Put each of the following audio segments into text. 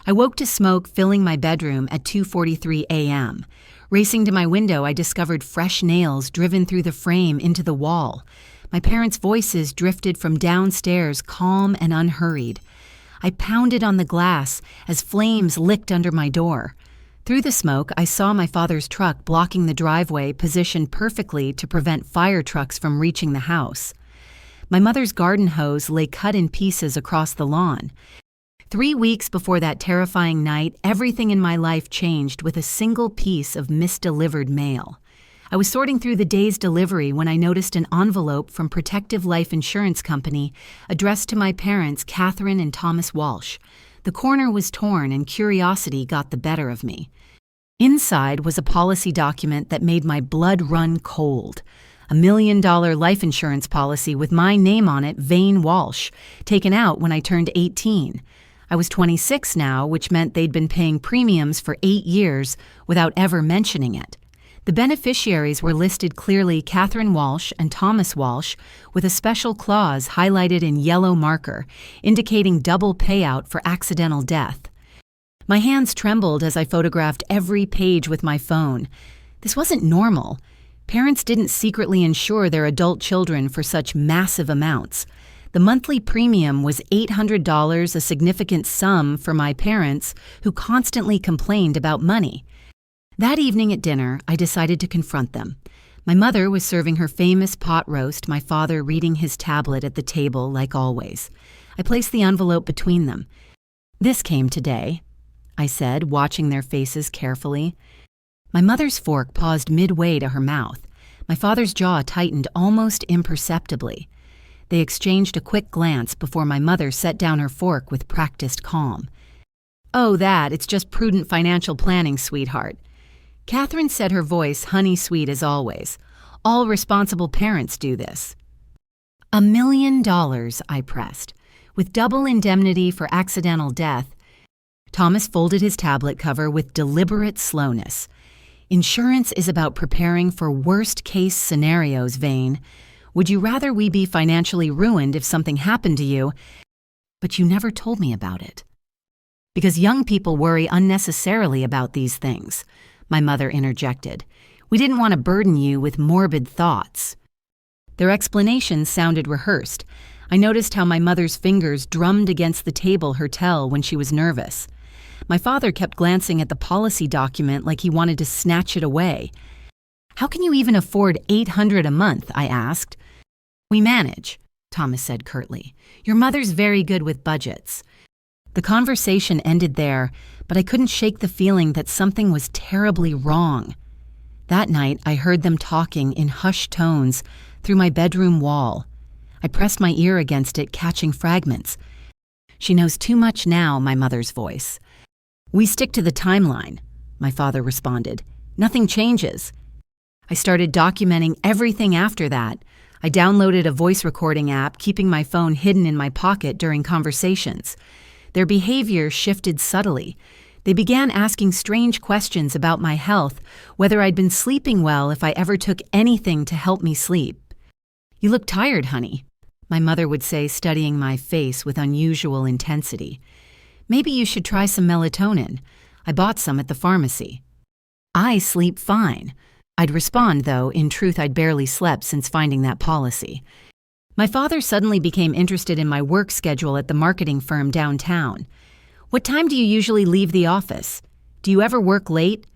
I woke to smoke filling my bedroom at 2:43 a.m. Racing to my window, I discovered fresh nails driven through the frame into the wall. My parents' voices drifted from downstairs, calm and unhurried. I pounded on the glass as flames licked under my door. Through the smoke, I saw my father's truck blocking the driveway, positioned perfectly to prevent fire trucks from reaching the house. My mother's garden hose lay cut in pieces across the lawn. 3 weeks before that terrifying night, everything in my life changed with a single piece of misdelivered mail. I was sorting through the day's delivery when I noticed an envelope from Protective Life Insurance Company addressed to my parents, Catherine and Thomas Walsh. The corner was torn and curiosity got the better of me. Inside was a policy document that made my blood run cold. $1 million life insurance policy with my name on it, Vane Walsh, taken out when I turned 18. I was 26 now, which meant they'd been paying premiums for 8 years without ever mentioning it. The beneficiaries were listed clearly: Catherine Walsh and Thomas Walsh, with a special clause highlighted in yellow marker, indicating double payout for accidental death. My hands trembled as I photographed every page with my phone. This wasn't normal. Parents didn't secretly insure their adult children for such massive amounts. The monthly premium was $800, a significant sum for my parents, who constantly complained about money. That evening at dinner, I decided to confront them. My mother was serving her famous pot roast, my father reading his tablet at the table like always. I placed the envelope between them. "This came today," I said, watching their faces carefully. My mother's fork paused midway to her mouth. My father's jaw tightened almost imperceptibly. They exchanged a quick glance before my mother set down her fork with practiced calm. "Oh, it's just prudent financial planning, sweetheart." Catherine said, her voice honey-sweet as always. "All responsible parents do this." $1 million, I pressed, with double indemnity for accidental death. Thomas folded his tablet cover with deliberate slowness. "Insurance is about preparing for worst-case scenarios, Vane. Would you rather we be financially ruined if something happened to you? But you never told me about it." "Because young people worry unnecessarily about these things," my mother interjected. "We didn't want to burden you with morbid thoughts." Their explanations sounded rehearsed. I noticed how my mother's fingers drummed against the table hertel when she was nervous. My father kept glancing at the policy document like he wanted to snatch it away. "How can you even afford $800 a month?" I asked. "We manage," Thomas said curtly. "Your mother's very good with budgets." The conversation ended there, but I couldn't shake the feeling that something was terribly wrong. That night, I heard them talking in hushed tones through my bedroom wall. I pressed my ear against it, catching fragments. "She knows too much now," my mother's voice. "We stick to the timeline," my father responded. "Nothing changes." I started documenting everything after that. I downloaded a voice recording app, keeping my phone hidden in my pocket during conversations. Their behavior shifted subtly. They began asking strange questions about my health, whether I'd been sleeping well, if I ever took anything to help me sleep. "You look tired, honey," my mother would say, studying my face with unusual intensity. "Maybe you should try some melatonin. I bought some at the pharmacy." "I sleep fine." I'd respond, though in truth I'd barely slept since finding that policy. My father suddenly became interested in my work schedule at the marketing firm downtown. "What time do you usually leave the office? Do you ever work late?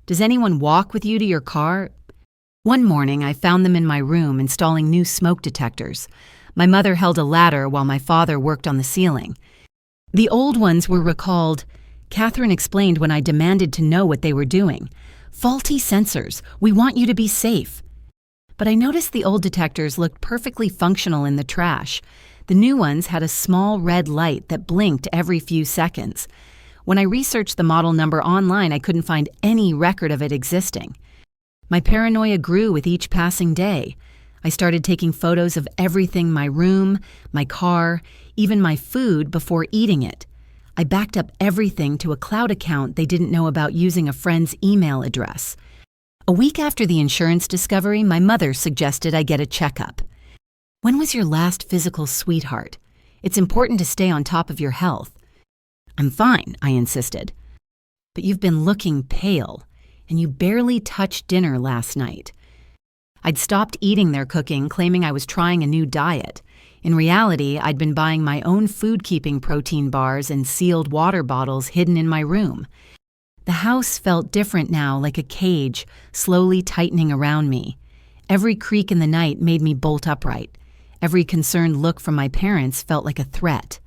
Does anyone walk with you to your car?" One morning, I found them in my room installing new smoke detectors. My mother held a ladder while my father worked on the ceiling. The old ones were recalled. Catherine explained when I demanded to know what they were doing. "Faulty sensors. We want you to be safe." But I noticed the old detectors looked perfectly functional in the trash. The new ones had a small red light that blinked every few seconds. When I researched the model number online, I couldn't find any record of it existing. My paranoia grew with each passing day. I started taking photos of everything: my room, my car, even my food before eating it. I backed up everything to a cloud account they didn't know about using a friend's email address. A week after the insurance discovery, my mother suggested I get a checkup. "When was your last physical, sweetheart? It's important to stay on top of your health." I'm fine, I insisted. But you've been looking pale, and you barely touched dinner last night. I'd stopped eating their cooking, claiming I was trying a new diet. In reality, I'd been buying my own food-keeping protein bars and sealed water bottles hidden in my room. The house felt different now, like a cage, slowly tightening around me. Every creak in the night made me bolt upright. Every concerned look from my parents felt like a threat.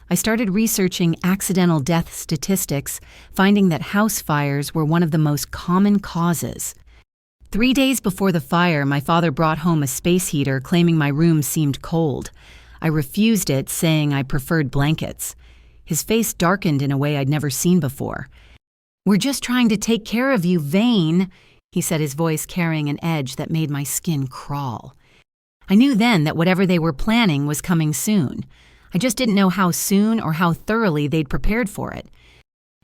I started researching accidental death statistics, finding that house fires were one of the most common causes. 3 days before the fire, my father brought home a space heater, claiming my room seemed cold. I refused it, saying I preferred blankets. His face darkened in a way I'd never seen before. "We're just trying to take care of you, Vane," he said, his voice carrying an edge that made my skin crawl. I knew then that whatever they were planning was coming soon. I just didn't know how soon or how thoroughly they'd prepared for it.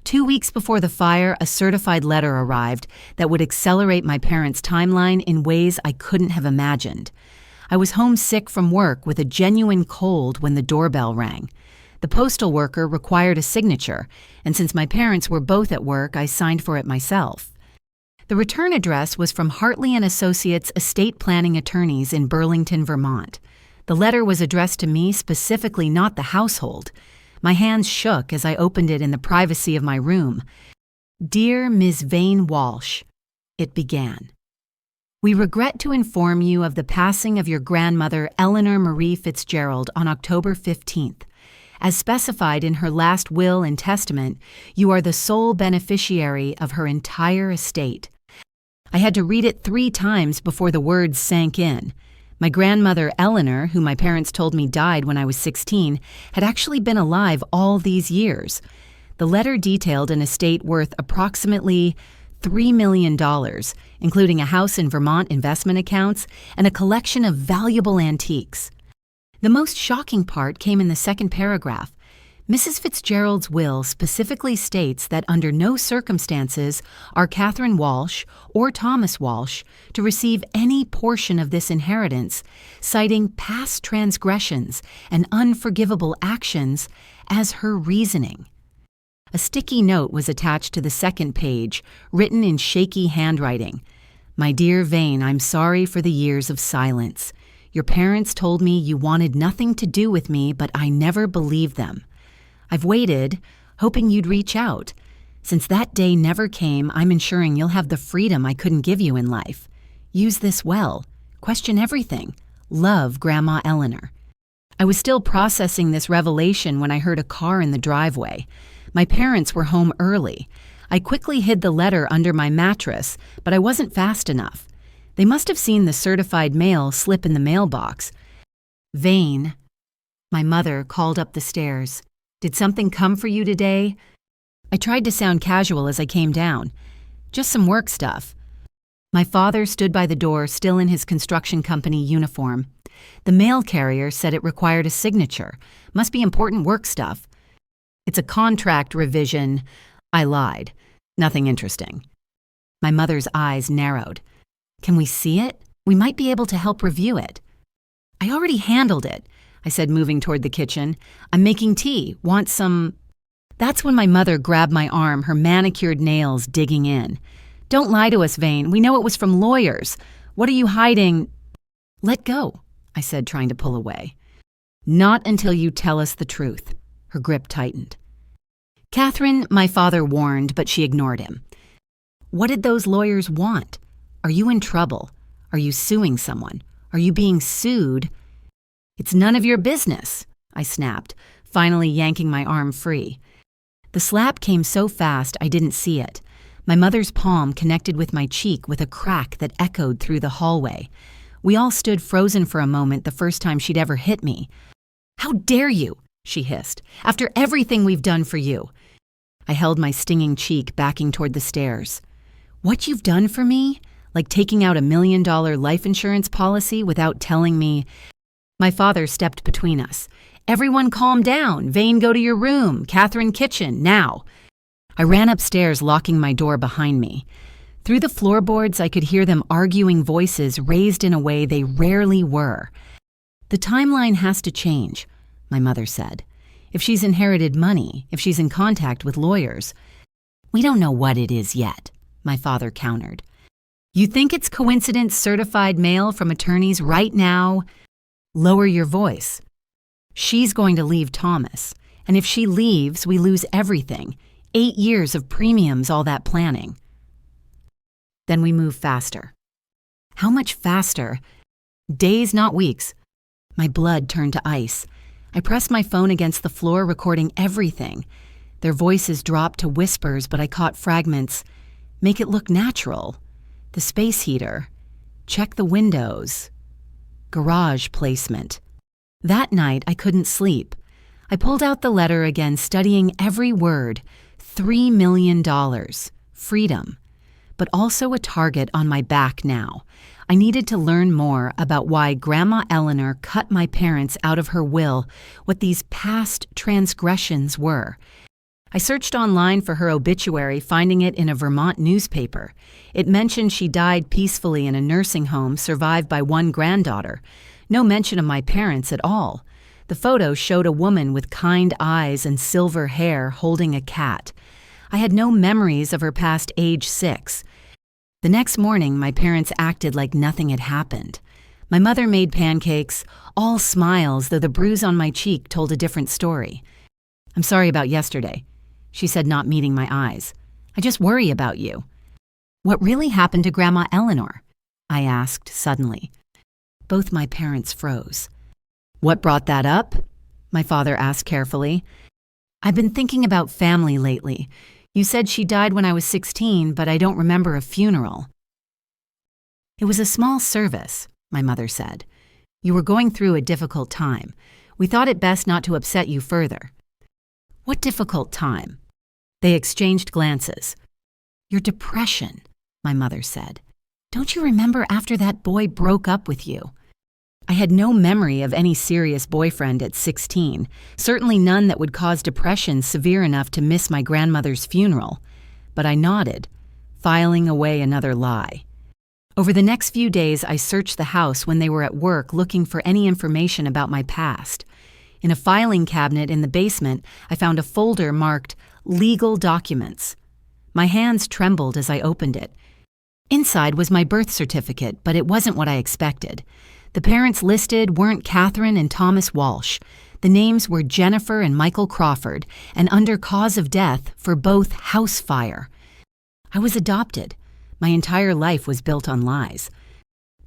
2 weeks before the fire, a certified letter arrived that would accelerate my parents' timeline in ways I couldn't have imagined. I was homesick from work with a genuine cold when the doorbell rang. The postal worker required a signature, and since my parents were both at work, I signed for it myself. The return address was from Hartley & Associates estate planning attorneys in Burlington, Vermont. The letter was addressed to me specifically, not the household. My hands shook as I opened it in the privacy of my room. "Dear Ms. Vane Walsh," it began. "We regret to inform you of the passing of your grandmother, Eleanor Marie Fitzgerald, on October 15th. As specified in her last will and testament, you are the sole beneficiary of her entire estate." I had to read it 3 times before the words sank in. My grandmother, Eleanor, who my parents told me died when I was 16, had actually been alive all these years. The letter detailed an estate worth approximately $3 million, including a house in Vermont investment accounts and a collection of valuable antiques. The most shocking part came in the second paragraph. Mrs. Fitzgerald's will specifically states that under no circumstances are Catherine Walsh or Thomas Walsh to receive any portion of this inheritance, citing past transgressions and unforgivable actions as her reasoning. A sticky note was attached to the second page, written in shaky handwriting. "My dear Vane, I'm sorry for the years of silence. Your parents told me you wanted nothing to do with me, but I never believed them. I've waited, hoping you'd reach out. Since that day never came, I'm ensuring you'll have the freedom I couldn't give you in life. Use this well. Question everything. Love, Grandma Eleanor." I was still processing this revelation when I heard a car in the driveway. My parents were home early. I quickly hid the letter under my mattress, but I wasn't fast enough. They must have seen the certified mail slip in the mailbox. "Vane," my mother called up the stairs. "Did something come for you today?" I tried to sound casual as I came down. "Just some work stuff." My father stood by the door, still in his construction company uniform. The mail carrier said it required a signature. Must be important work stuff. "It's a contract revision." I lied. "Nothing interesting." My mother's eyes narrowed. "Can we see it? We might be able to help review it." "I already handled it," I said, moving toward the kitchen. "I'm making tea. Want some—" That's when my mother grabbed my arm, her manicured nails digging in. "Don't lie to us, Vane. We know it was from lawyers. What are you hiding?" "Let go," I said, trying to pull away. "Not until you tell us the truth." Her grip tightened. "Catherine," my father warned, but she ignored him. "What did those lawyers want? Are you in trouble? Are you suing someone? Are you being sued?" "It's none of your business," I snapped, finally yanking my arm free. The slap came so fast I didn't see it. My mother's palm connected with my cheek with a crack that echoed through the hallway. We all stood frozen for a moment, the first time she'd ever hit me. "How dare you?" she hissed. "After everything we've done for you." I held my stinging cheek, backing toward the stairs. "What you've done for me? Like taking out $1 million life insurance policy without telling me—" My father stepped between us. "Everyone calm down. Vane, go to your room. Catherine, kitchen, now." I ran upstairs, locking my door behind me. Through the floorboards, I could hear them arguing, voices raised in a way they rarely were. "The timeline has to change," my mother said. if she's inherited money, if she's in contact with lawyers. We don't know what it is yet, my father countered. You think it's coincidence certified mail from attorneys right now? Lower your voice. She's going to leave Thomas, and if she leaves, we lose everything. 8 years of premiums, all that planning. Then we move faster. How much faster? Days, not weeks. My blood turned to ice. I pressed my phone against the floor, recording everything. Their voices dropped to whispers, but I caught fragments. Make it look natural. The space heater. Check the windows. Garage placement. That night, I couldn't sleep. I pulled out the letter again, studying every word. $3 million. Freedom. But also a target on my back now. I needed to learn more about why Grandma Eleanor cut my parents out of her will, what these past transgressions were. I searched online for her obituary, finding it in a Vermont newspaper. It mentioned she died peacefully in a nursing home, survived by one granddaughter. No mention of my parents at all. The photo showed a woman with kind eyes and silver hair holding a cat. I had no memories of her past age 6. The next morning, my parents acted like nothing had happened. My mother made pancakes, all smiles, though the bruise on my cheek told a different story. I'm sorry about yesterday, she said, not meeting my eyes. I just worry about you. What really happened to Grandma Eleanor? I asked suddenly. Both my parents froze. What brought that up? My father asked carefully. I've been thinking about family lately. You said she died when I was 16, but I don't remember a funeral. It was a small service, my mother said. You were going through a difficult time. We thought it best not to upset you further. What difficult time? They exchanged glances. Your depression, my mother said. Don't you remember after that boy broke up with you? I had no memory of any serious boyfriend at 16, certainly none that would cause depression severe enough to miss my grandmother's funeral. But I nodded, filing away another lie. Over the next few days, I searched the house when they were at work looking for any information about my past. In a filing cabinet in the basement, I found a folder marked Legal Documents. My hands trembled as I opened it. Inside was my birth certificate, but it wasn't what I expected. The parents listed weren't Catherine and Thomas Walsh. The names were Jennifer and Michael Crawford, and under cause of death for both house fire. I was adopted. My entire life was built on lies.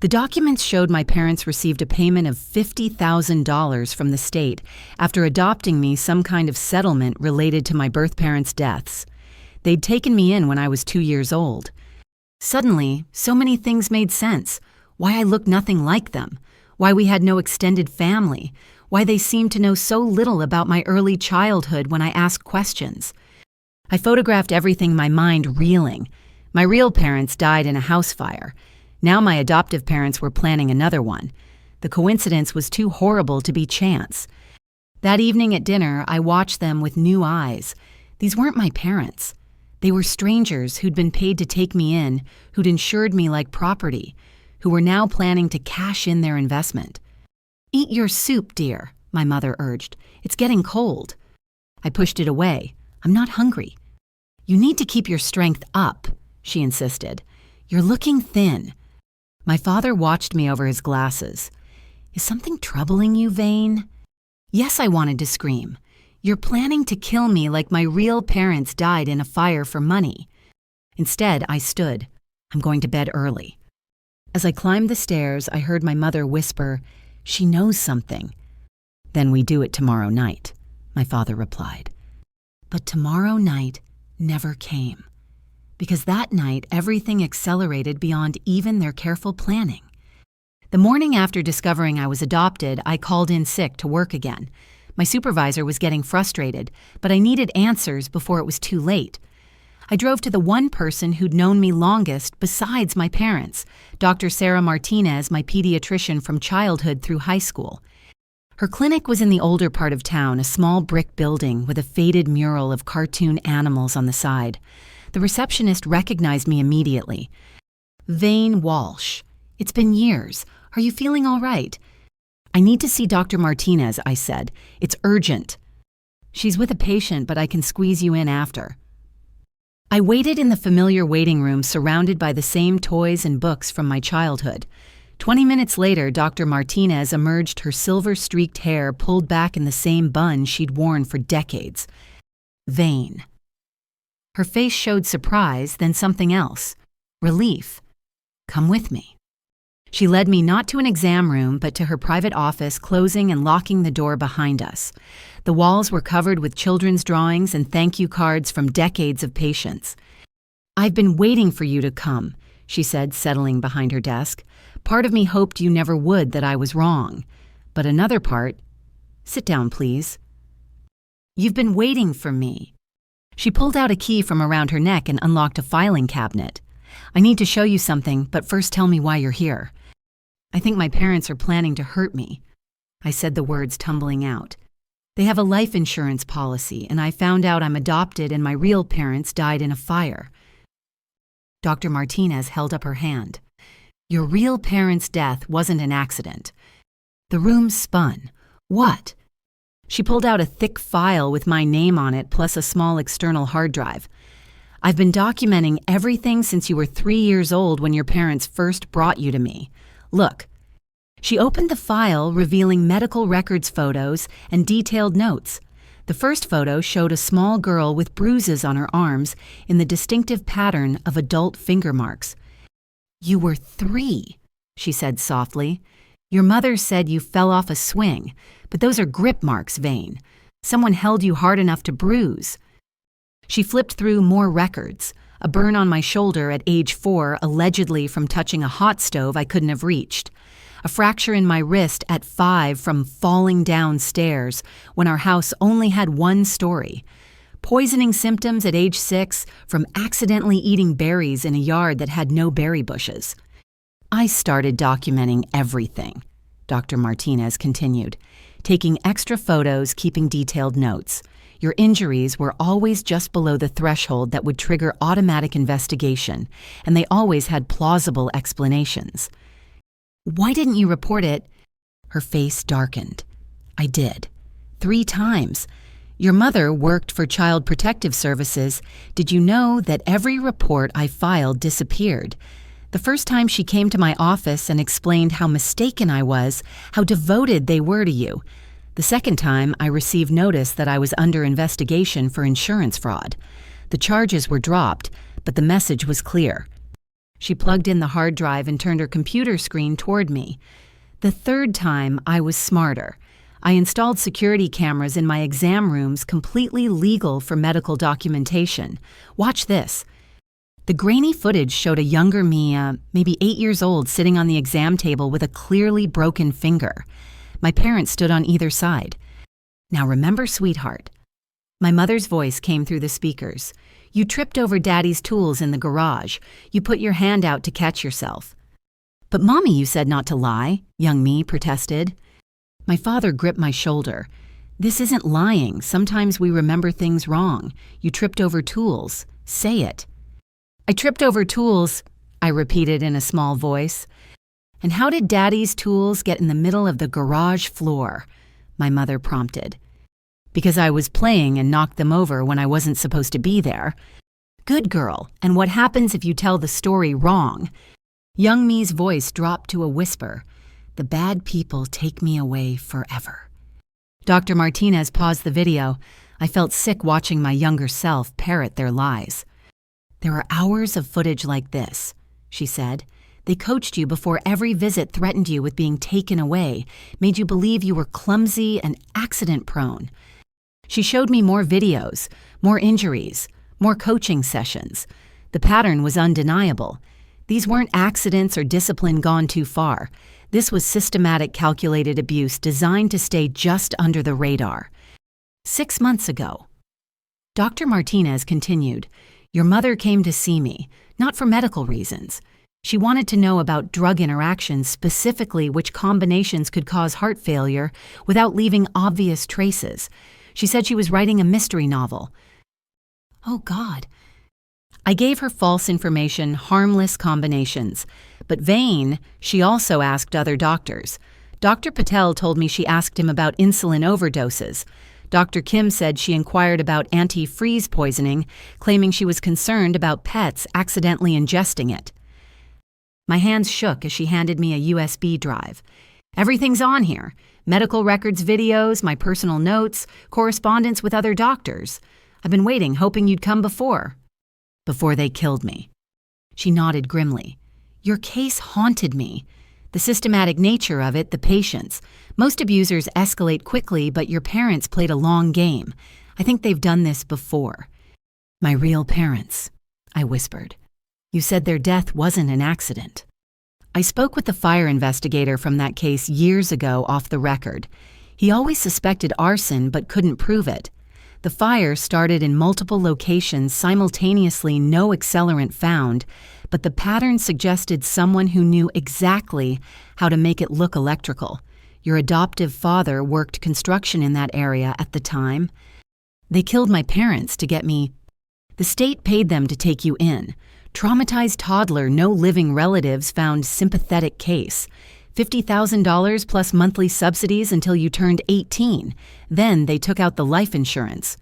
The documents showed my parents received a payment of $50,000 from the state after adopting me, some kind of settlement related to my birth parents' deaths. They'd taken me in when I was 2 years old. Suddenly, so many things made sense. Why I looked nothing like them, why we had no extended family, why they seemed to know so little about my early childhood when I asked questions. I photographed everything, my mind reeling. My real parents died in a house fire. Now my adoptive parents were planning another one. The coincidence was too horrible to be chance. That evening at dinner, I watched them with new eyes. These weren't my parents. They were strangers who'd been paid to take me in, who'd insured me like property, who were now planning to cash in their investment. Eat your soup, dear, my mother urged. It's getting cold. I pushed it away. I'm not hungry. You need to keep your strength up, she insisted. You're looking thin. My father watched me over his glasses. Is something troubling you, Vane? Yes, I wanted to scream. You're planning to kill me like my real parents died in a fire for money. Instead, I stood. I'm going to bed early. As I climbed the stairs, I heard my mother whisper, "She knows something." "Then we do it tomorrow night," my father replied. But tomorrow night never came. Because that night, everything accelerated beyond even their careful planning. The morning after discovering I was adopted, I called in sick to work again. My supervisor was getting frustrated, but I needed answers before it was too late. I drove to the one person who'd known me longest besides my parents, Dr. Sarah Martinez, my pediatrician from childhood through high school. Her clinic was in the older part of town, a small brick building with a faded mural of cartoon animals on the side. The receptionist recognized me immediately. "Vane Walsh. It's been years. Are you feeling all right?" "I need to see Dr. Martinez," I said. "It's urgent." She's with a patient, but I can squeeze you in after. I waited in the familiar waiting room surrounded by the same toys and books from my childhood. 20 minutes later, Dr. Martinez emerged, her silver-streaked hair pulled back in the same bun she'd worn for decades. Vain. Her face showed surprise, then something else. Relief. Come with me. She led me not to an exam room, but to her private office, closing and locking the door behind us. The walls were covered with children's drawings and thank you cards from decades of patients. "I've been waiting for you to come," she said, settling behind her desk. "Part of me hoped you never would, that I was wrong. But another part—" "Sit down, please." "You've been waiting for me." She pulled out a key from around her neck and unlocked a filing cabinet. "I need to show you something, but first tell me why you're here." "I think my parents are planning to hurt me." I said, the words tumbling out. "They have a life insurance policy, and I found out I'm adopted and my real parents died in a fire." Dr. Martinez held up her hand. "Your real parents' death wasn't an accident." The room spun. "What?" She pulled out a thick file with my name on it, plus a small external hard drive. "I've been documenting everything since you were 3 years old when your parents first brought you to me. Look." She opened the file, revealing medical records photos and detailed notes. The first photo showed a small girl with bruises on her arms in the distinctive pattern of adult finger marks. "You were 3, she said softly. "Your mother said you fell off a swing, but those are grip marks, Vane. Someone held you hard enough to bruise." She flipped through more records. A burn on my shoulder at age 4, allegedly from touching a hot stove I couldn't have reached. A fracture in my wrist at 5 from falling downstairs when our house only had 1 story. Poisoning symptoms at age 6 from accidentally eating berries in a yard that had no berry bushes. "I started documenting everything," Dr. Martinez continued, "taking extra photos, keeping detailed notes. Your injuries were always just below the threshold that would trigger automatic investigation, and they always had plausible explanations." "Why didn't you report it?" Her face darkened. "I did. 3 times. Your mother worked for Child Protective Services. Did you know that every report I filed disappeared? The first time she came to my office and explained how mistaken I was, how devoted they were to you. The second time, I received notice that I was under investigation for insurance fraud. The charges were dropped, but the message was clear." She plugged in the hard drive and turned her computer screen toward me. "The third time, I was smarter. I installed security cameras in my exam rooms, completely legal for medical documentation. Watch this." The grainy footage showed a younger me, maybe 8 years old, sitting on the exam table with a clearly broken finger. My parents stood on either side. "Now remember, sweetheart." My mother's voice came through the speakers. "You tripped over Daddy's tools in the garage. You put your hand out to catch yourself." "But Mommy, you said not to lie," young me protested. My father gripped my shoulder. "This isn't lying. Sometimes we remember things wrong. You tripped over tools. Say it." "I tripped over tools," I repeated in a small voice. "And how did Daddy's tools get in the middle of the garage floor?" my mother prompted. "Because I was playing and knocked them over when I wasn't supposed to be there." "Good girl. And what happens if you tell the story wrong?" Young me's voice dropped to a whisper. "The bad people take me away forever." Dr. Martinez paused the video. I felt sick watching my younger self parrot their lies. "There are hours of footage like this," she said. "They coached you before every visit, threatened you with being taken away, made you believe you were clumsy and accident-prone." She showed me more videos, more injuries, more coaching sessions. The pattern was undeniable. These weren't accidents or discipline gone too far. This was systematic, calculated abuse designed to stay just under the radar. 6 months ago. Dr. Martinez continued, "Your mother came to see me, not for medical reasons. She wanted to know about drug interactions, specifically which combinations could cause heart failure without leaving obvious traces. She said she was writing a mystery novel." "Oh, God." I gave her false information, harmless combinations. But Vane, she also asked other doctors. Dr. Patel told me she asked him about insulin overdoses. Dr. Kim said she inquired about antifreeze poisoning, claiming she was concerned about pets accidentally ingesting it. My hands shook as she handed me a USB drive. Everything's on here. Medical records, videos, my personal notes, correspondence with other doctors. I've been waiting, hoping you'd come before they killed me. She nodded grimly. Your case haunted me. The systematic nature of it, the patience. Most abusers escalate quickly, but your parents played a long game. I think they've done this before. My real parents, I whispered. You said their death wasn't an accident. I spoke with the fire investigator from that case years ago off the record. He always suspected arson but couldn't prove it. The fire started in multiple locations simultaneously, no accelerant found, but the pattern suggested someone who knew exactly how to make it look electrical. Your adoptive father worked construction in that area at the time. They killed my parents to get me. The state paid them to take you in. Traumatized toddler, no living relatives found sympathetic case. $50,000 plus monthly subsidies until you turned 18. Then they took out the life insurance.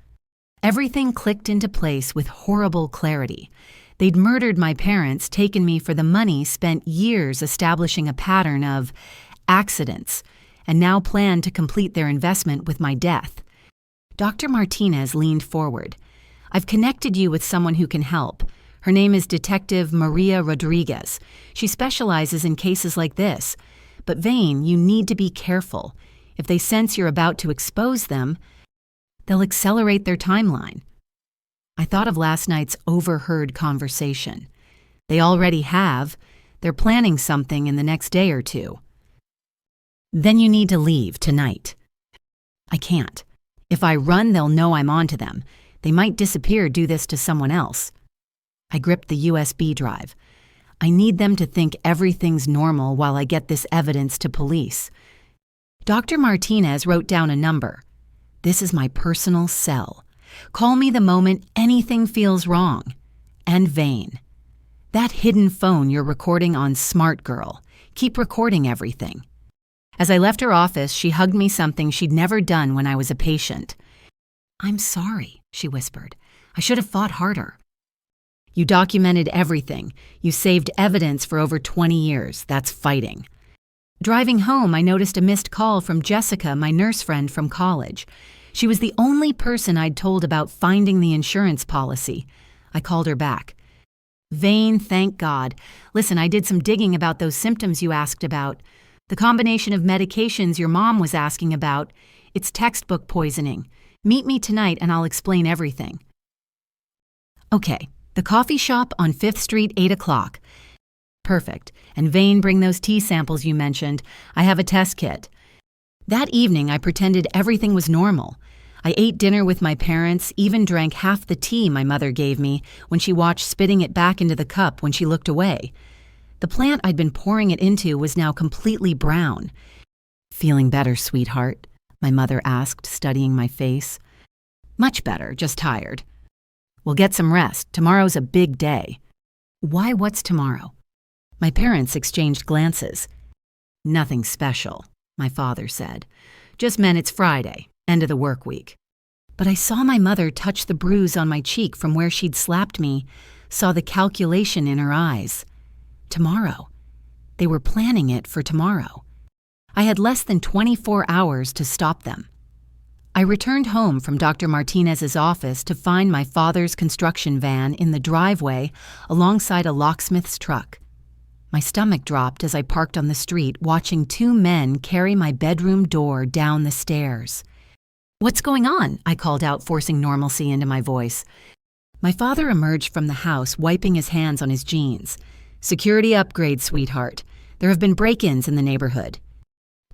Everything clicked into place with horrible clarity. They'd murdered my parents, taken me for the money, spent years establishing a pattern of accidents, and now planned to complete their investment with my death. Dr. Martinez leaned forward. I've connected you with someone who can help. Her name is Detective Maria Rodriguez. She specializes in cases like this. But Vane, you need to be careful. If they sense you're about to expose them, they'll accelerate their timeline. I thought of last night's overheard conversation. They already have. They're planning something in the next day or two. Then you need to leave tonight. I can't. If I run, they'll know I'm onto them. They might disappear, do this to someone else. I gripped the USB drive. I need them to think everything's normal while I get this evidence to police. Dr. Martinez wrote down a number. This is my personal cell. Call me the moment anything feels wrong. And Vane. That hidden phone you're recording on Smart Girl. Keep recording everything. As I left her office, she hugged me, something she'd never done when I was a patient. I'm sorry, she whispered. I should have fought harder. You documented everything. You saved evidence for over 20 years. That's fighting. Driving home, I noticed a missed call from Jessica, my nurse friend from college. She was the only person I'd told about finding the insurance policy. I called her back. Vane, thank God. Listen, I did some digging about those symptoms you asked about. The combination of medications your mom was asking about. It's textbook poisoning. Meet me tonight and I'll explain everything. Okay. The coffee shop on 5th Street, 8 o'clock. Perfect. And Vane, bring those tea samples you mentioned. I have a test kit. That evening, I pretended everything was normal. I ate dinner with my parents, even drank half the tea my mother gave me when she watched spitting it back into the cup when she looked away. The plant I'd been pouring it into was now completely brown. Feeling better, sweetheart? My mother asked, studying my face. Much better, just tired. We'll get some rest. Tomorrow's a big day. Why, what's tomorrow? My parents exchanged glances. Nothing special, my father said. Just meant it's Friday, end of the work week. But I saw my mother touch the bruise on my cheek from where she'd slapped me, saw the calculation in her eyes. Tomorrow. They were planning it for tomorrow. I had less than 24 hours to stop them. I returned home from Dr. Martinez's office to find my father's construction van in the driveway alongside a locksmith's truck. My stomach dropped as I parked on the street, watching two men carry my bedroom door down the stairs. What's going on? I called out, forcing normalcy into my voice. My father emerged from the house, wiping his hands on his jeans. Security upgrade, sweetheart. There have been break-ins in the neighborhood.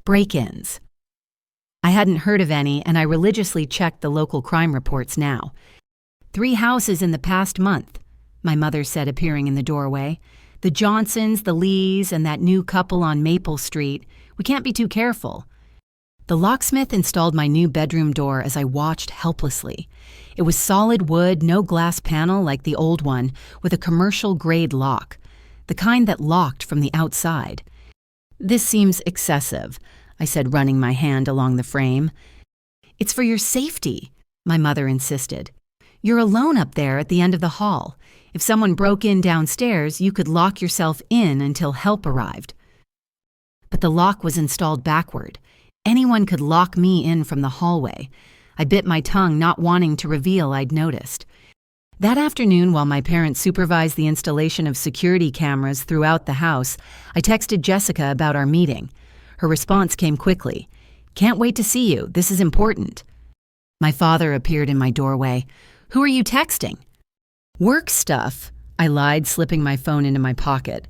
Break-ins. I hadn't heard of any, and I religiously checked the local crime reports now. 3 houses in the past month, my mother said, appearing in the doorway. The Johnsons, the Lees, and that new couple on Maple Street. We can't be too careful. The locksmith installed my new bedroom door as I watched helplessly. It was solid wood, no glass panel like the old one, with a commercial-grade lock, the kind that locked from the outside. This seems excessive, I said, running my hand along the frame. It's for your safety, my mother insisted. You're alone up there at the end of the hall. If someone broke in downstairs, you could lock yourself in until help arrived. But the lock was installed backward. Anyone could lock me in from the hallway. I bit my tongue, not wanting to reveal I'd noticed. That afternoon, while my parents supervised the installation of security cameras throughout the house, I texted Jessica about our meeting. Her response came quickly. "Can't wait to see you. This is important." My father appeared in my doorway. "Who are you texting?" "Work stuff," I lied, slipping my phone into my pocket.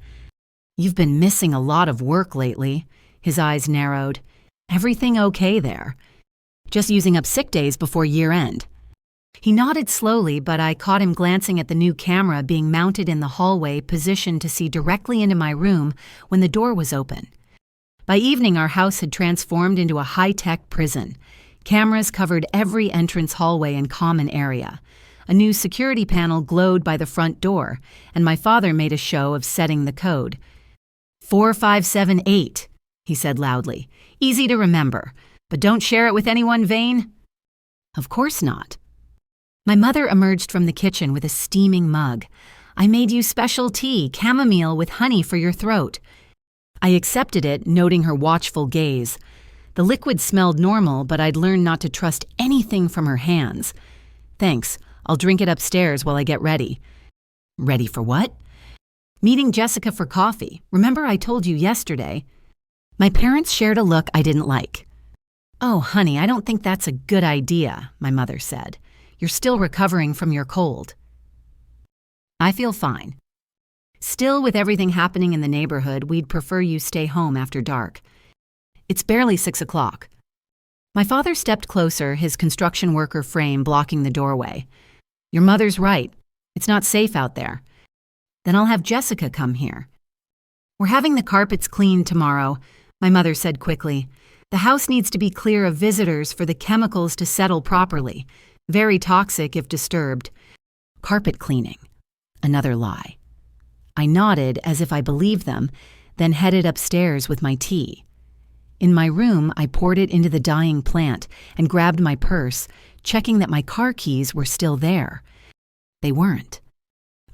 "You've been missing a lot of work lately." His eyes narrowed. "Everything okay there?" "Just using up sick days before year end." He nodded slowly, but I caught him glancing at the new camera being mounted in the hallway, positioned to see directly into my room when the door was open. By evening, our house had transformed into a high-tech prison. Cameras covered every entrance hallway and common area. A new security panel glowed by the front door, and my father made a show of setting the code. 4578, he said loudly. "Easy to remember, but don't share it with anyone vain?" "Of course not." My mother emerged from the kitchen with a steaming mug. "I made you special tea, chamomile with honey for your throat." I accepted it, noting her watchful gaze. The liquid smelled normal, but I'd learned not to trust anything from her hands. "Thanks. I'll drink it upstairs while I get ready." "Ready for what?" "Meeting Jessica for coffee. Remember I told you yesterday?" My parents shared a look I didn't like. "Oh, honey, I don't think that's a good idea," my mother said. "You're still recovering from your cold." "I feel fine. Still, with everything happening in the neighborhood, we'd prefer you stay home after dark. It's barely 6 o'clock." My father stepped closer, his construction worker frame blocking the doorway. "Your mother's right. It's not safe out there." "Then I'll have Jessica come here." "We're having the carpets cleaned tomorrow," my mother said quickly. "The house needs to be clear of visitors for the chemicals to settle properly. Very toxic if disturbed." Carpet cleaning. Another lie. I nodded as if I believed them, then headed upstairs with my tea. In my room, I poured it into the dying plant and grabbed my purse, checking that my car keys were still there. They weren't.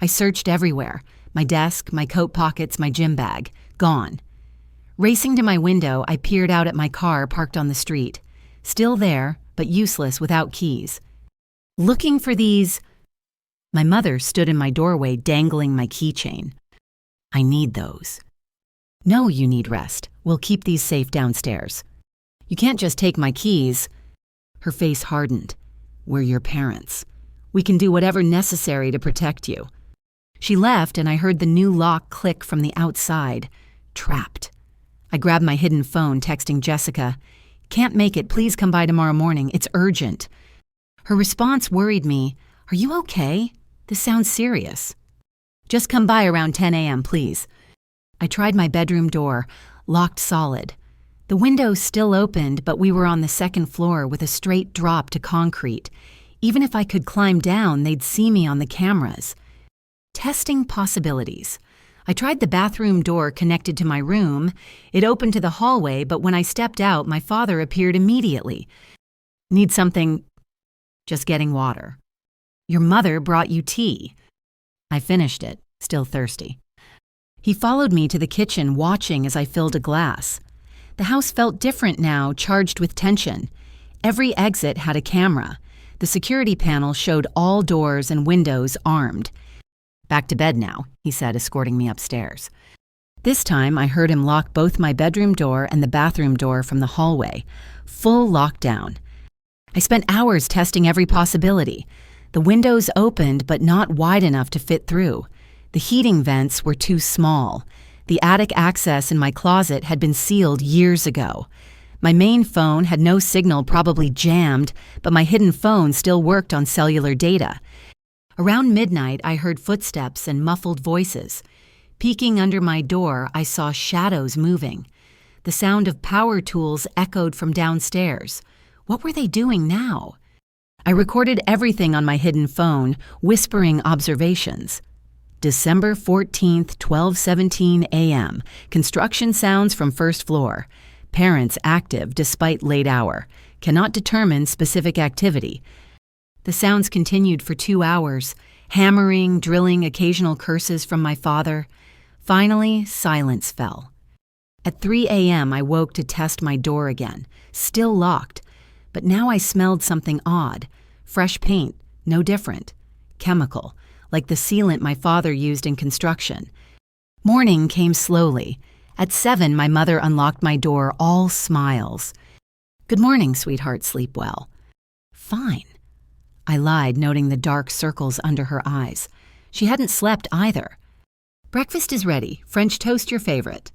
I searched everywhere, my desk, my coat pockets, my gym bag. Gone. Racing to my window, I peered out at my car parked on the street. Still there, but useless without keys. Looking for these... My mother stood in my doorway dangling my keychain. "I need those." "No, you need rest. We'll keep these safe downstairs." "You can't just take my keys." Her face hardened. "We're your parents. We can do whatever necessary to protect you." She left, and I heard the new lock click from the outside. Trapped. I grabbed my hidden phone, texting Jessica. "Can't make it. Please come by tomorrow morning. It's urgent." Her response worried me. "Are you okay? This sounds serious." "Just come by around 10 a.m., please." I tried my bedroom door, locked solid. The window still opened, but we were on the second floor with a straight drop to concrete. Even if I could climb down, they'd see me on the cameras. Testing possibilities. I tried the bathroom door connected to my room. It opened to the hallway, but when I stepped out, my father appeared immediately. "Need something?" "Just getting water." "Your mother brought you tea." I finished it, still thirsty. He followed me to the kitchen, watching as I filled a glass. The house felt different now, charged with tension. Every exit had a camera. The security panel showed all doors and windows armed. "Back to bed now," he said, escorting me upstairs. This time, I heard him lock both my bedroom door and the bathroom door from the hallway. Full lockdown. I spent hours testing every possibility. The windows opened, but not wide enough to fit through. The heating vents were too small. The attic access in my closet had been sealed years ago. My main phone had no signal, probably jammed, but my hidden phone still worked on cellular data. Around midnight, I heard footsteps and muffled voices. Peeking under my door, I saw shadows moving. The sound of power tools echoed from downstairs. What were they doing now? I recorded everything on my hidden phone, whispering observations. December 14th, 12:17 a.m. Construction sounds from first floor. Parents active despite late hour. Cannot determine specific activity. The sounds continued for 2 hours, hammering, drilling, occasional curses from my father. Finally, silence fell. At 3 a.m., I woke to test my door again, still locked, but now I smelled something odd. Fresh paint, no different. Chemical, like the sealant my father used in construction. Morning came slowly. At 7, my mother unlocked my door, all smiles. "Good morning, sweetheart, sleep well." "Fine." I lied, noting the dark circles under her eyes. She hadn't slept either. "Breakfast is ready. French toast your favorite."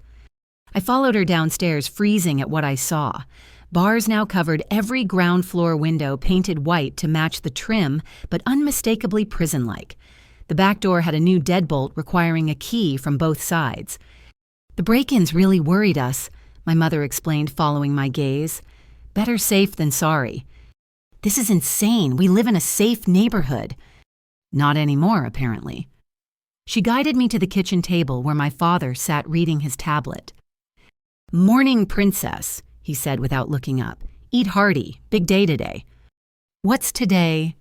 I followed her downstairs, freezing at what I saw. Bars now covered every ground floor window, painted white to match the trim, but unmistakably prison-like. The back door had a new deadbolt requiring a key from both sides. "The break-ins really worried us," my mother explained, following my gaze. "Better safe than sorry." "This is insane. We live in a safe neighborhood." Not anymore, apparently. She guided me to the kitchen table where my father sat reading his tablet. "Morning, princess," he said without looking up. "Eat hearty. Big day today." "What's today?"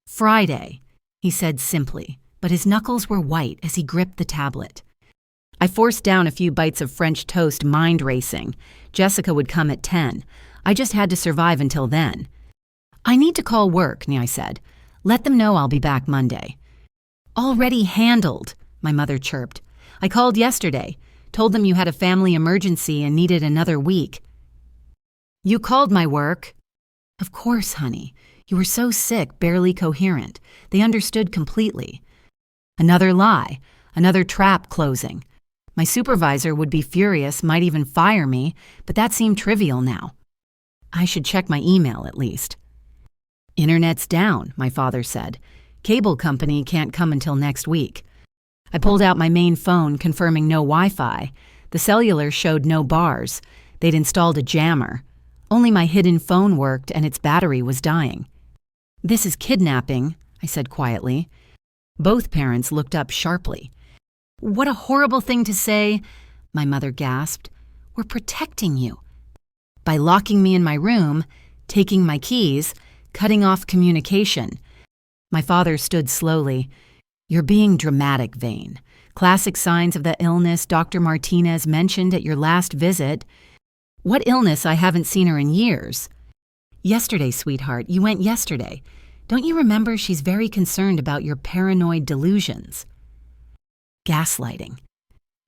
"Friday," he said simply, but his knuckles were white as he gripped the tablet. I forced down a few bites of French toast, mind racing. Jessica would come at 10. I just had to survive until then. "I need to call work," I said. "Let them know I'll be back Monday." "Already handled," my mother chirped. "I called yesterday. Told them you had a family emergency and needed another week." "You called my work." "Of course, honey. You were so sick, barely coherent. They understood completely." Another lie. Another trap closing. My supervisor would be furious, might even fire me, but that seemed trivial now. I should check my email at least. "Internet's down," my father said. "Cable company can't come until next week." I pulled out my main phone, confirming no Wi-Fi. The cellular showed no bars. They'd installed a jammer. Only my hidden phone worked, and its battery was dying. "This is kidnapping," I said quietly. Both parents looked up sharply. "What a horrible thing to say," my mother gasped. "We're protecting you." By locking me in my room, taking my keys, cutting off communication. My father stood slowly. "You're being dramatic, Vane. Classic signs of the illness Dr. Martinez mentioned at your last visit." "What illness? I haven't seen her in years." "Yesterday, sweetheart. You went yesterday. Don't you remember she's very concerned about your paranoid delusions?" Gaslighting.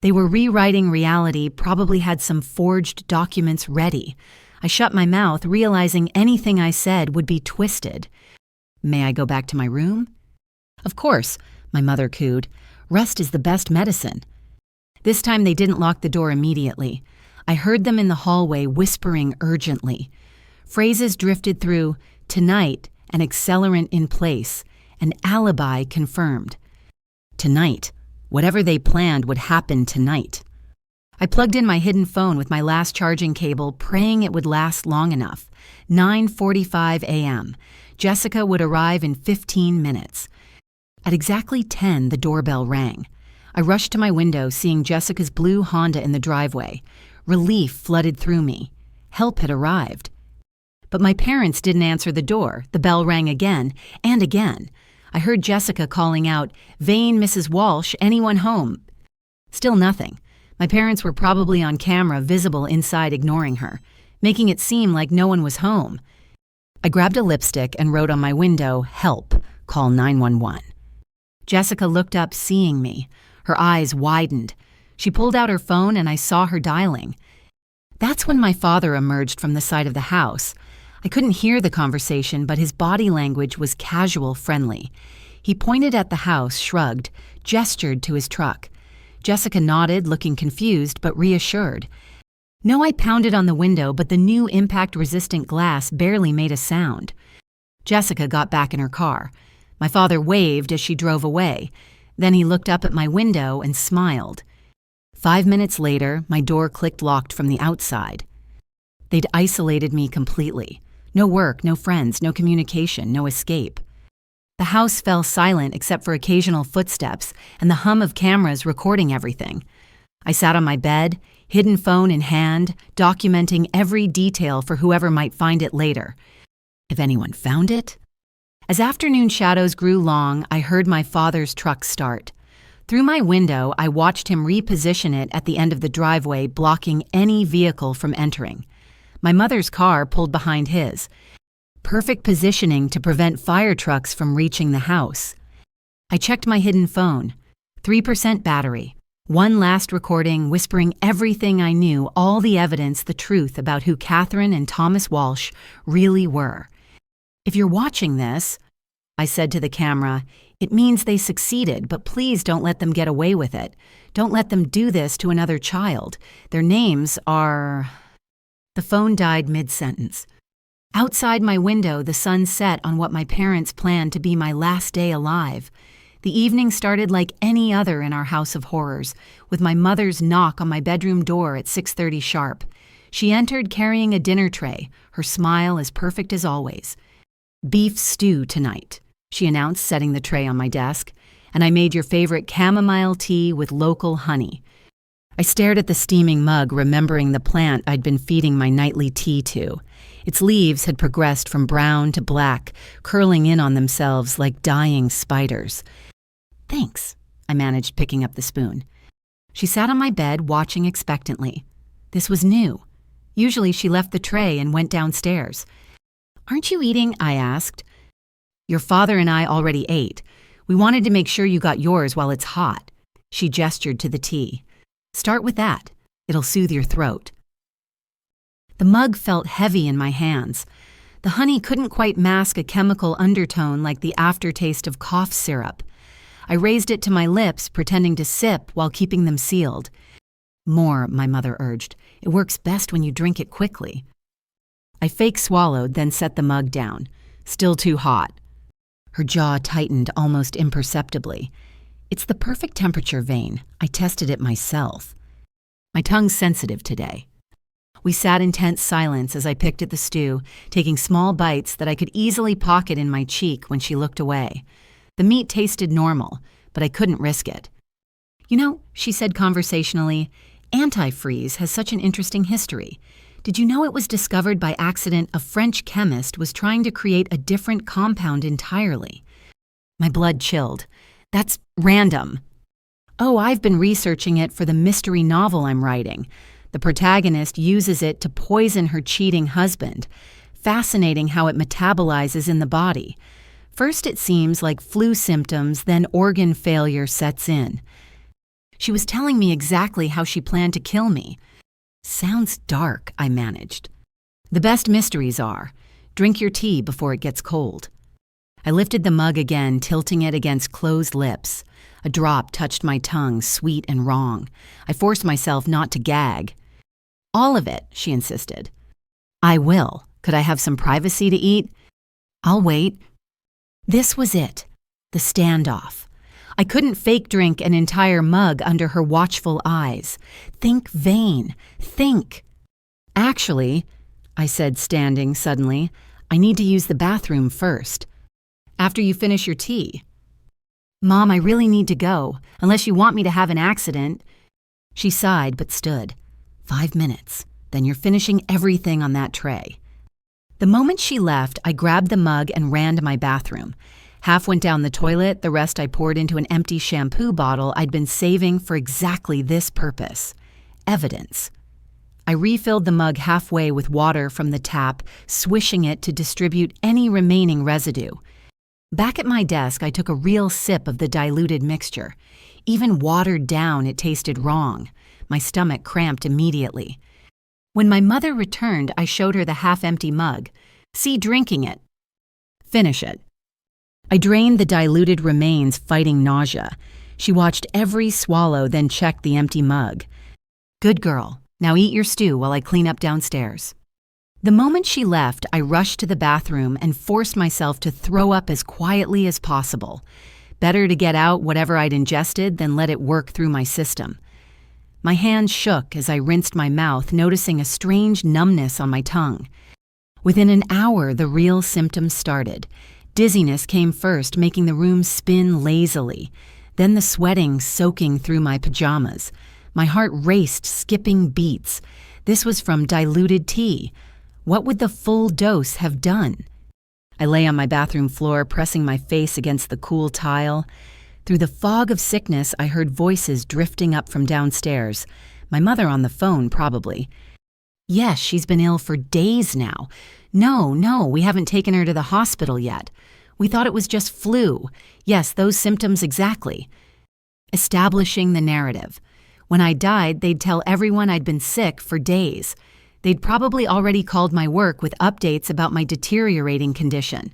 They were rewriting reality, probably had some forged documents ready. I shut my mouth, realizing anything I said would be twisted. "May I go back to my room?" "Of course," my mother cooed. "Rest is the best medicine." This time they didn't lock the door immediately. I heard them in the hallway whispering urgently. Phrases drifted through: "Tonight, an accelerant in place, an alibi confirmed." Tonight. Whatever they planned would happen tonight. I plugged in my hidden phone with my last charging cable, praying it would last long enough. 9:45 a.m. Jessica would arrive in 15 minutes. At exactly 10, the doorbell rang. I rushed to my window, seeing Jessica's blue Honda in the driveway. Relief flooded through me. Help had arrived. But my parents didn't answer the door. The bell rang again and again. I heard Jessica calling out, "Vane, Mrs. Walsh, anyone home?" Still nothing. My parents were probably on camera, visible inside, ignoring her, making it seem like no one was home. I grabbed a lipstick and wrote on my window, "Help, call 911." Jessica looked up, seeing me. Her eyes widened. She pulled out her phone and I saw her dialing. That's when my father emerged from the side of the house. I couldn't hear the conversation, but his body language was casual, friendly. He pointed at the house, shrugged, gestured to his truck. Jessica nodded, looking confused but reassured. No, I pounded on the window, but the new impact-resistant glass barely made a sound. Jessica got back in her car. My father waved as she drove away. Then he looked up at my window and smiled. 5 minutes later, my door clicked locked from the outside. They'd isolated me completely. No work, no friends, no communication, no escape. The house fell silent except for occasional footsteps and the hum of cameras recording everything. I sat on my bed, hidden phone in hand, documenting every detail for whoever might find it later. If anyone found it? As afternoon shadows grew long, I heard my father's truck start. Through my window, I watched him reposition it at the end of the driveway, blocking any vehicle from entering. My mother's car pulled behind his. Perfect positioning to prevent fire trucks from reaching the house. I checked my hidden phone. 3% battery. One last recording whispering everything I knew, all the evidence, the truth about who Catherine and Thomas Walsh really were. If you're watching this, I said to the camera, it means they succeeded, but please don't let them get away with it. Don't let them do this to another child. Their names are... The phone died mid-sentence. Outside my window, the sun set on what my parents planned to be my last day alive. The evening started like any other in our house of horrors, with my mother's knock on my bedroom door at 6:30 sharp. She entered carrying a dinner tray, her smile as perfect as always. "Beef stew tonight," she announced, setting the tray on my desk, "and I made your favorite chamomile tea with local honey." I stared at the steaming mug, remembering the plant I'd been feeding my nightly tea to. Its leaves had progressed from brown to black, curling in on themselves like dying spiders. "Thanks," I managed, picking up the spoon. She sat on my bed, watching expectantly. This was new. Usually she left the tray and went downstairs. "Aren't you eating?" I asked. "Your father and I already ate. We wanted to make sure you got yours while it's hot." She gestured to the tea. "Start with that. It'll soothe your throat." The mug felt heavy in my hands. The honey couldn't quite mask a chemical undertone like the aftertaste of cough syrup. I raised it to my lips, pretending to sip while keeping them sealed. "More," my mother urged. "It works best when you drink it quickly." I fake swallowed, then set the mug down. "Still too hot." Her jaw tightened almost imperceptibly. "It's the perfect temperature, Vane. I tested it myself." My tongue's sensitive today. We sat in tense silence as I picked at the stew, taking small bites that I could easily pocket in my cheek when she looked away. The meat tasted normal, but I couldn't risk it. "You know," she said conversationally, "antifreeze has such an interesting history. Did you know it was discovered by accident? A French chemist was trying to create a different compound entirely." My blood chilled. "That's random." "Oh, I've been researching it for the mystery novel I'm writing. The protagonist uses it to poison her cheating husband. Fascinating how it metabolizes in the body. First it seems like flu symptoms, then organ failure sets in." She was telling me exactly how she planned to kill me. "Sounds dark," I managed. "The best mysteries are. Drink your tea before it gets cold." I lifted the mug again, tilting it against closed lips. A drop touched my tongue, sweet and wrong. I forced myself not to gag. "All of it," she insisted. "I will. Could I have some privacy to eat?" "I'll wait." This was it. The standoff. I couldn't fake drink an entire mug under her watchful eyes. Think Vane. Think. "Actually," I said, standing suddenly, "I need to use the bathroom first." "After you finish your tea." "Mom, I really need to go, unless you want me to have an accident." She sighed but stood. 5 minutes. Then you're finishing everything on that tray." The moment she left, I grabbed the mug and ran to my bathroom. Half went down the toilet, the rest I poured into an empty shampoo bottle I'd been saving for exactly this purpose. Evidence. I refilled the mug halfway with water from the tap, swishing it to distribute any remaining residue. Back at my desk, I took a real sip of the diluted mixture. Even watered down, it tasted wrong. My stomach cramped immediately. When my mother returned, I showed her the half-empty mug. "See, drinking it." "Finish it." I drained the diluted remains, fighting nausea. She watched every swallow, then checked the empty mug. "Good girl. Now eat your stew while I clean up downstairs." The moment she left, I rushed to the bathroom and forced myself to throw up as quietly as possible. Better to get out whatever I'd ingested than let it work through my system. My hands shook as I rinsed my mouth, noticing a strange numbness on my tongue. Within an hour, the real symptoms started. Dizziness came first, making the room spin lazily. Then the sweating soaking through my pajamas. My heart raced, skipping beats. This was from diluted tea. What would the full dose have done? I lay on my bathroom floor, pressing my face against the cool tile. Through the fog of sickness, I heard voices drifting up from downstairs. My mother on the phone, probably. Yes, she's been ill for days now. No, we haven't taken her to the hospital yet. We thought it was just flu. Yes, those symptoms exactly. Establishing the narrative. When I died, they'd tell everyone I'd been sick for days. They'd probably already called my work with updates about my deteriorating condition.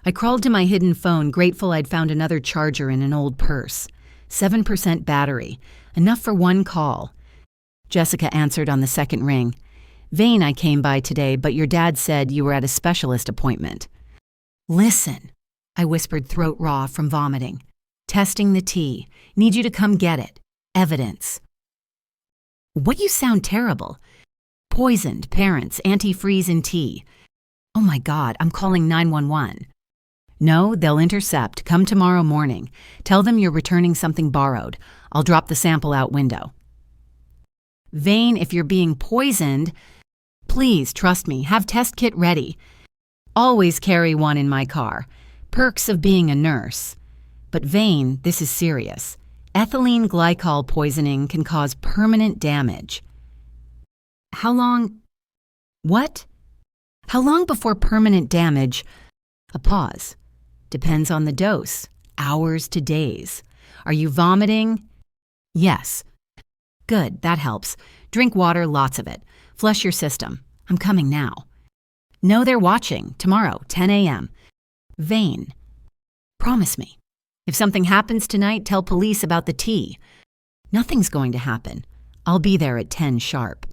I crawled to my hidden phone, grateful I'd found another charger in an old purse. 7% battery, enough for one call. Jessica answered on the second ring. Vane, I came by today, but your dad said you were at a specialist appointment. Listen, I whispered, throat raw from vomiting. Testing the tea. Need you to come get it. Evidence. What, you sound terrible. Poisoned, parents, antifreeze in tea. Oh my God, I'm calling 911. No, they'll intercept. Come tomorrow morning. Tell them you're returning something borrowed. I'll drop the sample out window. Vane, if you're being poisoned, please trust me. Have test kit ready. Always carry one in my car. Perks of being a nurse. But Vane, this is serious. Ethylene glycol poisoning can cause permanent damage. How long? What? How long before permanent damage? A pause. Depends on the dose. Hours to days. Are you vomiting? Yes. Good, that helps. Drink water, lots of it. Flush your system. I'm coming now. No, they're watching. Tomorrow, 10 a.m. Vane. Promise me. If something happens tonight, tell police about the tea. Nothing's going to happen. I'll be there at 10 sharp.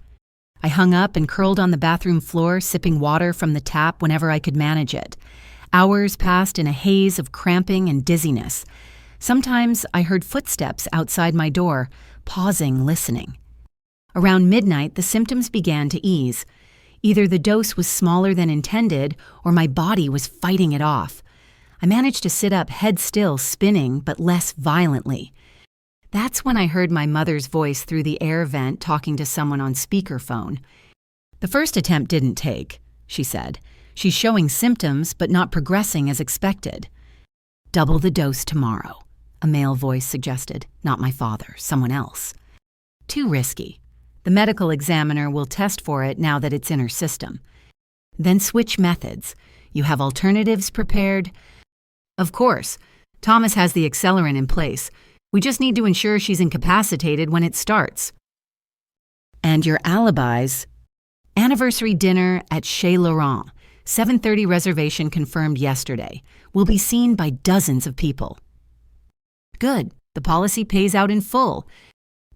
I hung up and curled on the bathroom floor, sipping water from the tap whenever I could manage it. Hours passed in a haze of cramping and dizziness. Sometimes I heard footsteps outside my door, pausing, listening. Around midnight, the symptoms began to ease. Either the dose was smaller than intended, or my body was fighting it off. I managed to sit up, head still, spinning, but less violently. That's when I heard my mother's voice through the air vent talking to someone on speakerphone. The first attempt didn't take, she said. She's showing symptoms, but not progressing as expected. Double the dose tomorrow, a male voice suggested. Not my father, someone else. Too risky. The medical examiner will test for it now that it's in her system. Then switch methods. You have alternatives prepared? Of course. Thomas has the accelerant in place. We just need to ensure she's incapacitated when it starts. And your alibis? Anniversary dinner at Chez Laurent. 7:30 reservation confirmed yesterday. Will be seen by dozens of people. Good. The policy pays out in full.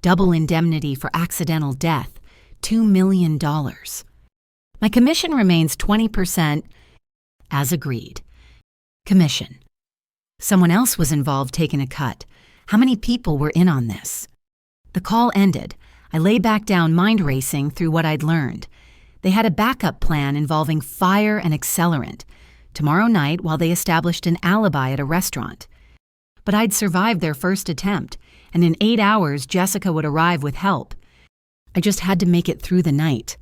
Double indemnity for accidental death. $2 million. My commission remains 20%, as agreed. Commission. Someone else was involved taking a cut. How many people were in on this? The call ended. I lay back down, mind racing through what I'd learned. They had a backup plan involving fire and accelerant. Tomorrow night, while they established an alibi at a restaurant. But I'd survived their first attempt, and in 8 hours, Jessica would arrive with help. I just had to make it through the night.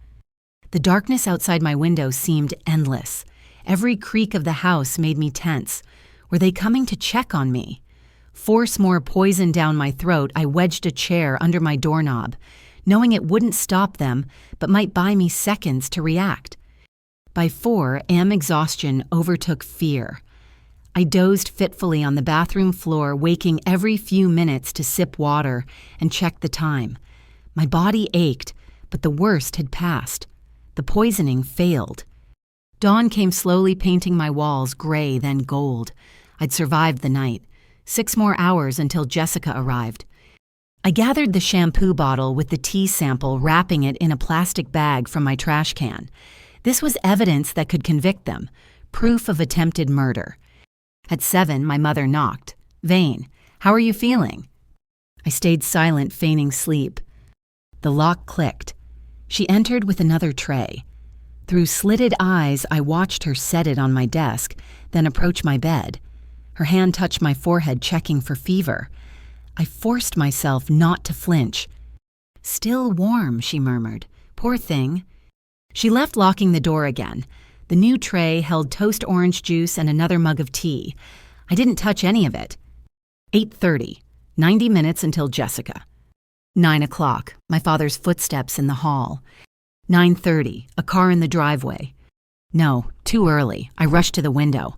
The darkness outside my window seemed endless. Every creak of the house made me tense. Were they coming to check on me? Force more poison down my throat, I wedged a chair under my doorknob, knowing it wouldn't stop them, but might buy me seconds to react. By 4, exhaustion overtook fear. I dozed fitfully on the bathroom floor, waking every few minutes to sip water and check the time. My body ached, but the worst had passed. The poisoning failed. Dawn came slowly, painting my walls gray, then gold. I'd survived the night. 6 more hours until Jessica arrived. I gathered the shampoo bottle with the tea sample, wrapping it in a plastic bag from my trash can. This was evidence that could convict them, proof of attempted murder. At 7, my mother knocked. Vane, how are you feeling? I stayed silent, feigning sleep. The lock clicked. She entered with another tray. Through slitted eyes, I watched her set it on my desk, then approach my bed. Her hand touched my forehead, checking for fever. I forced myself not to flinch. Still warm, she murmured. Poor thing. She left, locking the door again. The new tray held toast orange juice and another mug of tea. I didn't touch any of it. 8:30, 90 minutes until Jessica. 9 o'clock, my father's footsteps in the hall. 9:30, a car in the driveway. No, too early. I rushed to the window.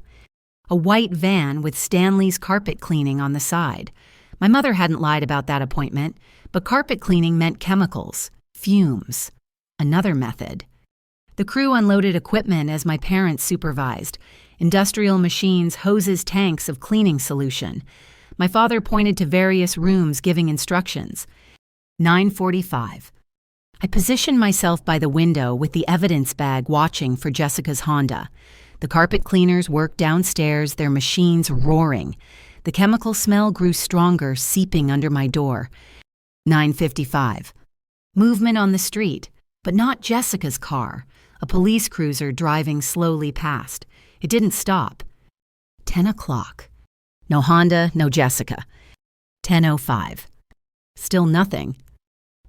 A white van with Stanley's carpet cleaning on the side. My mother hadn't lied about that appointment, but carpet cleaning meant chemicals, fumes. Another method. The crew unloaded equipment as my parents supervised. Industrial machines, hoses, tanks of cleaning solution. My father pointed to various rooms giving instructions. 9:45. I positioned myself by the window with the evidence bag watching for Jessica's Honda. The carpet cleaners worked downstairs, their machines roaring. The chemical smell grew stronger, seeping under my door. 9:55. Movement on the street, but not Jessica's car. A police cruiser driving slowly past. It didn't stop. 10 o'clock. No Honda, no Jessica. 10:05. Still nothing.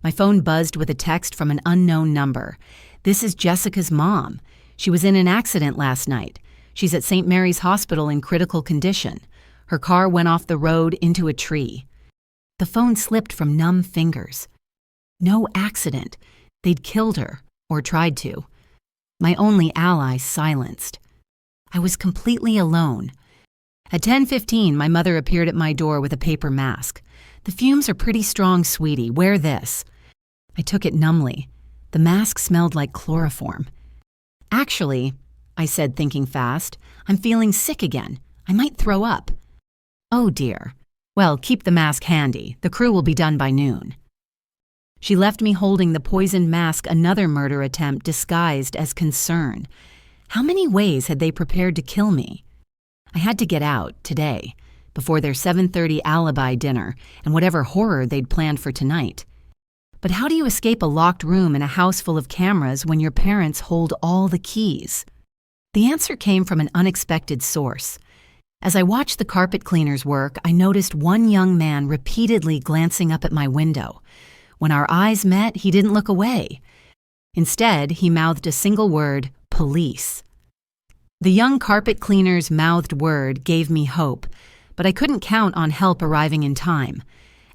My phone buzzed with a text from an unknown number. This is Jessica's mom. She was in an accident last night. She's at St. Mary's Hospital in critical condition. Her car went off the road into a tree. The phone slipped from numb fingers. No accident. They'd killed her, or tried to. My only ally silenced. I was completely alone. At 10:15, my mother appeared at my door with a paper mask. The fumes are pretty strong, sweetie. Wear this. I took it numbly. The mask smelled like chloroform. Actually, I said, thinking fast, I'm feeling sick again. I might throw up. Oh dear. Well, keep the mask handy. The crew will be done by noon. She left me holding the poisoned mask, another murder attempt disguised as concern. How many ways had they prepared to kill me? I had to get out, today, before their 7:30 alibi dinner and whatever horror they'd planned for tonight. But how do you escape a locked room in a house full of cameras when your parents hold all the keys? The answer came from an unexpected source. As I watched the carpet cleaners work, I noticed one young man repeatedly glancing up at my window. When our eyes met, he didn't look away. Instead, he mouthed a single word, police. The young carpet cleaner's mouthed word gave me hope, but I couldn't count on help arriving in time.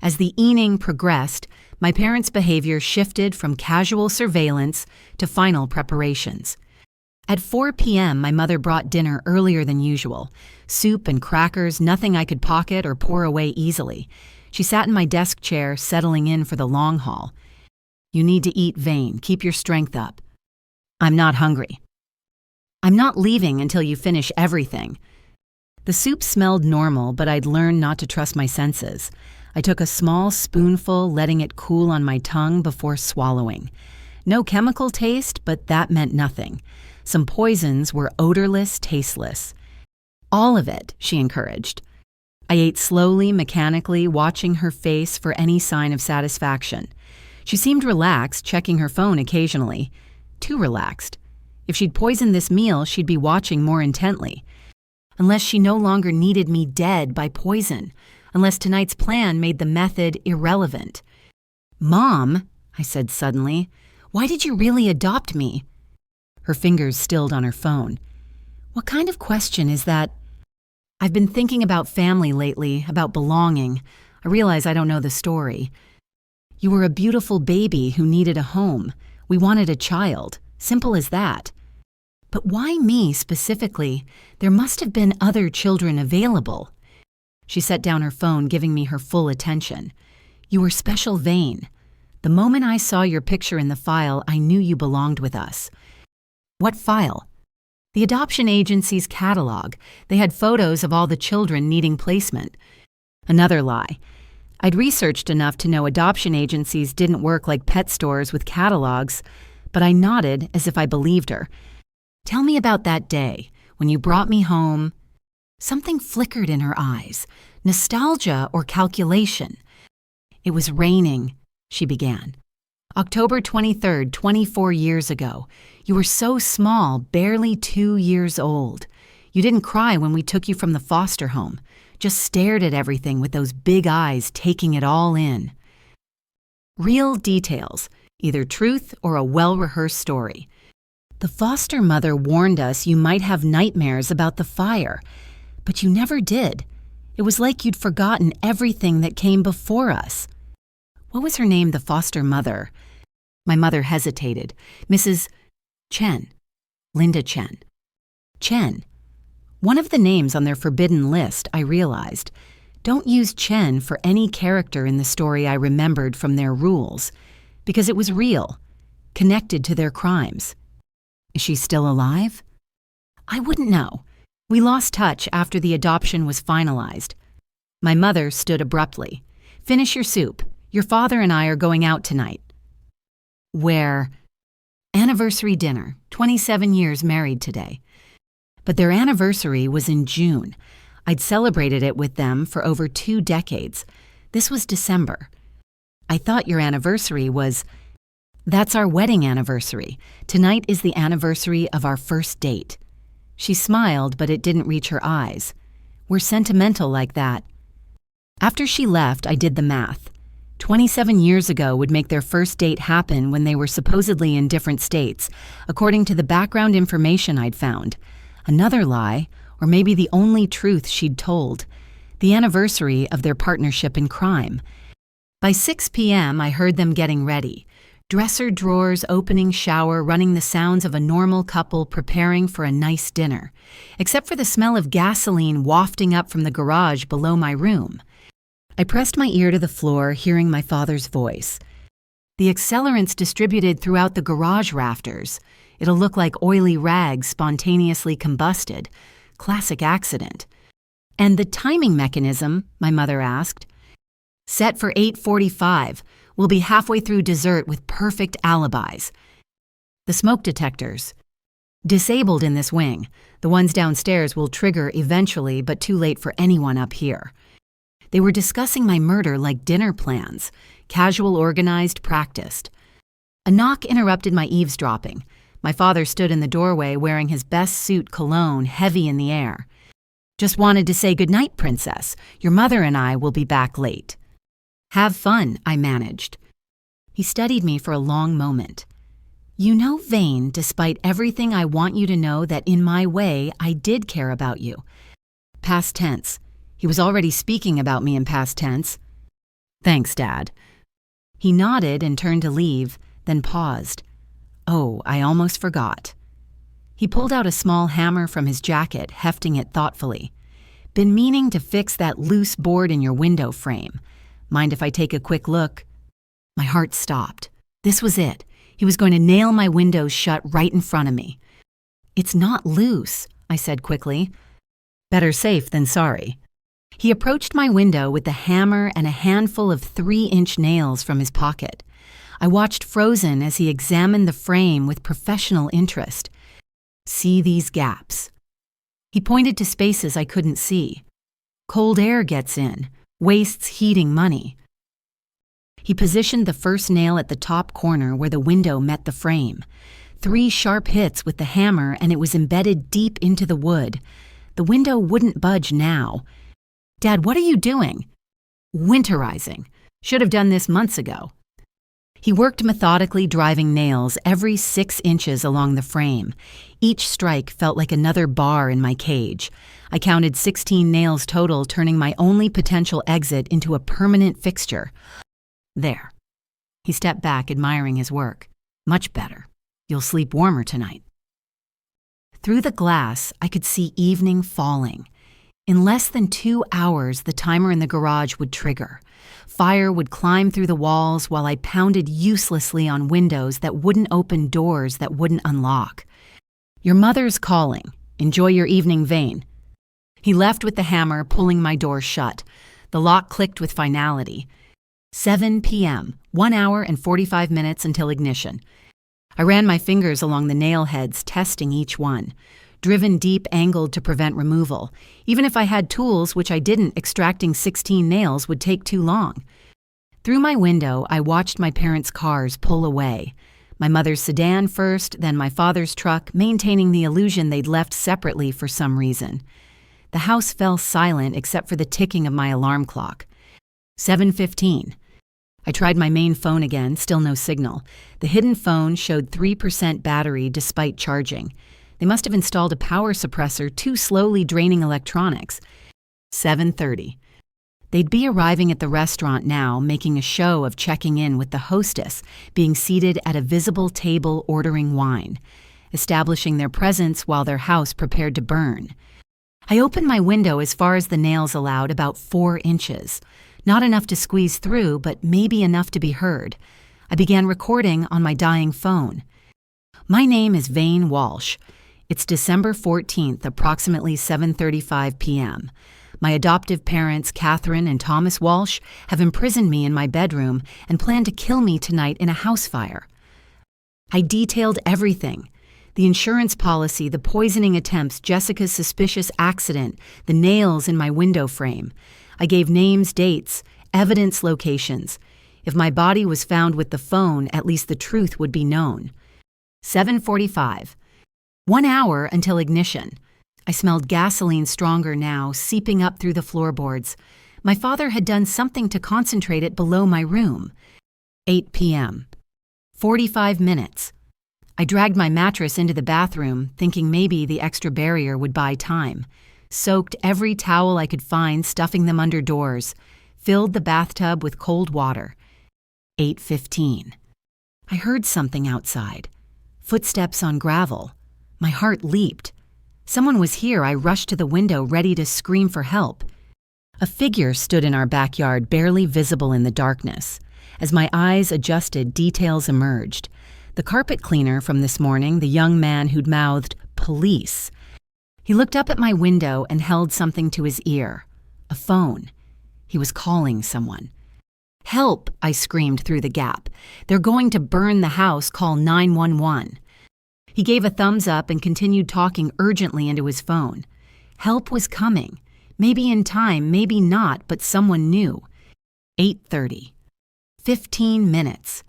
As the evening progressed, my parents' behavior shifted from casual surveillance to final preparations. At 4 p.m., my mother brought dinner earlier than usual. Soup and crackers, nothing I could pocket or pour away easily. She sat in my desk chair, settling in for the long haul. You need to eat, Vane. Keep your strength up. I'm not hungry. I'm not leaving until you finish everything. The soup smelled normal, but I'd learned not to trust my senses. I took a small spoonful, letting it cool on my tongue before swallowing. No chemical taste, but that meant nothing. Some poisons were odorless, tasteless. All of it, she encouraged. I ate slowly, mechanically, watching her face for any sign of satisfaction. She seemed relaxed, checking her phone occasionally. Too relaxed. If she'd poisoned this meal, she'd be watching more intently. Unless she no longer needed me dead by poison. Unless tonight's plan made the method irrelevant. Mom, I said suddenly, why did you really adopt me? Her fingers stilled on her phone. What kind of question is that? I've been thinking about family lately, about belonging. I realize I don't know the story. You were a beautiful baby who needed a home. We wanted a child. Simple as that. But why me specifically? There must have been other children available. She set down her phone, giving me her full attention. You were special, Vane. The moment I saw your picture in the file, I knew you belonged with us. What file? The adoption agency's catalog. They had photos of all the children needing placement. Another lie. I'd researched enough to know adoption agencies didn't work like pet stores with catalogs, but I nodded as if I believed her. Tell me about that day, when you brought me home. Something flickered in her eyes. Nostalgia or calculation. It was raining, she began. October 23rd, 24 years ago. You were so small, barely 2 years old. You didn't cry when we took you from the foster home. Just stared at everything with those big eyes, taking it all in. Real details, either truth or a well-rehearsed story. The foster mother warned us you might have nightmares about the fire, but you never did. It was like you'd forgotten everything that came before us. What was her name, the foster mother? My mother hesitated. Mrs. Chen. Linda Chen. Chen. One of the names on their forbidden list, I realized. Don't use Chen for any character in the story I remembered from their rules, because it was real, connected to their crimes. Is she still alive? I wouldn't know. We lost touch after the adoption was finalized. My mother stood abruptly. Finish your soup. Your father and I are going out tonight. Where? Anniversary dinner. 27 years married today. But their anniversary was in June. I'd celebrated it with them for over 2 decades. This was December. I thought your anniversary was... That's our wedding anniversary. Tonight is the anniversary of our first date. She smiled, but it didn't reach her eyes. We're sentimental like that. After she left, I did the math. 27 years ago would make their first date happen when they were supposedly in different states, according to the background information I'd found. Another lie, or maybe the only truth she'd told, the anniversary of their partnership in crime. By 6 p.m., I heard them getting ready. Dresser drawers, opening, shower, running the sounds of a normal couple preparing for a nice dinner, except for the smell of gasoline wafting up from the garage below my room. I pressed my ear to the floor, hearing my father's voice. The accelerants distributed throughout the garage rafters. It'll look like oily rags spontaneously combusted. Classic accident. And the timing mechanism, my mother asked. Set for 8:45. We'll be halfway through dessert with perfect alibis. The smoke detectors. Disabled in this wing. The ones downstairs will trigger eventually, but too late for anyone up here. They were discussing my murder like dinner plans. Casual, organized, practiced. A knock interrupted my eavesdropping. My father stood in the doorway wearing his best suit cologne, heavy in the air. Just wanted to say goodnight, Princess. Your mother and I will be back late. Have fun, I managed. He studied me for a long moment. You know, Vane, despite everything, I want you to know that in my way, I did care about you. Past tense. He was already speaking about me in past tense. Thanks, Dad. He nodded and turned to leave, then paused. Oh, I almost forgot. He pulled out a small hammer from his jacket, hefting it thoughtfully. Been meaning to fix that loose board in your window frame. Mind if I take a quick look? My heart stopped. This was it. He was going to nail my windows shut right in front of me. It's not loose, I said quickly. Better safe than sorry. He approached my window with the hammer and a handful of 3-inch nails from his pocket. I watched frozen as he examined the frame with professional interest. See these gaps. He pointed to spaces I couldn't see. Cold air gets in, wastes heating money. He positioned the first nail at the top corner where the window met the frame. 3 sharp hits with the hammer and it was embedded deep into the wood. The window wouldn't budge now. Dad, what are you doing? Winterizing. Should have done this months ago. He worked methodically, driving nails every 6 inches along the frame. Each strike felt like another bar in my cage. I counted 16 nails total, turning my only potential exit into a permanent fixture. There. He stepped back, admiring his work. Much better. You'll sleep warmer tonight. Through the glass, I could see evening falling. In less than 2 hours, the timer in the garage would trigger. Fire would climb through the walls while I pounded uselessly on windows that wouldn't open, doors that wouldn't unlock. Your mother's calling. Enjoy your evening, Vane. He left with the hammer, pulling my door shut. The lock clicked with finality. 7 p.m., 1 hour and 45 minutes until ignition. I ran my fingers along the nail heads, testing each one. Driven deep, angled to prevent removal. Even if I had tools, which I didn't, extracting 16 nails would take too long. Through my window, I watched my parents' cars pull away. My mother's sedan first, then my father's truck, maintaining the illusion they'd left separately for some reason. The house fell silent except for the ticking of my alarm clock. 7:15. I tried my main phone again, still no signal. The hidden phone showed 3% battery despite charging. They must have installed a power suppressor too slowly draining electronics. 7:30. They'd be arriving at the restaurant now, making a show of checking in with the hostess, being seated at a visible table ordering wine, establishing their presence while their house prepared to burn. I opened my window as far as the nails allowed, about 4 inches. Not enough to squeeze through, but maybe enough to be heard. I began recording on my dying phone. My name is Thomas Walsh. It's December 14th, approximately 7:35 p.m. My adoptive parents, Catherine and Thomas Walsh, have imprisoned me in my bedroom and plan to kill me tonight in a house fire. I detailed everything. The insurance policy, the poisoning attempts, Jessica's suspicious accident, the nails in my window frame. I gave names, dates, evidence locations. If my body was found with the phone, at least the truth would be known. 7:45. 1 hour until ignition. I smelled gasoline stronger now, seeping up through the floorboards. My father had done something to concentrate it below my room. 8 p.m. 45 minutes. I dragged my mattress into the bathroom, thinking maybe the extra barrier would buy time. Soaked every towel I could find, stuffing them under doors. Filled the bathtub with cold water. 8:15. I heard something outside. Footsteps on gravel. My heart leaped. Someone was here. I rushed to the window, ready to scream for help. A figure stood in our backyard, barely visible in the darkness. As my eyes adjusted, details emerged. The carpet cleaner from this morning, the young man who'd mouthed, "Police." He looked up at my window and held something to his ear. A phone. He was calling someone. "Help!" I screamed through the gap. "They're going to burn the house. Call 911. He gave a thumbs up and continued talking urgently into his phone. Help was coming. Maybe in time, maybe not, but someone knew. 8:30. 15 minutes.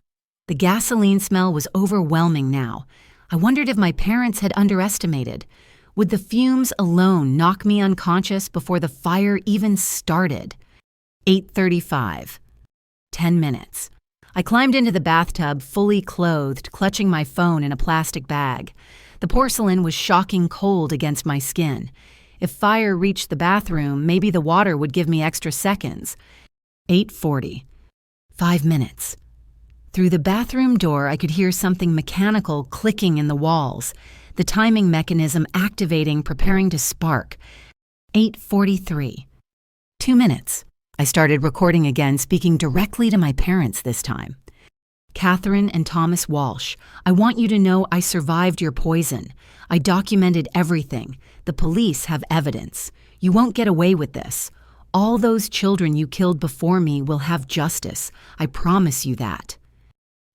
The gasoline smell was overwhelming now. I wondered if my parents had underestimated. Would the fumes alone knock me unconscious before the fire even started? 8:35. 10 minutes. I climbed into the bathtub, fully clothed, clutching my phone in a plastic bag. The porcelain was shocking cold against my skin. If fire reached the bathroom, maybe the water would give me extra seconds. 8:40. 5 minutes. Through the bathroom door, I could hear something mechanical clicking in the walls, the timing mechanism activating, preparing to spark. 8:43. 2 minutes. I started recording again, speaking directly to my parents this time. Catherine and Thomas Walsh, I want you to know I survived your poison. I documented everything. The police have evidence. You won't get away with this. All those children you killed before me will have justice. I promise you that.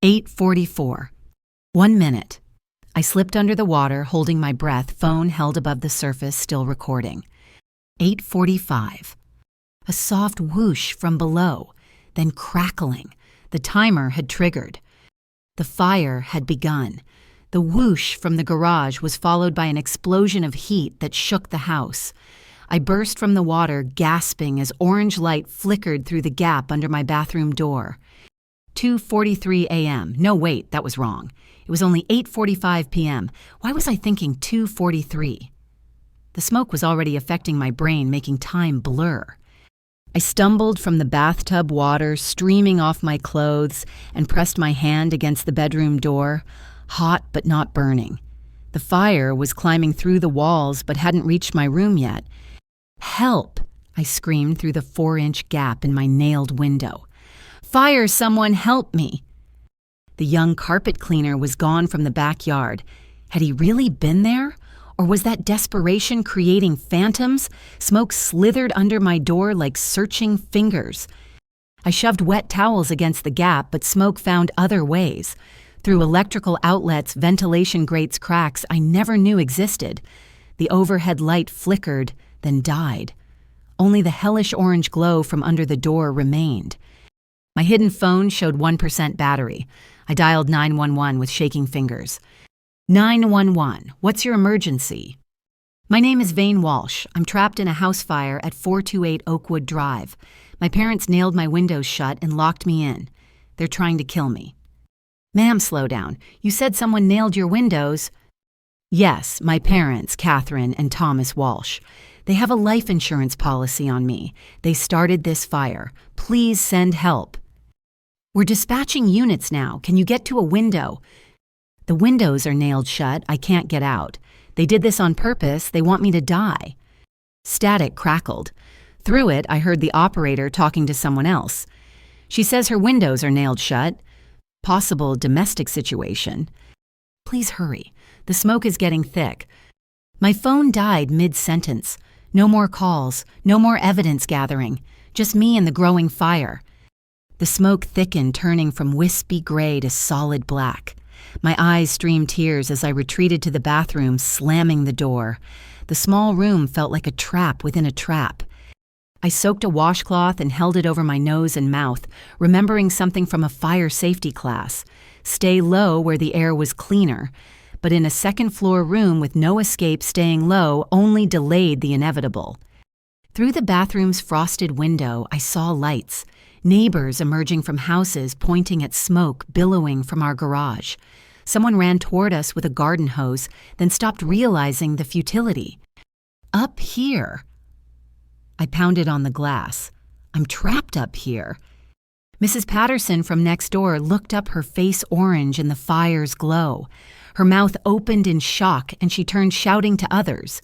8:44. 1 minute. I slipped under the water, holding my breath, phone held above the surface, still recording. 8:45. A soft whoosh from below, then crackling. The timer had triggered. The fire had begun. The whoosh from the garage was followed by an explosion of heat that shook the house. I burst from the water, gasping as orange light flickered through the gap under my bathroom door. 2:43 a.m. No, wait, that was wrong. It was only 8:45 p.m. Why was I thinking 2:43? The smoke was already affecting my brain, making time blur. I stumbled from the bathtub water, streaming off my clothes, and pressed my hand against the bedroom door, hot but not burning. The fire was climbing through the walls but hadn't reached my room yet. Help! I screamed through the 4-inch gap in my nailed window. Fire, someone help me! The young carpet cleaner was gone from the backyard. Had he really been there? Or was that desperation creating phantoms? Smoke slithered under my door like searching fingers. I shoved wet towels against the gap, but smoke found other ways. Through electrical outlets, ventilation grates, cracks I never knew existed. The overhead light flickered, then died. Only the hellish orange glow from under the door remained. My hidden phone showed 1% battery. I dialed 911 with shaking fingers. 911, what's your emergency? My name is Thomas Walsh. I'm trapped in a house fire at 428 Oakwood Drive. My parents nailed my windows shut and locked me in. They're trying to kill me." "Ma'am, slow down. You said someone nailed your windows." "Yes, my parents, Catherine and Thomas Walsh. They have a life insurance policy on me. They started this fire. Please send help." "We're dispatching units now. Can you get to a window?" "The windows are nailed shut. I can't get out. They did this on purpose. They want me to die." Static crackled. Through it, I heard the operator talking to someone else. "She says her windows are nailed shut. Possible domestic situation. Please hurry. The smoke is getting thick." My phone died mid-sentence. No more calls, no more evidence gathering, just me and the growing fire. The smoke thickened, turning from wispy gray to solid black. My eyes streamed tears as I retreated to the bathroom, slamming the door. The small room felt like a trap within a trap. I soaked a washcloth and held it over my nose and mouth, remembering something from a fire safety class. Stay low where the air was cleaner. But in a second-floor room with no escape, staying low only delayed the inevitable. Through the bathroom's frosted window, I saw lights. Neighbors emerging from houses, pointing at smoke billowing from our garage. Someone ran toward us with a garden hose, then stopped, realizing the futility. "Up here." I pounded on the glass. "I'm trapped up here." Mrs. Patterson from next door looked up, her face orange in the fire's glow. Her mouth opened in shock, and she turned, shouting to others.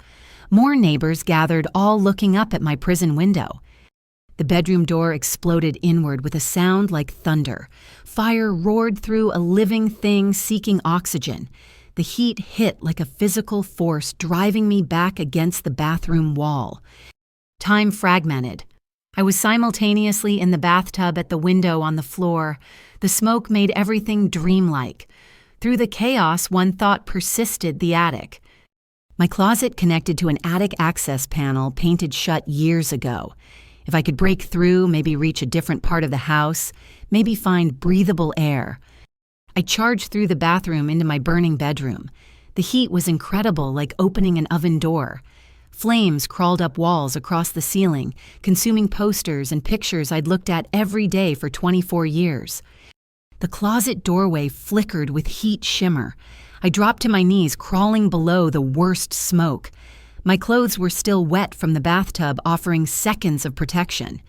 More neighbors gathered, all looking up at my prison window. The bedroom door exploded inward with a sound like thunder. Fire roared through, a living thing seeking oxygen. The heat hit like a physical force, driving me back against the bathroom wall. Time fragmented. I was simultaneously in the bathtub, at the window, on the floor. The smoke made everything dreamlike. Through the chaos, one thought persisted: the attic. My closet connected to an attic access panel painted shut years ago. If I could break through, maybe reach a different part of the house, maybe find breathable air. I charged through the bathroom into my burning bedroom. The heat was incredible, like opening an oven door. Flames crawled up walls across the ceiling, consuming posters and pictures I'd looked at every day for 24 years. The closet doorway flickered with heat shimmer. I dropped to my knees, crawling below the worst smoke. My clothes were still wet from the bathtub, offering seconds of protection.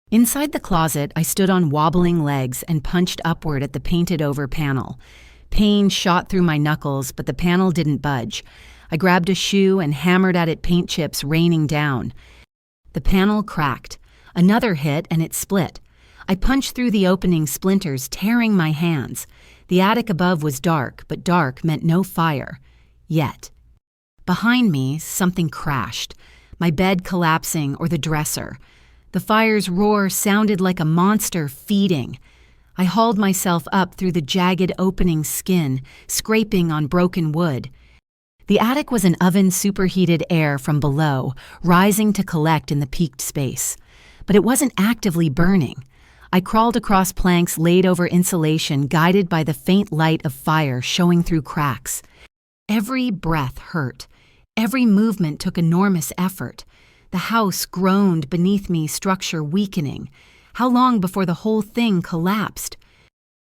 Inside the closet, I stood on wobbling legs and punched upward at the painted-over panel. Pain shot through my knuckles, but the panel didn't budge. I grabbed a shoe and hammered at it, paint chips raining down. The panel cracked. Another hit, and it split. I punched through the opening, splinters tearing my hands. The attic above was dark, but dark meant no fire. Yet. Behind me, something crashed. My bed collapsing, or the dresser. The fire's roar sounded like a monster feeding. I hauled myself up through the jagged opening skin, scraping on broken wood. The attic was an oven, superheated air from below, rising to collect in the peaked space. But it wasn't actively burning. I crawled across planks laid over insulation, guided by the faint light of fire showing through cracks. Every breath hurt. Every movement took enormous effort. The house groaned beneath me, structure weakening. How long before the whole thing collapsed?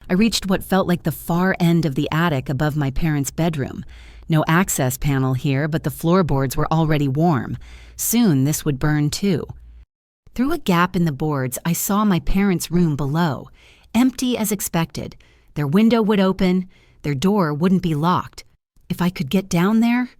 I reached what felt like the far end of the attic above my parents' bedroom. No access panel here, but the floorboards were already warm. Soon this would burn too. Through a gap in the boards, I saw my parents' room below, empty as expected. Their window would open, their door wouldn't be locked. If I could get down there?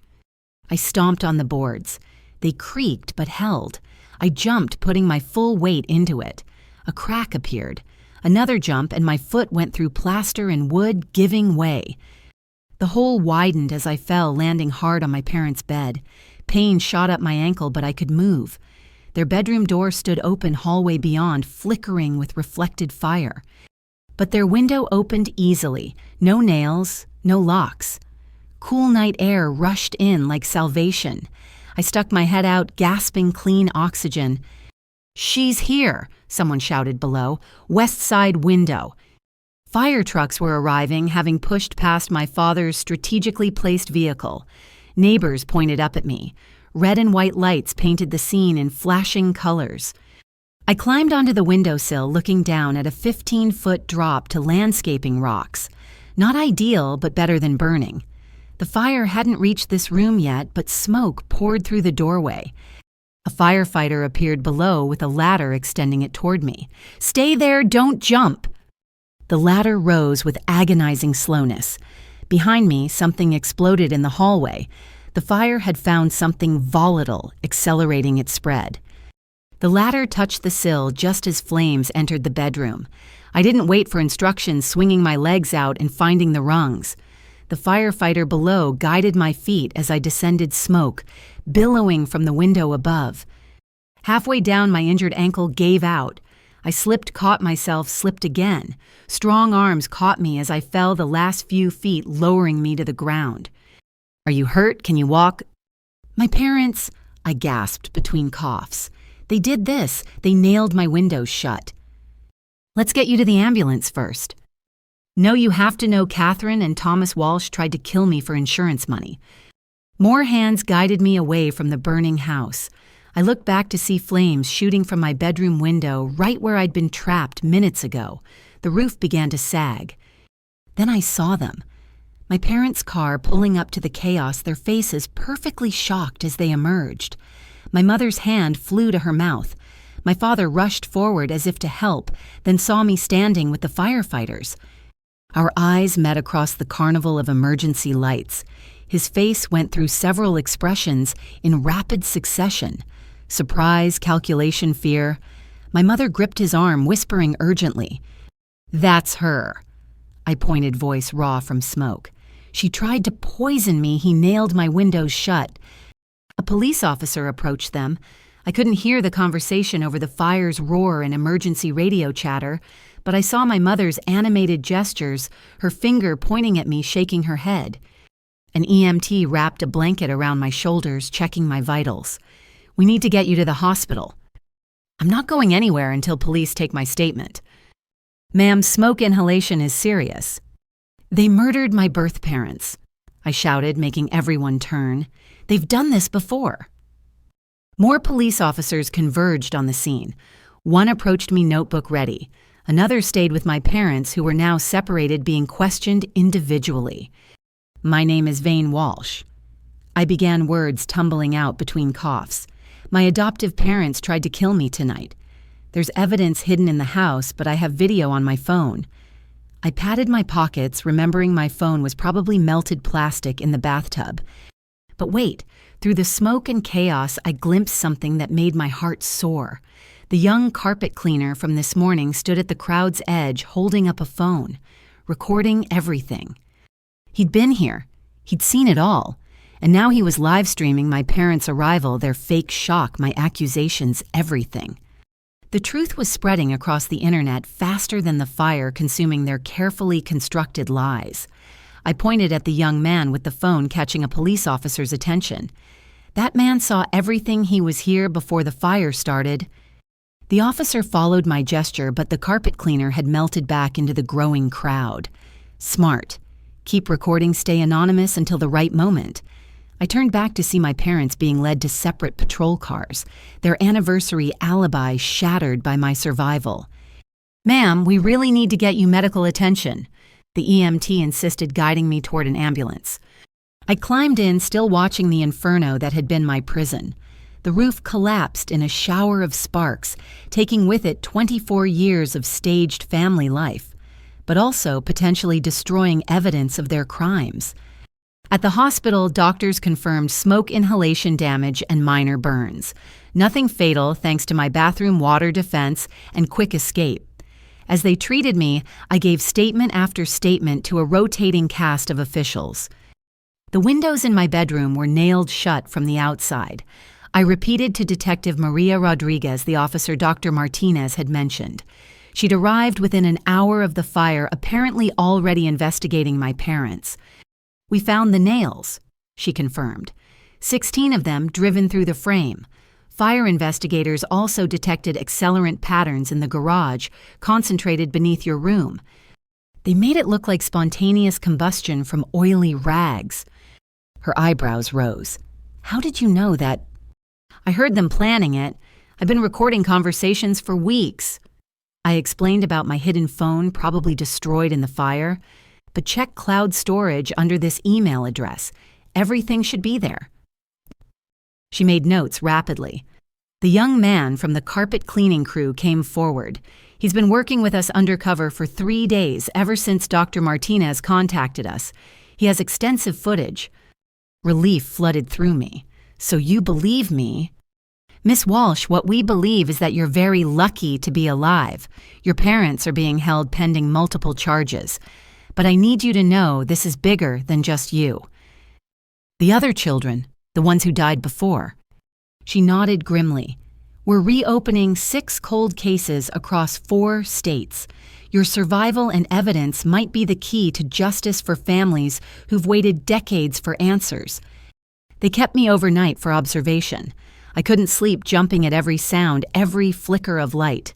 I stomped on the boards. They creaked but held. I jumped, putting my full weight into it. A crack appeared. Another jump, and my foot went through plaster and wood, giving way. The hole widened as I fell, landing hard on my parents' bed. Pain shot up my ankle, but I could move. Their bedroom door stood open, hallway beyond, flickering with reflected fire. But their window opened easily. No nails, no locks. Cool night air rushed in like salvation. I stuck my head out, gasping clean oxygen. "She's here," someone shouted below. "West side window." Fire trucks were arriving, having pushed past my father's strategically placed vehicle. Neighbors pointed up at me. Red and white lights painted the scene in flashing colors. I climbed onto the windowsill, looking down at a 15-foot drop to landscaping rocks. Not ideal, but better than burning. The fire hadn't reached this room yet, but smoke poured through the doorway. A firefighter appeared below with a ladder extending it toward me. "Stay there, don't jump!" The ladder rose with agonizing slowness. Behind me, something exploded in the hallway. The fire had found something volatile, accelerating its spread. The ladder touched the sill just as flames entered the bedroom. I didn't wait for instructions, swinging my legs out and finding the rungs. The firefighter below guided my feet as I descended smoke, billowing from the window above. Halfway down, my injured ankle gave out. I slipped, caught myself, slipped again. Strong arms caught me as I fell the last few feet, lowering me to the ground. "Are you hurt? Can you walk?" "My parents," I gasped between coughs. "They did this. They nailed my windows shut." "Let's get you to the ambulance first." "No, you have to know Catherine and Thomas Walsh tried to kill me for insurance money." More hands guided me away from the burning house. I looked back to see flames shooting from my bedroom window right where I'd been trapped minutes ago. The roof began to sag. Then I saw them. My parents' car pulling up to the chaos, their faces perfectly shocked as they emerged. My mother's hand flew to her mouth. My father rushed forward as if to help, then saw me standing with the firefighters. Our eyes met across the carnival of emergency lights. His face went through several expressions in rapid succession. Surprise, calculation, fear. My mother gripped his arm, whispering urgently, "That's her." I pointed, voice raw from smoke. "She tried to poison me. He nailed my windows shut." A police officer approached them. I couldn't hear the conversation over the fire's roar and emergency radio chatter, but I saw my mother's animated gestures, her finger pointing at me, shaking her head. An EMT wrapped a blanket around my shoulders, checking my vitals. "We need to get you to the hospital." "I'm not going anywhere until police take my statement." "Ma'am, smoke inhalation is serious." "They murdered my birth parents," I shouted, making everyone turn. "They've done this before." More police officers converged on the scene. One approached me, notebook ready. Another stayed with my parents, who were now separated, being questioned individually. "My name is Thomas Walsh." I began, words tumbling out between coughs. "My adoptive parents tried to kill me tonight. There's evidence hidden in the house, but I have video on my phone." I patted my pockets, remembering my phone was probably melted plastic in the bathtub. But wait, through the smoke and chaos, I glimpsed something that made my heart soar. The young carpet cleaner from this morning stood at the crowd's edge, holding up a phone, recording everything. He'd been here. He'd seen it all. And now he was live streaming my parents' arrival, their fake shock, my accusations, everything. The truth was spreading across the internet faster than the fire consuming their carefully constructed lies. I pointed at the young man with the phone, catching a police officer's attention. That man saw everything. He was here before the fire started. The officer followed my gesture, but the carpet cleaner had melted back into the growing crowd. Smart. Keep recording, stay anonymous until the right moment. I turned back to see my parents being led to separate patrol cars, their anniversary alibi shattered by my survival. "Ma'am, we really need to get you medical attention," the EMT insisted, guiding me toward an ambulance. I climbed in, still watching the inferno that had been my prison. The roof collapsed in a shower of sparks, taking with it 24 years of staged family life, but also potentially destroying evidence of their crimes. At the hospital, doctors confirmed smoke inhalation damage and minor burns. Nothing fatal thanks to my bathroom water defense and quick escape. As they treated me, I gave statement after statement to a rotating cast of officials. The windows in my bedroom were nailed shut from the outside. I repeated to Detective Maria Rodriguez the officer Dr. Martinez had mentioned. She'd arrived within an hour of the fire, apparently already investigating my parents. "We found the nails," she confirmed. 16 of them driven through the frame. Fire investigators also detected accelerant patterns in the garage, concentrated beneath your room. They made it look like spontaneous combustion from oily rags. Her eyebrows rose. "How did you know that?" "I heard them planning it. I've been recording conversations for weeks. I explained about my hidden phone probably destroyed in the fire, but check cloud storage under this email address. Everything should be there. She made notes rapidly. The young man from the carpet cleaning crew came forward. He's been working with us undercover for 3 days, ever since Dr. Martinez contacted us. He has extensive footage. Relief flooded through me. So you believe me? Miss Walsh, what we believe is that you're very lucky to be alive. Your parents are being held pending multiple charges. But I need you to know this is bigger than just you. The other children, the ones who died before. She nodded grimly. We're reopening 6 cold cases across 4 states. Your survival and evidence might be the key to justice for families who've waited decades for answers. They kept me overnight for observation. I couldn't sleep, jumping at every sound, every flicker of light.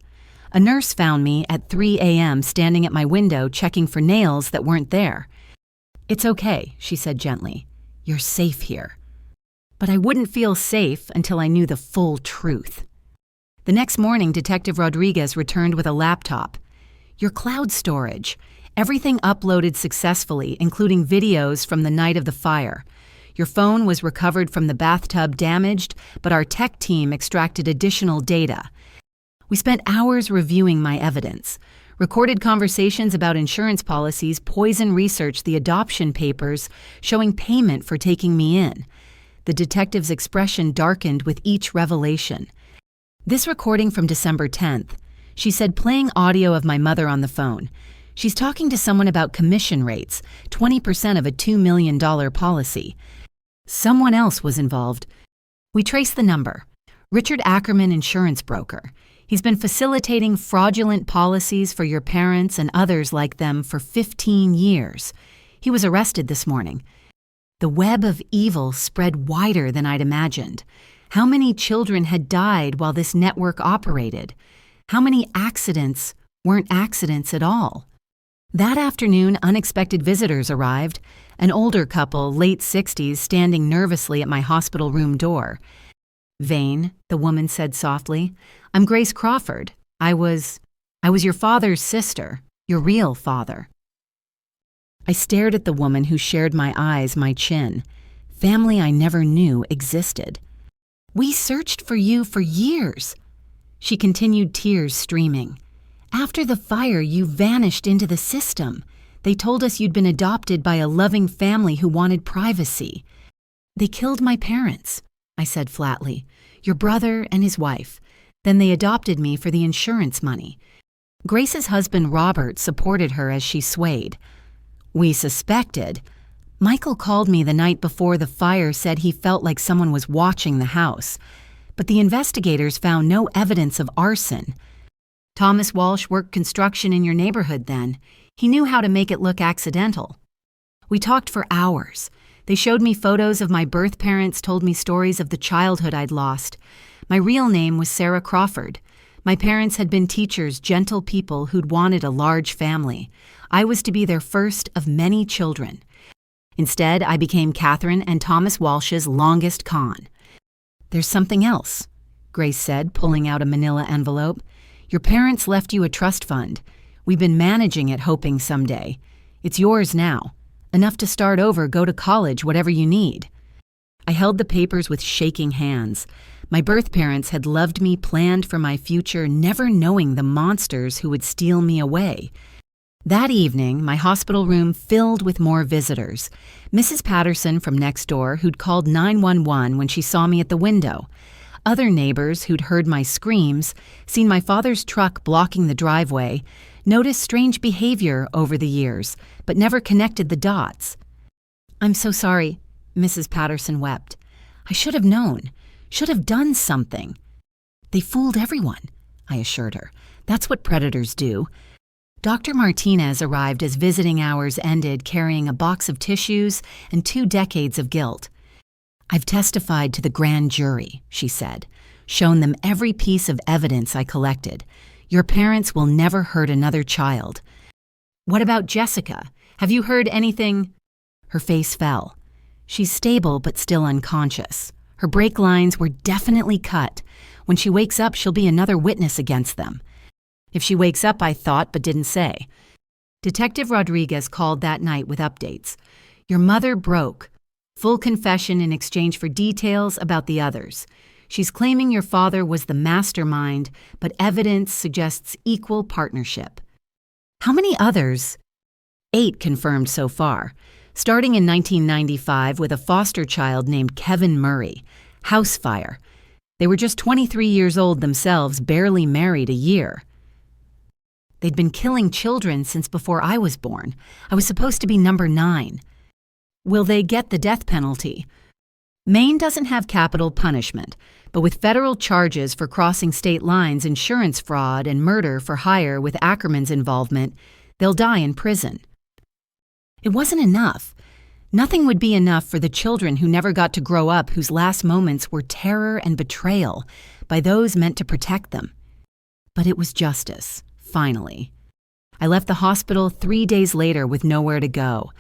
A nurse found me at 3 a.m. standing at my window checking for nails that weren't there. It's okay, she said gently. You're safe here. But I wouldn't feel safe until I knew the full truth. The next morning, Detective Rodriguez returned with a laptop. Your cloud storage. Everything uploaded successfully, including videos from the night of the fire. Your phone was recovered from the bathtub damaged, but our tech team extracted additional data. We spent hours reviewing my evidence. Recorded conversations about insurance policies, poison research, the adoption papers, showing payment for taking me in. The detective's expression darkened with each revelation. This recording from December 10th. She said playing audio of my mother on the phone. She's talking to someone about commission rates, 20% of a $2 million policy. Someone else was involved. We traced the number. Richard Ackerman, insurance broker. He's been facilitating fraudulent policies for your parents and others like them for 15 years. He was arrested this morning. The web of evil spread wider than I'd imagined. How many children had died while this network operated? How many accidents weren't accidents at all? That afternoon, unexpected visitors arrived, an older couple, late 60s, standing nervously at my hospital room door. Vane, the woman said softly, I'm Grace Crawford. I was your father's sister, your real father. I stared at the woman who shared my eyes, my chin. Family I never knew existed. We searched for you for years. She continued, tears streaming. After the fire, you vanished into the system. They told us you'd been adopted by a loving family who wanted privacy. They killed my parents, I said flatly. Your brother and his wife. Then they adopted me for the insurance money. Grace's husband, Robert, supported her as she swayed. We suspected. Michael called me the night before the fire, said he felt like someone was watching the house. But the investigators found no evidence of arson. Thomas Walsh worked construction in your neighborhood then. He knew how to make it look accidental. We talked for hours. They showed me photos of my birth parents, told me stories of the childhood I'd lost. My real name was Sarah Crawford. My parents had been teachers, gentle people who'd wanted a large family. I was to be their first of many children. Instead, I became Catherine and Thomas Walsh's longest con. There's something else, Grace said, pulling out a manila envelope. Your parents left you a trust fund. We've been managing it, hoping someday. It's yours now. Enough to start over, go to college, whatever you need. I held the papers with shaking hands. My birth parents had loved me, planned for my future, never knowing the monsters who would steal me away. That evening, my hospital room filled with more visitors. Mrs. Patterson from next door, who'd called 911 when she saw me at the window. Other neighbors who'd heard my screams, seen my father's truck blocking the driveway, noticed strange behavior over the years, but never connected the dots. I'm so sorry, Mrs. Patterson wept. I should have known, should have done something. They fooled everyone, I assured her. That's what predators do. Dr. Martinez arrived as visiting hours ended, carrying a box of tissues and 2 decades of guilt. I've testified to the grand jury, she said, shown them every piece of evidence I collected. Your parents will never hurt another child. What about Jessica? Have you heard anything? Her face fell. She's stable but still unconscious. Her brake lines were definitely cut. When she wakes up, she'll be another witness against them. If she wakes up, I thought, but didn't say. Detective Rodriguez called that night with updates. Your mother broke. Full confession in exchange for details about the others. She's claiming your father was the mastermind, but evidence suggests equal partnership. How many others? 8 confirmed so far, starting in 1995 with a foster child named Kevin Murray. House fire. They were just 23 years old themselves, barely married a year. They'd been killing children since before I was born. I was supposed to be number 9. Will they get the death penalty? Maine doesn't have capital punishment, but with federal charges for crossing state lines, insurance fraud, and murder for hire with Ackerman's involvement, they'll die in prison. It wasn't enough. Nothing would be enough for the children who never got to grow up, whose last moments were terror and betrayal by those meant to protect them. But it was justice, finally. I left the hospital 3 days later with nowhere to go.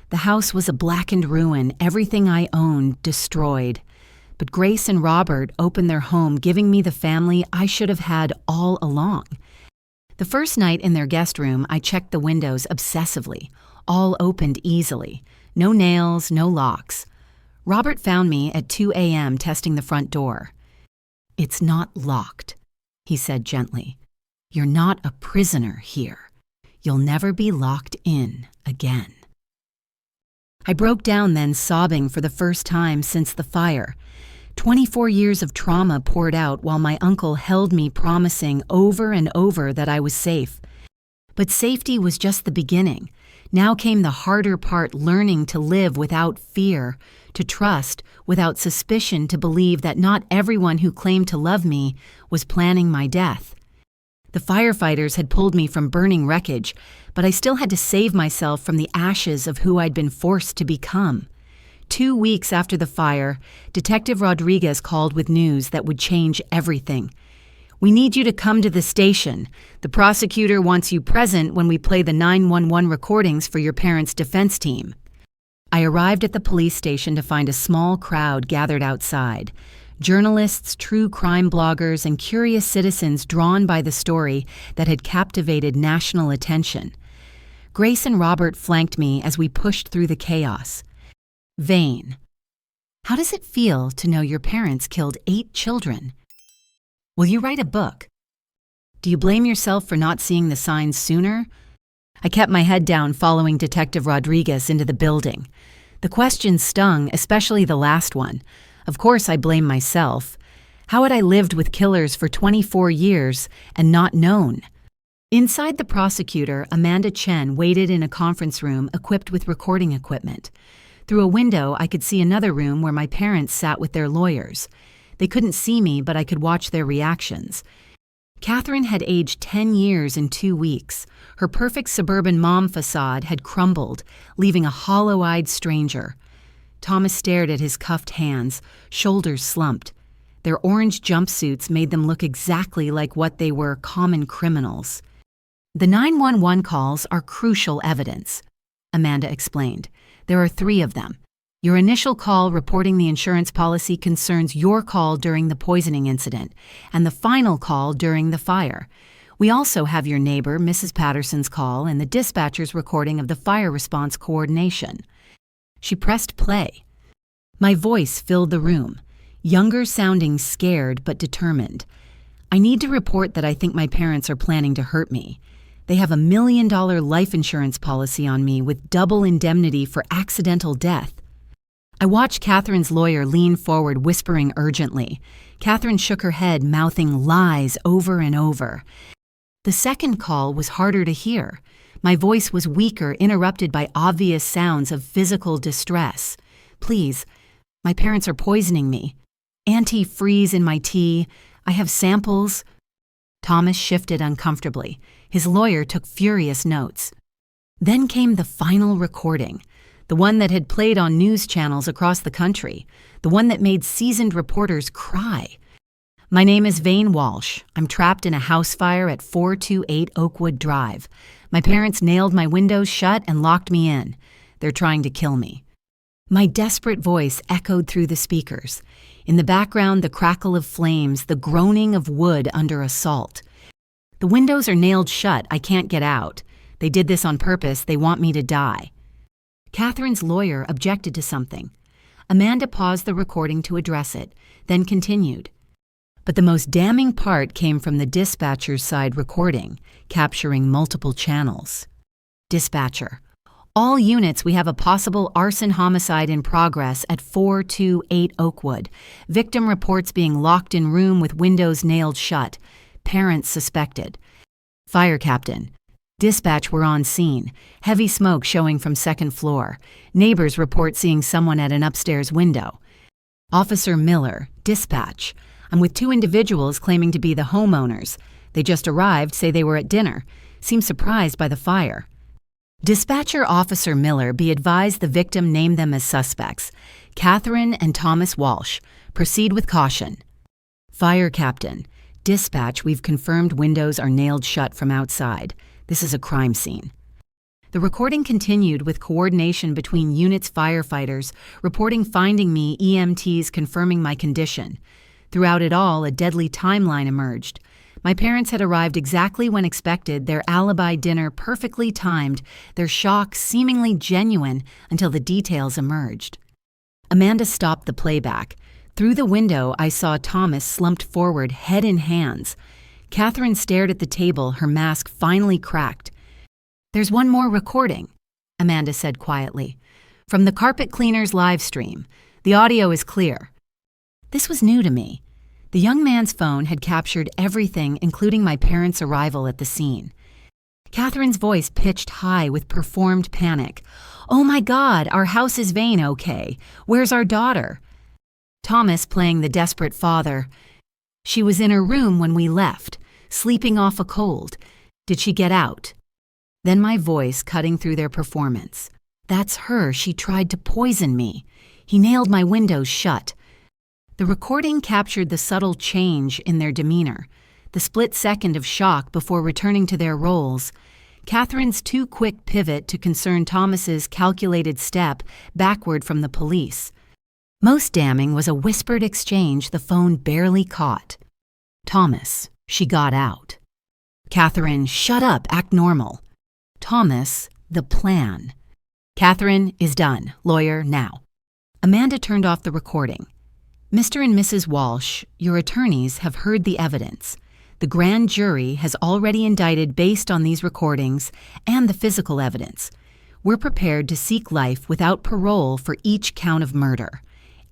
The house was a blackened ruin, everything I owned destroyed. But Grace and Robert opened their home, giving me the family I should have had all along. The first night in their guest room, I checked the windows obsessively. All opened easily. No nails, no locks. Robert found me at 2 a.m. testing the front door. It's not locked, he said gently. You're not a prisoner here. You'll never be locked in again. I broke down then, sobbing for the first time since the fire. 24 years of trauma poured out while my uncle held me, promising over and over that I was safe. But safety was just the beginning. Now came the harder part, learning to live without fear, to trust without suspicion, to believe that not everyone who claimed to love me was planning my death. The firefighters had pulled me from burning wreckage, but I still had to save myself from the ashes of who I'd been forced to become. 2 weeks after the fire, Detective Rodriguez called with news that would change everything. We need you to come to the station. The prosecutor wants you present when we play the 911 recordings for your parents' defense team. I arrived at the police station to find a small crowd gathered outside. Journalists, true crime bloggers, and curious citizens drawn by the story that had captivated national attention. Grace and Robert flanked me as we pushed through the chaos. Vane. How does it feel to know your parents killed 8 children? Will you write a book? Do you blame yourself for not seeing the signs sooner? I kept my head down, following Detective Rodriguez into the building. The questions stung, especially the last one. Of course, I blame myself. How had I lived with killers for 24 years and not known? Inside, the prosecutor, Amanda Chen, waited in a conference room equipped with recording equipment. Through a window, I could see another room where my parents sat with their lawyers. They couldn't see me, but I could watch their reactions. Catherine had aged 10 years in 2 weeks. Her perfect suburban mom facade had crumbled, leaving a hollow-eyed stranger. Thomas stared at his cuffed hands, shoulders slumped. Their orange jumpsuits made them look exactly like what they were, common criminals. The 911 calls are crucial evidence, Amanda explained. There are 3 of them. Your initial call reporting the insurance policy concerns your call during the poisoning incident, and the final call during the fire. We also have your neighbor, Mrs. Patterson's call, and the dispatcher's recording of the fire response coordination. She pressed play. My voice filled the room, younger sounding, scared but determined. I need to report that I think my parents are planning to hurt me. They have $1 million life insurance policy on me with double indemnity for accidental death. I watched Catherine's lawyer lean forward, whispering urgently. Catherine shook her head, mouthing lies over and over. The second call was harder to hear. My voice was weaker, interrupted by obvious sounds of physical distress. Please, my parents are poisoning me. Antifreeze in my tea. I have samples. Thomas shifted uncomfortably. His lawyer took furious notes. Then came the final recording. The one that had played on news channels across the country. The one that made seasoned reporters cry. My name is Vane Walsh. I'm trapped in a house fire at 428 Oakwood Drive. My parents nailed my windows shut and locked me in. They're trying to kill me. My desperate voice echoed through the speakers. In the background, the crackle of flames, the groaning of wood under assault. The windows are nailed shut. I can't get out. They did this on purpose. They want me to die. Catherine's lawyer objected to something. Amanda paused the recording to address it, then continued. But the most damning part came from the dispatcher's side recording, capturing multiple channels. Dispatcher: all units, we have a possible arson homicide in progress at 428 Oakwood. Victim reports being locked in room with windows nailed shut. Parents suspected. Fire captain: dispatch, we're on scene. Heavy smoke showing from second floor. Neighbors report seeing someone at an upstairs window. Officer Miller: dispatch: I'm with two individuals claiming to be the homeowners. They just arrived, say they were at dinner. Seem surprised by the fire. Dispatcher Officer Miller: be advised the victim named them as suspects. Catherine and Thomas Walsh. Proceed with caution. Fire captain: dispatch, we've confirmed windows are nailed shut from outside. This is a crime scene. The recording continued with coordination between units' firefighters reporting finding me, EMTs confirming my condition. Throughout it all, a deadly timeline emerged. My parents had arrived exactly when expected, their alibi dinner perfectly timed, their shock seemingly genuine until the details emerged. Amanda stopped the playback. Through the window, I saw Thomas slumped forward, head in hands. Catherine stared at the table, her mask finally cracked. There's one more recording, Amanda said quietly. From the carpet cleaner's live stream. The audio is clear. This was new to me. The young man's phone had captured everything, including my parents' arrival at the scene. Catherine's voice pitched high with performed panic. Oh my God, our house is Vane, okay. Where's our daughter? Thomas playing the desperate father. She was in her room when we left, sleeping off a cold. Did she get out? Then my voice cutting through their performance. That's her. She tried to poison me. He nailed my windows shut. The recording captured the subtle change in their demeanor, the split second of shock before returning to their roles. Catherine's too quick pivot to concern Thomas's calculated step backward from the police. Most damning was a whispered exchange the phone barely caught. Thomas: she got out. Catherine: shut up, act normal. Thomas: the plan. Catherine: is done. Lawyer, now. Amanda turned off the recording. Mr. and Mrs. Walsh, your attorneys have heard the evidence. The grand jury has already indicted based on these recordings and the physical evidence. We're prepared to seek life without parole for each count of murder.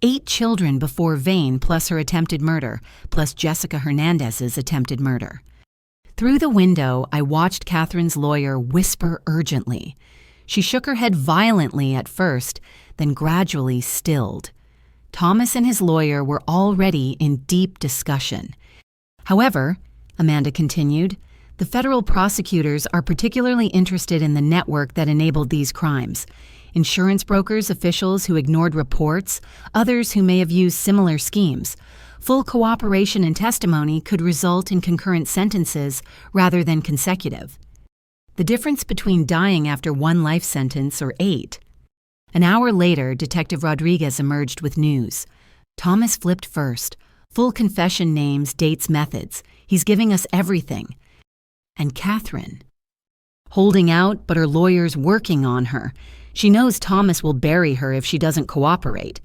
8 children before Vane plus her attempted murder, plus Jessica Hernandez's attempted murder. Through the window, I watched Catherine's lawyer whisper urgently. She shook her head violently at first, then gradually stilled. Thomas and his lawyer were already in deep discussion. However, Amanda continued, the federal prosecutors are particularly interested in the network that enabled these crimes. Insurance brokers, officials who ignored reports, others who may have used similar schemes. Full cooperation and testimony could result in concurrent sentences rather than consecutive. The difference between dying after 1 life sentence or 8. An hour later, Detective Rodriguez emerged with news. Thomas flipped first. Full confession, names, dates, methods. He's giving us everything. And Catherine. Holding out, but her lawyer's working on her. She knows Thomas will bury her if she doesn't cooperate.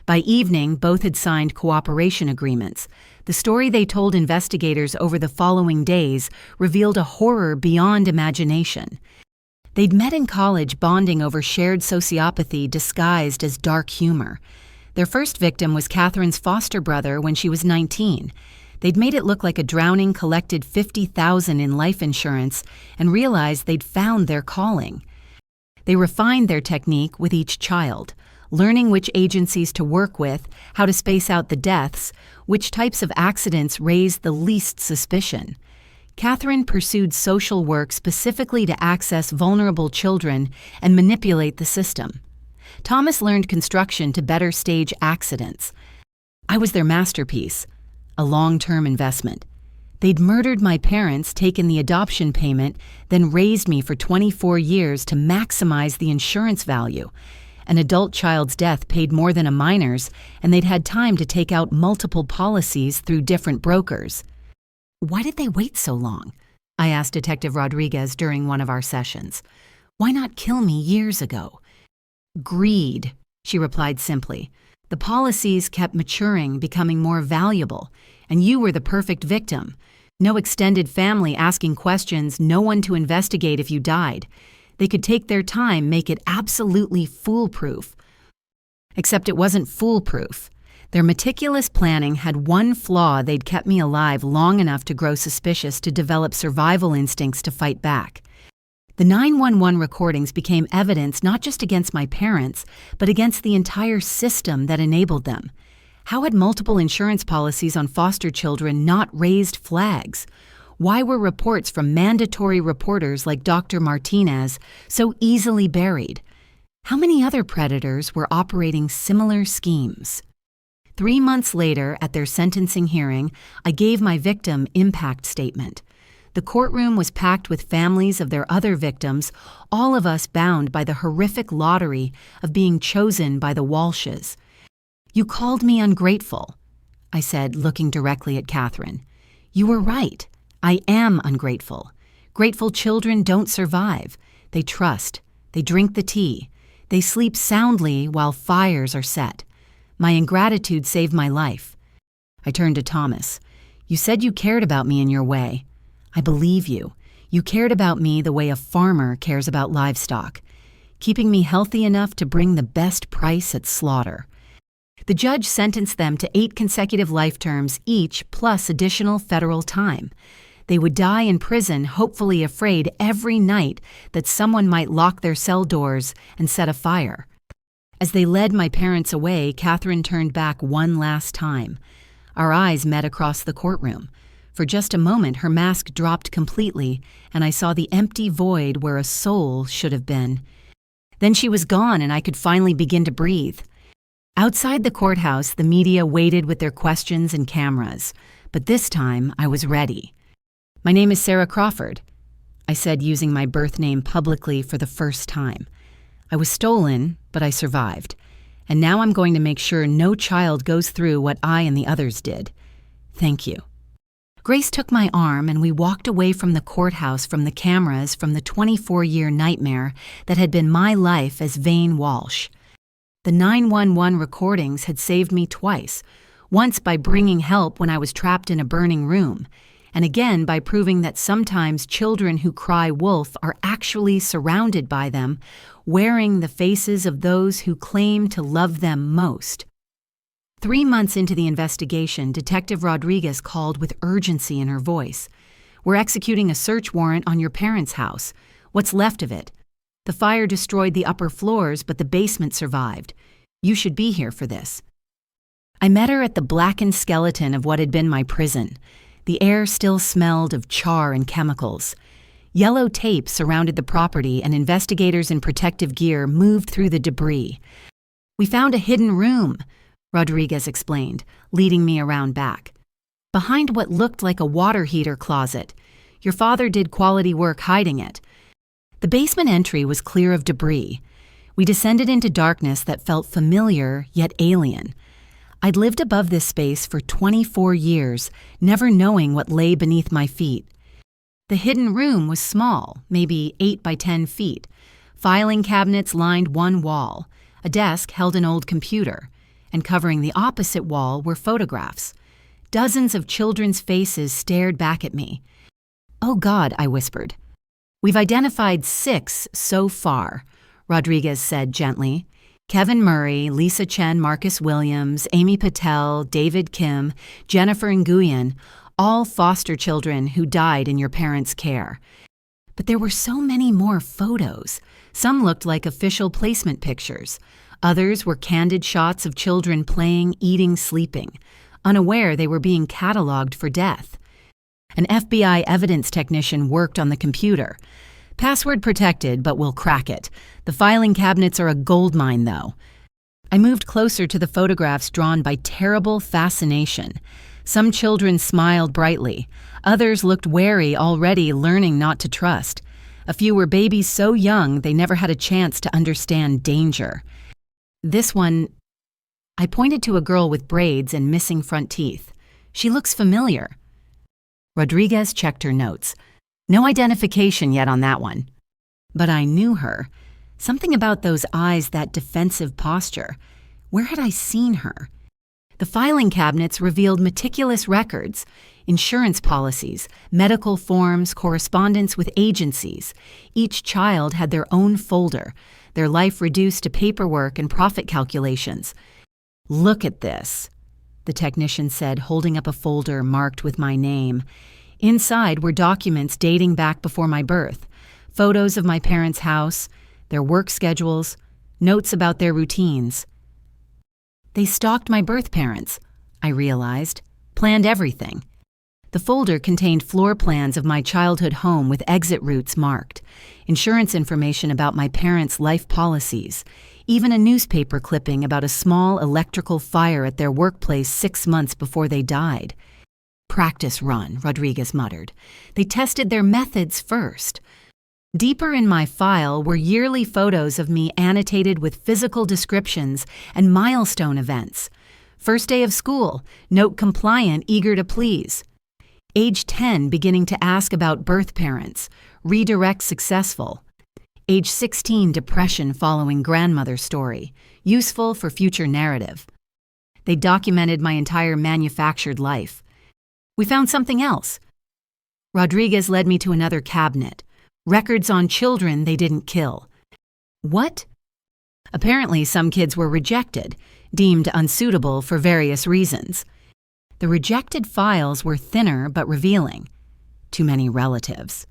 By evening, both had signed cooperation agreements. The story they told investigators over the following days revealed a horror beyond imagination. They'd met in college, bonding over shared sociopathy disguised as dark humor. Their first victim was Catherine's foster brother when she was 19. They'd made it look like a drowning collected $50,000 in life insurance and realized they'd found their calling. They refined their technique with each child, learning which agencies to work with, how to space out the deaths, which types of accidents raised the least suspicion. Catherine pursued social work specifically to access vulnerable children and manipulate the system. Thomas learned construction to better stage accidents. I was their masterpiece, a long-term investment. They'd murdered my parents, taken the adoption payment, then raised me for 24 years to maximize the insurance value. An adult child's death paid more than a minor's, and they'd had time to take out multiple policies through different brokers. Why did they wait so long? I asked Detective Rodriguez during one of our sessions. Why not kill me years ago? Greed, she replied simply. The policies kept maturing, becoming more valuable, and you were the perfect victim. No extended family asking questions, no one to investigate if you died. They could take their time, make it absolutely foolproof. Except it wasn't foolproof. Their meticulous planning had one flaw: they'd kept me alive long enough to grow suspicious, to develop survival instincts to fight back. The 911 recordings became evidence not just against my parents, but against the entire system that enabled them. How had multiple insurance policies on foster children not raised flags? Why were reports from mandatory reporters like Dr. Martinez so easily buried? How many other predators were operating similar schemes? 3 months later, at their sentencing hearing, I gave my victim impact statement. The courtroom was packed with families of their other victims, all of us bound by the horrific lottery of being chosen by the Walshes. You called me ungrateful, I said, looking directly at Catherine. You were right. I am ungrateful. Grateful children don't survive. They trust. They drink the tea. They sleep soundly while fires are set. My ingratitude saved my life. I turned to Thomas. You said you cared about me in your way. I believe you. You cared about me the way a farmer cares about livestock, keeping me healthy enough to bring the best price at slaughter. The judge sentenced them to 8 consecutive life terms each, plus additional federal time. They would die in prison, hopefully afraid every night that someone might lock their cell doors and set a fire. As they led my parents away, Catherine turned back one last time. Our eyes met across the courtroom. For just a moment, her mask dropped completely, and I saw the empty void where a soul should have been. Then she was gone, and I could finally begin to breathe. Outside the courthouse, the media waited with their questions and cameras, but this time I was ready. My name is Sarah Crawford, I said, using my birth name publicly for the first time. I was stolen, but I survived, and now I'm going to make sure no child goes through what I and the others did. Thank you. Grace took my arm, and we walked away from the courthouse, from the cameras, from the 24-year nightmare that had been my life as Vane Walsh. The 911 recordings had saved me twice, once by bringing help when I was trapped in a burning room, and again by proving that sometimes children who cry wolf are actually surrounded by them, wearing the faces of those who claim to love them most. 3 months into the investigation, Detective Rodriguez called with urgency in her voice. We're executing a search warrant on your parents' house. What's left of it? The fire destroyed the upper floors, but the basement survived. You should be here for this. I met her at the blackened skeleton of what had been my prison. The air still smelled of char and chemicals. Yellow tape surrounded the property, and investigators in protective gear moved through the debris. We found a hidden room, Rodriguez explained, leading me around back. Behind what looked like a water heater closet. Your father did quality work hiding it. The basement entry was clear of debris. We descended into darkness that felt familiar yet alien. I'd lived above this space for 24 years, never knowing what lay beneath my feet. The hidden room was small, maybe 8 by 10 feet. Filing cabinets lined one wall. A desk held an old computer, and covering the opposite wall were photographs. Dozens of children's faces stared back at me. "Oh God," I whispered. "We've identified 6 so far," Rodriguez said gently. Kevin Murray, Lisa Chen, Marcus Williams, Amy Patel, David Kim, Jennifer Nguyen, all foster children who died in your parents' care. But there were so many more photos. Some looked like official placement pictures. Others were candid shots of children playing, eating, sleeping, unaware they were being cataloged for death. An FBI evidence technician worked on the computer. Password protected, but we'll crack it. The filing cabinets are a goldmine, though. I moved closer to the photographs drawn by terrible fascination. Some children smiled brightly. Others looked wary, already learning not to trust. A few were babies so young they never had a chance to understand danger. This one, I pointed to a girl with braids and missing front teeth. She looks familiar. Rodriguez checked her notes. No identification yet on that one. But I knew her. Something about those eyes, that defensive posture. Where had I seen her? The filing cabinets revealed meticulous records, insurance policies, medical forms, correspondence with agencies. Each child had their own folder, their life reduced to paperwork and profit calculations. "Look at this," the technician said, holding up a folder marked with my name. Inside were documents dating back before my birth, photos of my parents' house, their work schedules, notes about their routines. They stalked my birth parents, I realized, planned everything. The folder contained floor plans of my childhood home with exit routes marked, insurance information about my parents' life policies, even a newspaper clipping about a small electrical fire at their workplace 6 months before they died. "Practice run," Rodriguez muttered. "They tested their methods first." Deeper in my file were yearly photos of me annotated with physical descriptions and milestone events. First day of school, note compliant, eager to please. Age 10, beginning to ask about birth parents, redirect successful. Age 16, depression following grandmother story, useful for future narrative. They documented my entire manufactured life. We found something else. Rodriguez led me to another cabinet. Records on children they didn't kill. What? Apparently, some kids were rejected, deemed unsuitable for various reasons. The rejected files were thinner but revealing. Too many relatives.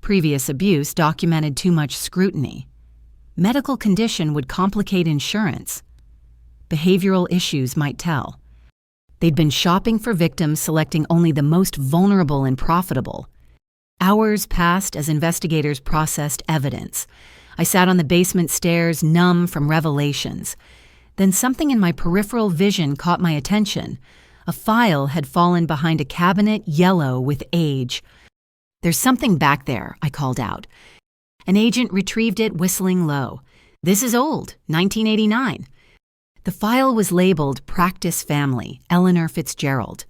Previous abuse documented too much scrutiny. Medical condition would complicate insurance. Behavioral issues might tell. They'd been shopping for victims, selecting only the most vulnerable and profitable. Hours passed as investigators processed evidence. I sat on the basement stairs, numb from revelations. Then something in my peripheral vision caught my attention. A file had fallen behind a cabinet, yellow with age. "There's something back there," I called out. An agent retrieved it, whistling low. "This is old, 1989. The file was labeled Practice Family, Eleanor Fitzgerald.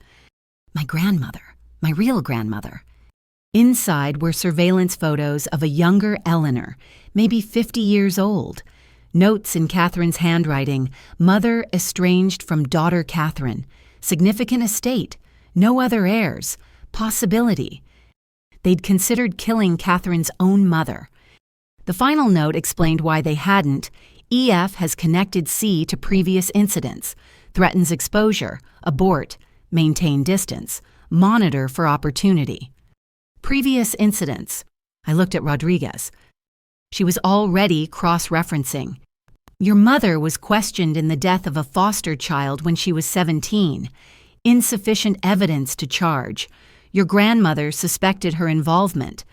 My grandmother, my real grandmother. Inside were surveillance photos of a younger Eleanor, maybe 50 years old. Notes in Catherine's handwriting, mother estranged from daughter Catherine, significant estate, no other heirs, possibility. They'd considered killing Catherine's own mother. The final note explained why they hadn't. EF has connected C to previous incidents, threatens exposure, abort, maintain distance, monitor for opportunity. Previous incidents. I looked at Rodriguez. She was already cross-referencing. Your mother was questioned in the death of a foster child when she was 17. Insufficient evidence to charge. Your grandmother suspected her involvement.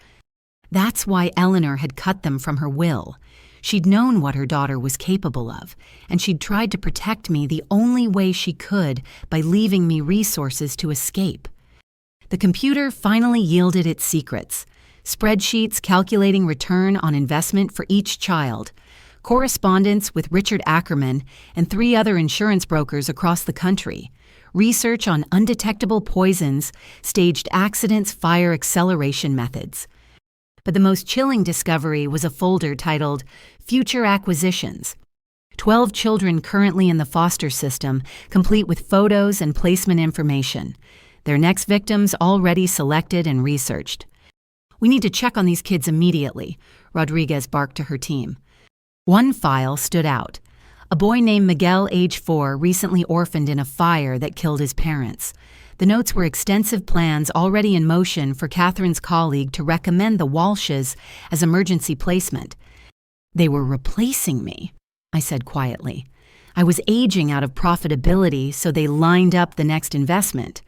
That's why Eleanor had cut them from her will. She'd known what her daughter was capable of, and she'd tried to protect me the only way she could by leaving me resources to escape. The computer finally yielded its secrets. Spreadsheets calculating return on investment for each child, correspondence with Richard Ackerman and 3 other insurance brokers across the country, research on undetectable poisons, staged accidents, fire acceleration methods. But the most chilling discovery was a folder titled Future Acquisitions. 12 children currently in the foster system, complete with photos and placement information. Their next victims already selected and researched. "We need to check on these kids immediately," Rodriguez barked to her team. One file stood out. A boy named Miguel, age 4, recently orphaned in a fire that killed his parents. The notes were extensive plans already in motion for Catherine's colleague to recommend the Walshes as emergency placement. "They were replacing me," I said quietly. "I was aging out of profitability, so they lined up the next investment."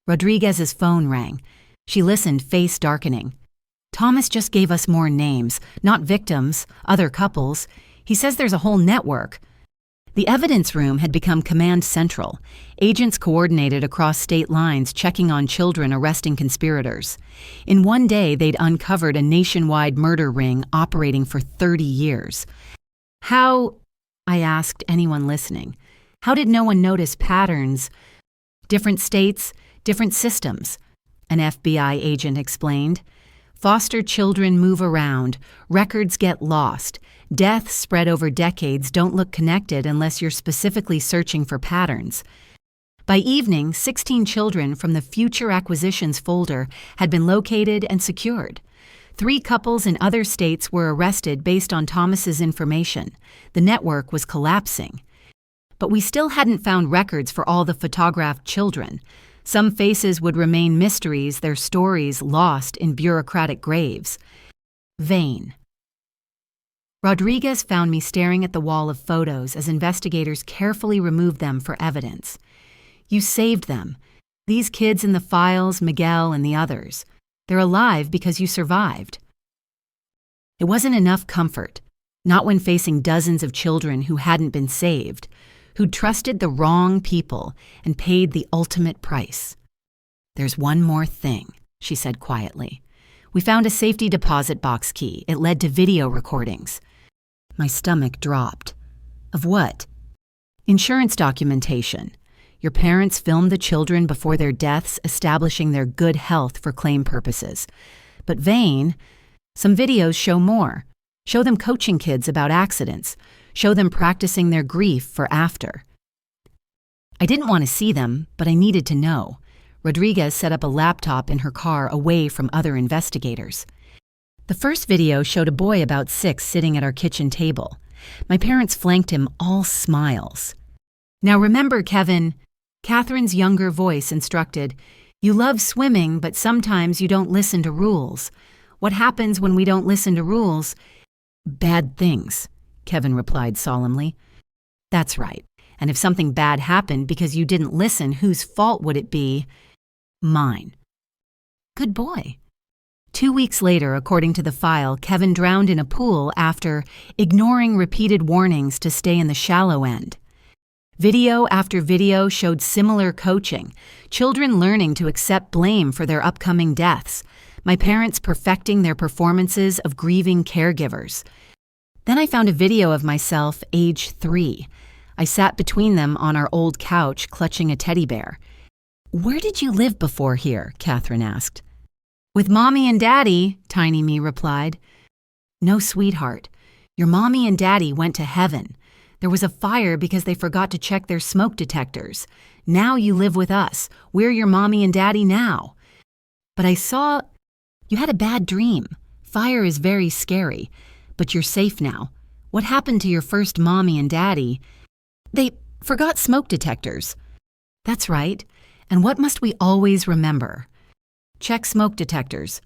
Rodriguez's phone rang. She listened, face darkening. "Thomas just gave us more names, not victims, other couples. He says there's a whole network." The evidence room had become command central. Agents coordinated across state lines, checking on children, arresting conspirators. In one day, they'd uncovered a nationwide murder ring operating for 30 years. "How?" I asked anyone listening. How did no one notice patterns? Different states, different systems, an FBI agent explained. Foster children move around, records get lost, deaths spread over decades don't look connected unless you're specifically searching for patterns. By evening, 16 children from the Future Acquisitions folder had been located and secured. 3 couples in other states were arrested based on Thomas's information. The network was collapsing. But we still hadn't found records for all the photographed children. Some faces would remain mysteries, their stories lost in bureaucratic graves. Vain. Rodriguez found me staring at the wall of photos as investigators carefully removed them for evidence. You saved them. These kids in the files, Miguel and the others. They're alive because you survived. It wasn't enough comfort, not when facing dozens of children who hadn't been saved, who'd trusted the wrong people and paid the ultimate price. There's one more thing, she said quietly. We found a safety deposit box key. It led to video recordings. My stomach dropped. Of what? Insurance documentation. Your parents filmed the children before their deaths, establishing their good health for claim purposes. But Vane, some videos show more. Show them coaching kids about accidents. Show them practicing their grief for after. I didn't want to see them, but I needed to know. Rodriguez set up a laptop in her car away from other investigators. The first video showed a boy about 6 sitting at our kitchen table. My parents flanked him, all smiles. Now remember, Kevin, Catherine's younger voice instructed, you love swimming, but sometimes you don't listen to rules. What happens when we don't listen to rules? Bad things, Kevin replied solemnly. That's right. And if something bad happened because you didn't listen, whose fault would it be? Mine. Good boy. 2 weeks later, according to the file, Kevin drowned in a pool after ignoring repeated warnings to stay in the shallow end. Video after video showed similar coaching, children learning to accept blame for their upcoming deaths, my parents perfecting their performances of grieving caregivers. Then I found a video of myself, age 3. I sat between them on our old couch, clutching a teddy bear. Where did you live before here? Catherine asked. With Mommy and Daddy, Tiny Me replied. No, sweetheart. Your Mommy and Daddy went to heaven. There was a fire because they forgot to check their smoke detectors. Now you live with us. We're your Mommy and Daddy now. But I saw you had a bad dream. Fire is very scary. But you're safe now. What happened to your first Mommy and Daddy? They forgot smoke detectors. That's right. And what must we always remember? Check smoke detectors.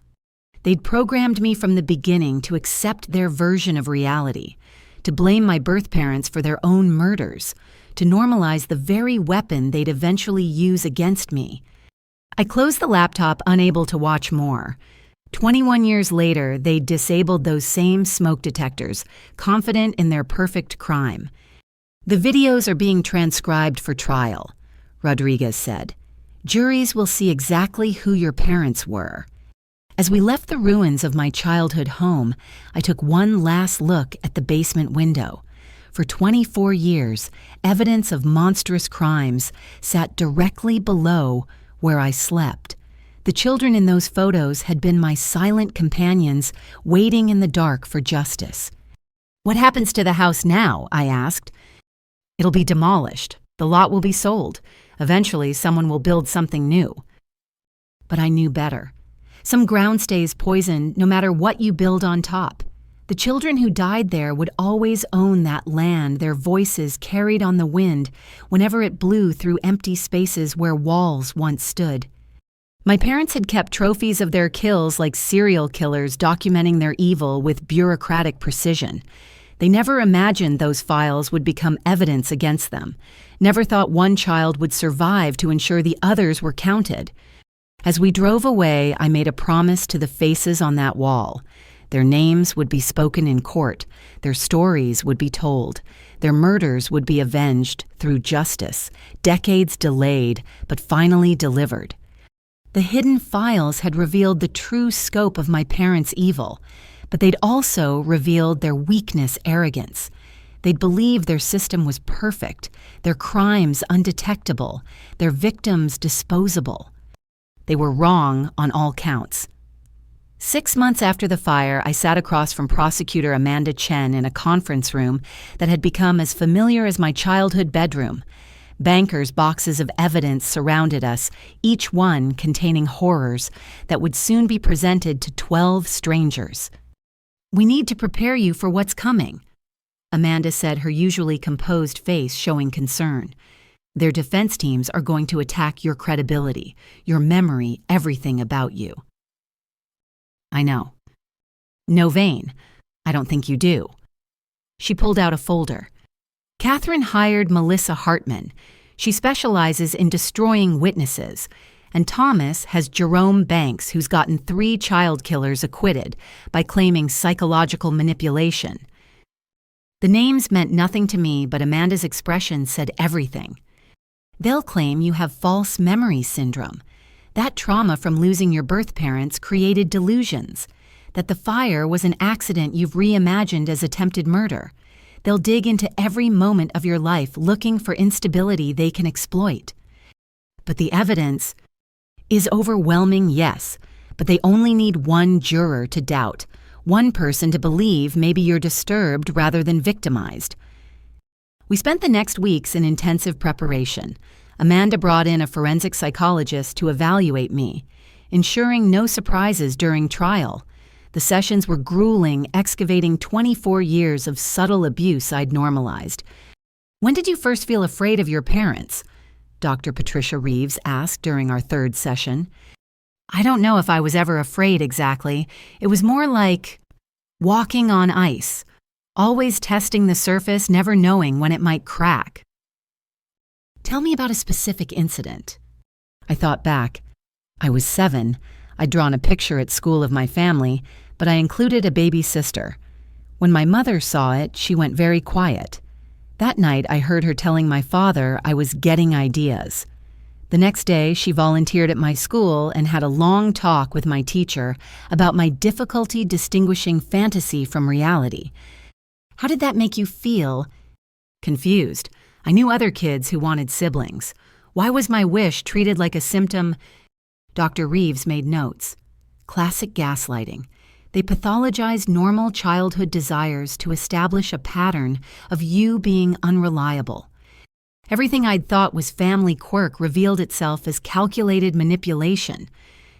They'd programmed me from the beginning to accept their version of reality, to blame my birth parents for their own murders, to normalize the very weapon they'd eventually use against me. I closed the laptop, unable to watch more. 21 years later, they disabled those same smoke detectors, confident in their perfect crime. The videos are being transcribed for trial, Rodriguez said. Juries will see exactly who your parents were. As we left the ruins of my childhood home, I took one last look at the basement window. For 24 years, evidence of monstrous crimes sat directly below where I slept. The children in those photos had been my silent companions, waiting in the dark for justice. What happens to the house now? I asked. It'll be demolished. The lot will be sold. Eventually, someone will build something new. But I knew better. Some ground stays poisoned no matter what you build on top. The children who died there would always own that land, their voices carried on the wind whenever it blew through empty spaces where walls once stood. My parents had kept trophies of their kills like serial killers, documenting their evil with bureaucratic precision. They never imagined those files would become evidence against them, never thought one child would survive to ensure the others were counted. As we drove away, I made a promise to the faces on that wall. Their names would be spoken in court, their stories would be told, their murders would be avenged through justice, decades delayed, but finally delivered. The hidden files had revealed the true scope of my parents' evil, but they'd also revealed their weakness, arrogance. They'd believe their system was perfect, their crimes undetectable, their victims disposable. They were wrong on all counts. 6 months after the fire, I sat across from Prosecutor Amanda Chen in a conference room that had become as familiar as my childhood bedroom. Bankers' boxes of evidence surrounded us, each one containing horrors that would soon be presented to 12 strangers. "We need to prepare you for what's coming," Amanda said, her usually composed face showing concern. "Their defense teams are going to attack your credibility, your memory, everything about you." "I know." "No vein. I don't think you do." She pulled out a folder. "Catherine hired Melissa Hartman. She specializes in destroying witnesses. And Thomas has Jerome Banks, who's gotten 3 child killers acquitted by claiming psychological manipulation." The names meant nothing to me, but Amanda's expression said everything. "They'll claim you have false memory syndrome. That trauma from losing your birth parents created delusions. That the fire was an accident you've reimagined as attempted murder. They'll dig into every moment of your life looking for instability they can exploit. But the evidence is overwhelming, yes, but they only need one juror to doubt, one person to believe maybe you're disturbed rather than victimized." We spent the next weeks in intensive preparation. Amanda brought in a forensic psychologist to evaluate me, ensuring no surprises during trial. The sessions were grueling, excavating 24 years of subtle abuse I'd normalized. "When did you first feel afraid of your parents?" Dr. Patricia Reeves asked during our 3rd session. "I don't know if I was ever afraid exactly. It was more like walking on ice, always testing the surface, never knowing when it might crack." "Tell me about a specific incident." I thought back. I was 7. I'd drawn a picture at school of my family, but I included a baby sister. When my mother saw it, she went very quiet. That night, I heard her telling my father I was getting ideas. The next day, she volunteered at my school and had a long talk with my teacher about my difficulty distinguishing fantasy from reality. "How did that make you feel?" "Confused. I knew other kids who wanted siblings. Why was my wish treated like a symptom?" Dr. Reeves made notes. "Classic gaslighting. They pathologized normal childhood desires to establish a pattern of you being unreliable. Everything I'd thought was family quirk revealed itself as calculated manipulation.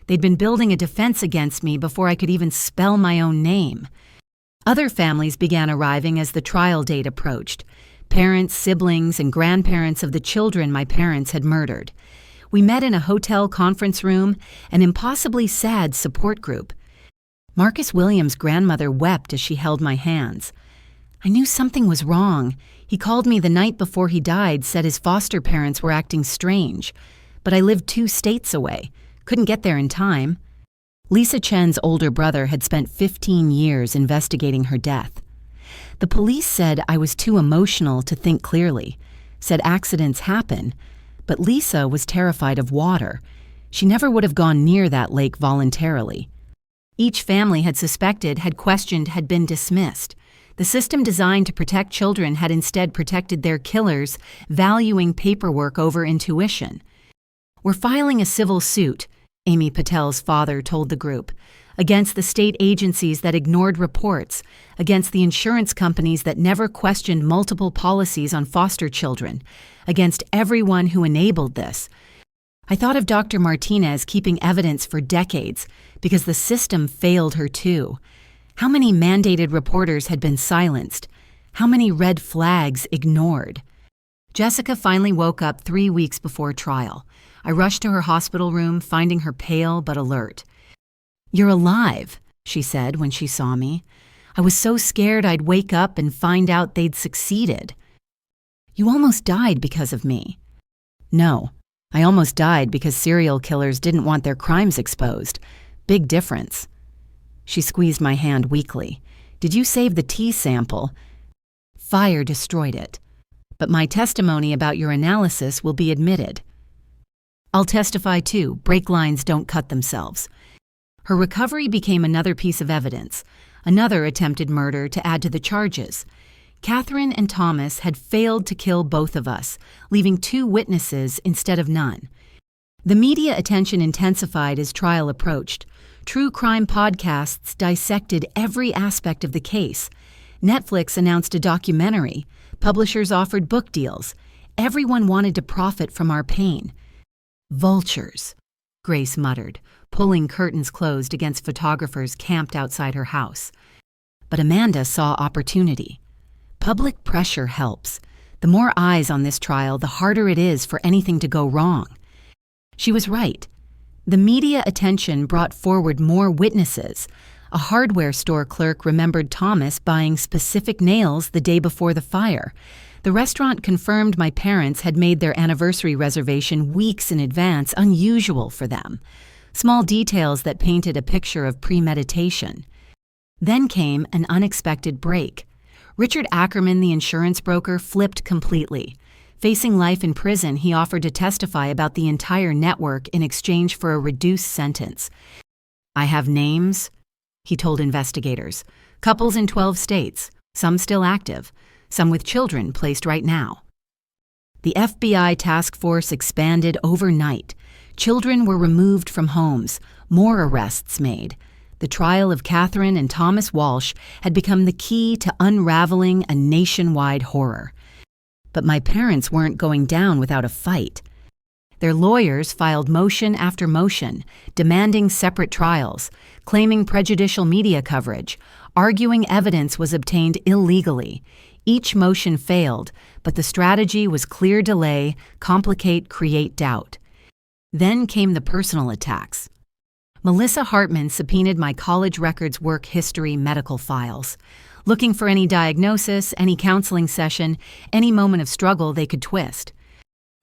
They'd been building a defense against me before I could even spell my own name." Other families began arriving as the trial date approached. Parents, siblings, and grandparents of the children my parents had murdered. We met in a hotel conference room, an impossibly sad support group. Marcus Williams' grandmother wept as she held my hands. I knew something was wrong. He called me the night before he died, said his foster parents were acting strange. But I lived 2 states away, couldn't get there in time. Lisa Chen's older brother had spent 15 years investigating her death. The police said I was too emotional to think clearly, said accidents happen, but Lisa was terrified of water. She never would have gone near that lake voluntarily. Each family had suspected, had questioned, had been dismissed. The system designed to protect children had instead protected their killers, valuing paperwork over intuition. "We're filing a civil suit," Amy Patel's father told the group, "against the state agencies that ignored reports, against the insurance companies that never questioned multiple policies on foster children, against everyone who enabled this." I thought of Dr. Martinez keeping evidence for decades because the system failed her too. How many mandated reporters had been silenced? How many red flags ignored? Jessica finally woke up 3 weeks before trial. I rushed to her hospital room, finding her pale but alert. "You're alive," she said when she saw me. "I was so scared I'd wake up and find out they'd succeeded." "You almost died because of me." "No, I almost died because serial killers didn't want their crimes exposed. Big difference." She squeezed my hand weakly. "Did you save the tea sample?" "Fire destroyed it. But my testimony about your analysis will be admitted." "I'll testify too. Brake lines don't cut themselves." Her recovery became another piece of evidence, another attempted murder to add to the charges. Catherine and Thomas had failed to kill both of us, leaving 2 witnesses instead of none. The media attention intensified as trial approached. True crime podcasts dissected every aspect of the case. Netflix announced a documentary. Publishers offered book deals. Everyone wanted to profit from our pain. Vultures, Grace muttered, pulling curtains closed against photographers camped outside her house. But Amanda saw opportunity. Public pressure helps. The more eyes on this trial, the harder it is for anything to go wrong. She was right. The media attention brought forward more witnesses. A hardware store clerk remembered Thomas buying specific nails the day before the fire. The restaurant confirmed my parents had made their anniversary reservation weeks in advance, unusual for them. Small details that painted a picture of premeditation. Then came an unexpected break. Richard Ackerman, the insurance broker, flipped completely. Facing life in prison, he offered to testify about the entire network in exchange for a reduced sentence. "I have names," he told investigators. "Couples in 12 states, some still active, some with children placed right now." The FBI task force expanded overnight. Children were removed from homes, more arrests made. The trial of Catherine and Thomas Walsh had become the key to unraveling a nationwide horror. But my parents weren't going down without a fight. Their lawyers filed motion after motion, demanding separate trials, claiming prejudicial media coverage, arguing evidence was obtained illegally. Each motion failed, but the strategy was clear delay, complicate, create doubt. Then came the personal attacks. Melissa Hartman subpoenaed my college records, work history, medical files, looking for any diagnosis, any counseling session, any moment of struggle they could twist.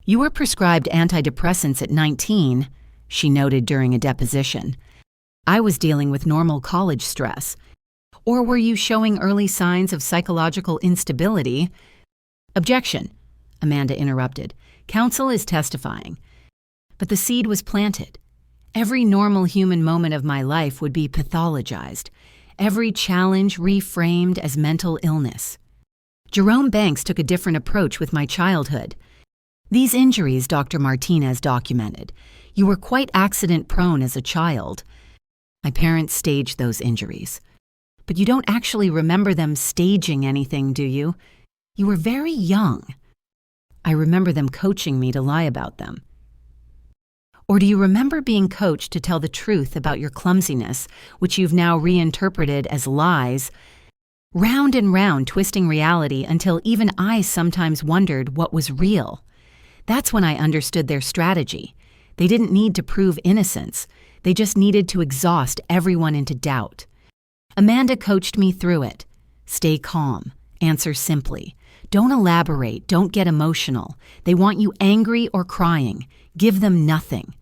"You were prescribed antidepressants at 19, she noted during a deposition. I was dealing with normal college stress. Or were you showing early signs of psychological instability?" "Objection," Amanda interrupted. "Counsel is testifying." But the seed was planted. Every normal human moment of my life would be pathologized. Every challenge reframed as mental illness. Jerome Banks took a different approach with my childhood. "These injuries," Dr. Martinez documented, "you were quite accident-prone as a child." My parents staged those injuries. "But you don't actually remember them staging anything, do you? You were very young." "I remember them coaching me to lie about them." "Or do you remember being coached to tell the truth about your clumsiness, which you've now reinterpreted as lies?" Round and round, twisting reality until even I sometimes wondered what was real. That's when I understood their strategy. They didn't need to prove innocence. They just needed to exhaust everyone into doubt. Amanda coached me through it. Stay calm. Answer simply. Don't elaborate. Don't get emotional. They want you angry or crying. Give them nothing.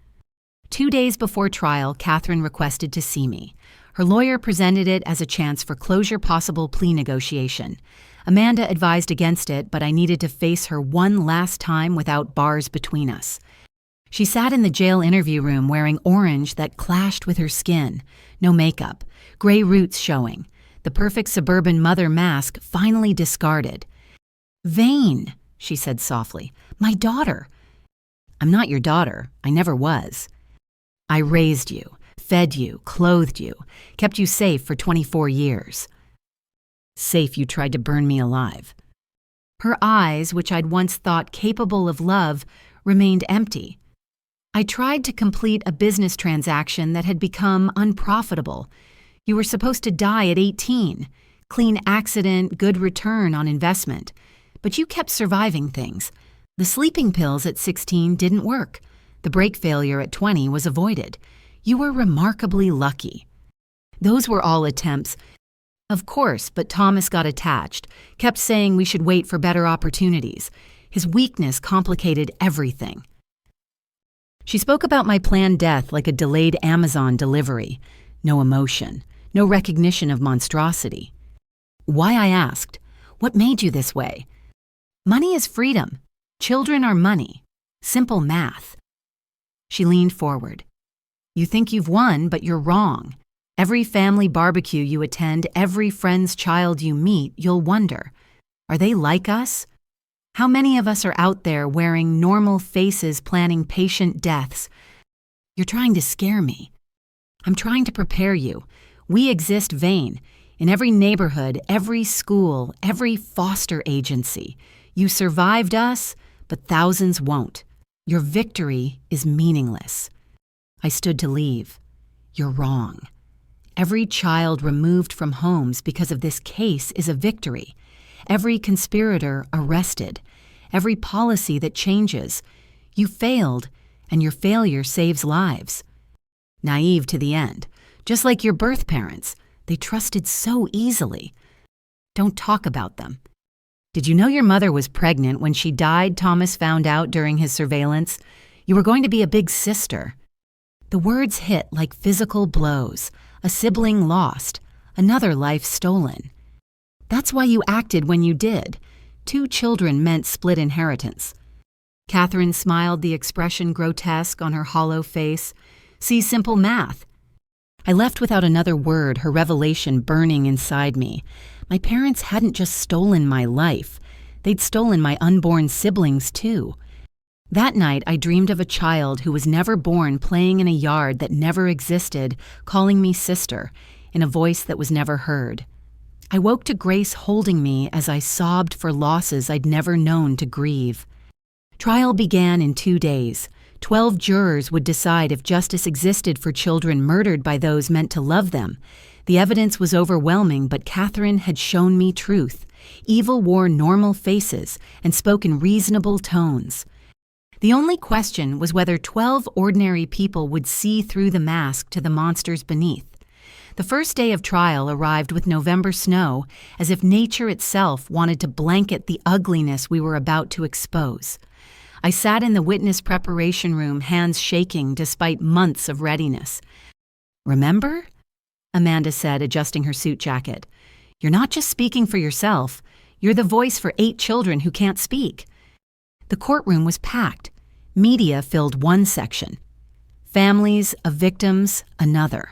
2 days before trial, Catherine requested to see me. Her lawyer presented it as a chance for closure, possible plea negotiation. Amanda advised against it, but I needed to face her one last time without bars between us. She sat in the jail interview room wearing orange that clashed with her skin. No makeup, gray roots showing. The perfect suburban mother mask finally discarded. "Vain," she said softly. "My daughter." "I'm not your daughter. I never was. I raised you, fed you, clothed you, kept you safe for 24 years. Safe you tried to burn me alive." Her eyes, which I'd once thought capable of love, remained empty. "I tried to complete a business transaction that had become unprofitable. You were supposed to die at 18. Clean accident, good return on investment. But you kept surviving things. The sleeping pills at 16 didn't work. The brake failure at 20 was avoided. You were remarkably lucky." Those were all attempts. Of course, but Thomas got attached, kept saying we should wait for better opportunities. His weakness complicated everything. She spoke about my planned death like a delayed Amazon delivery. No emotion, no recognition of monstrosity. Why, I asked. What made you this way? Money is freedom. Children are money. Simple math. She leaned forward. You think you've won, but you're wrong. Every family barbecue you attend, every friend's child you meet, you'll wonder, Are they like us? How many of us are out there wearing normal faces planning patient deaths? You're trying to scare me. I'm trying to prepare you. We exist, Vane, in every neighborhood, every school, every foster agency. You survived us, but thousands won't. Your victory is meaningless. I stood to leave. You're wrong. Every child removed from homes because of this case is a victory. Every conspirator arrested. Every policy that changes. You failed, and your failure saves lives. Naive to the end. Just like your birth parents, they trusted so easily. Don't talk about them. Did you know your mother was pregnant when she died, Thomas found out during his surveillance? You were going to be a big sister. The words hit like physical blows. A sibling lost, another life stolen. That's why you acted when you did. 2 children meant split inheritance. Catherine smiled, the expression grotesque on her hollow face. See simple math. I left without another word, her revelation burning inside me. My parents hadn't just stolen my life. They'd stolen my unborn siblings, too. That night, I dreamed of a child who was never born playing in a yard that never existed, calling me sister, in a voice that was never heard. I woke to Grace holding me as I sobbed for losses I'd never known to grieve. Trial began in 2 days. 12 jurors would decide if justice existed for children murdered by those meant to love them. The evidence was overwhelming, but Catherine had shown me truth. Evil wore normal faces and spoke in reasonable tones. The only question was whether 12 ordinary people would see through the mask to the monsters beneath. The first day of trial arrived with November snow, as if nature itself wanted to blanket the ugliness we were about to expose. I sat in the witness preparation room, hands shaking despite months of readiness. "Remember?" Amanda said, adjusting her suit jacket. "You're not just speaking for yourself. You're the voice for 8 children who can't speak." The courtroom was packed. Media filled one section. Families of victims, another.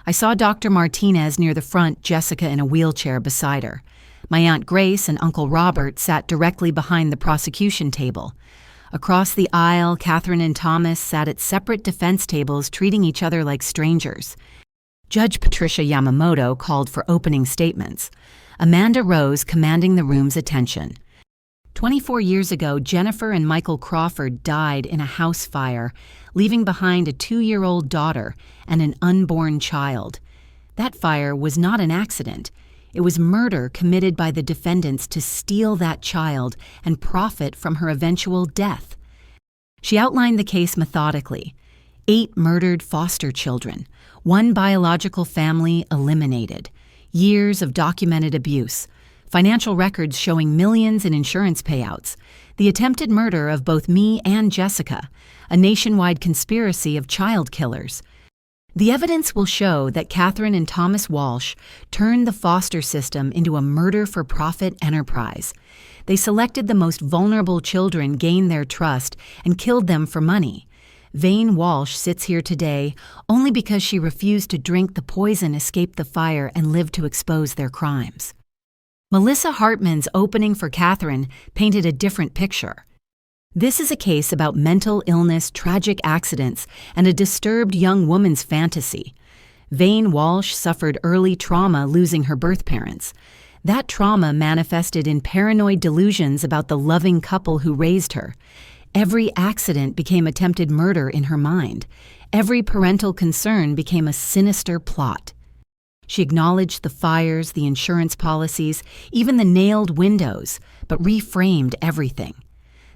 I saw Dr. Martinez near the front, Jessica in a wheelchair beside her. My Aunt Grace and Uncle Robert sat directly behind the prosecution table. Across the aisle, Catherine and Thomas sat at separate defense tables, treating each other like strangers. Judge Patricia Yamamoto called for opening statements. Amanda rose, commanding the room's attention. 24 years ago, Jennifer and Michael Crawford died in a house fire, leaving behind a 2-year-old daughter and an unborn child. That fire was not an accident. It was murder committed by the defendants to steal that child and profit from her eventual death. She outlined the case methodically. 8 murdered foster children, 1 biological family eliminated, years of documented abuse, financial records showing millions in insurance payouts, the attempted murder of both me and Jessica, a nationwide conspiracy of child killers. The evidence will show that Catherine and Thomas Walsh turned the foster system into a murder-for-profit enterprise. They selected the most vulnerable children, gained their trust, and killed them for money. Vane Walsh sits here today only because she refused to drink the poison, escape the fire, and live to expose their crimes. Melissa Hartman's opening for Catherine painted a different picture. This is a case about mental illness, tragic accidents, and a disturbed young woman's fantasy. Vane Walsh suffered early trauma losing her birth parents. That trauma manifested in paranoid delusions about the loving couple who raised her. Every accident became attempted murder in her mind. Every parental concern became a sinister plot. She acknowledged the fires, the insurance policies, even the nailed windows, but reframed everything.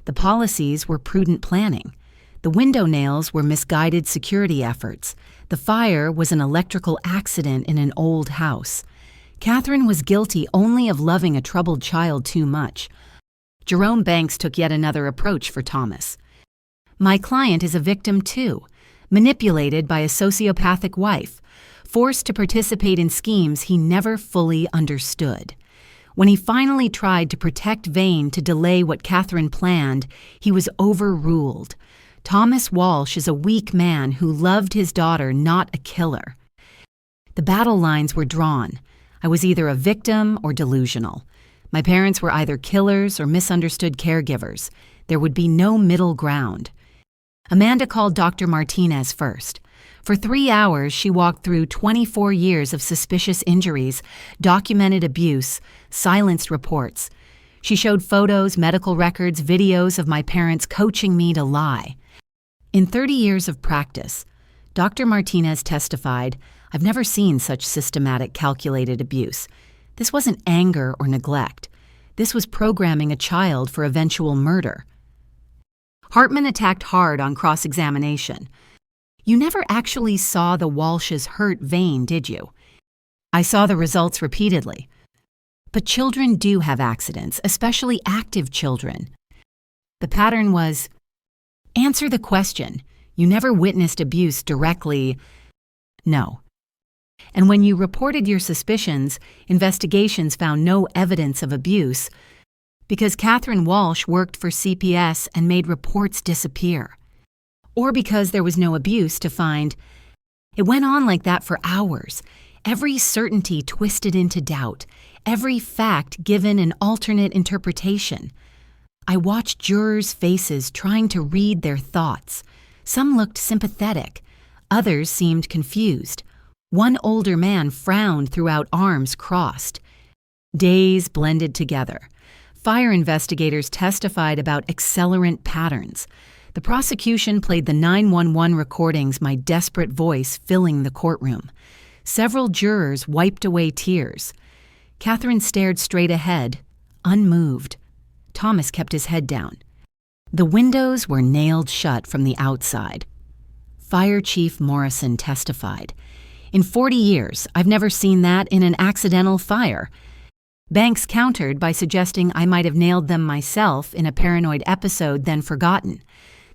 The policies were prudent planning. The window nails were misguided security efforts. The fire was an electrical accident in an old house. Catherine was guilty only of loving a troubled child too much. Jerome Banks took yet another approach for Thomas. My client is a victim too, manipulated by a sociopathic wife, forced to participate in schemes he never fully understood. When he finally tried to protect Vane to delay what Catherine planned, he was overruled. Thomas Walsh is a weak man who loved his daughter, not a killer. The battle lines were drawn. I was either a victim or delusional. My parents were either killers or misunderstood caregivers. There would be no middle ground. Amanda called Dr. Martinez first. For 3 hours, she walked through 24 years of suspicious injuries, documented abuse, silenced reports. She showed photos, medical records, videos of my parents coaching me to lie. In 30 years of practice, Dr. Martinez testified, "I've never seen such systematic, calculated abuse. This wasn't anger or neglect. This was programming a child for eventual murder." Hartman attacked hard on cross-examination. "You never actually saw the Walsh's hurt vein, did you?" "I saw the results repeatedly." "But children do have accidents, especially active children." The pattern was, "Answer the question. You never witnessed abuse directly." "No." "And when you reported your suspicions, investigations found no evidence of abuse because Catherine Walsh worked for CPS and made reports disappear. Or because there was no abuse to find." It went on like that for hours. Every certainty twisted into doubt. Every fact given an alternate interpretation. I watched jurors' faces trying to read their thoughts. Some looked sympathetic. Others seemed confused. One older man frowned throughout arms crossed. Days blended together. Fire investigators testified about accelerant patterns. The prosecution played the 911 recordings, my desperate voice filling the courtroom. Several jurors wiped away tears. Catherine stared straight ahead, unmoved. Thomas kept his head down. The windows were nailed shut from the outside. Fire Chief Morrison testified, "In 40 years, I've never seen that in an accidental fire." Banks countered by suggesting I might have nailed them myself in a paranoid episode then forgotten.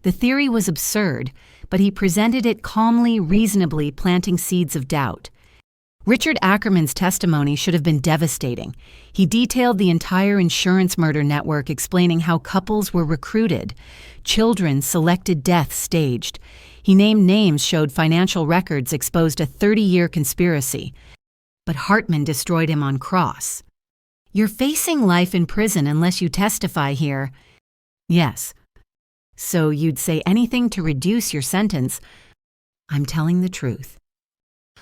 The theory was absurd, but he presented it calmly, reasonably, planting seeds of doubt. Richard Ackerman's testimony should have been devastating. He detailed the entire insurance murder network, explaining how couples were recruited, children selected, death staged. He named names, showed financial records, exposed a 30-year conspiracy. But Hartman destroyed him on cross. "You're facing life in prison unless you testify here." "Yes." "So you'd say anything to reduce your sentence." "I'm telling the truth."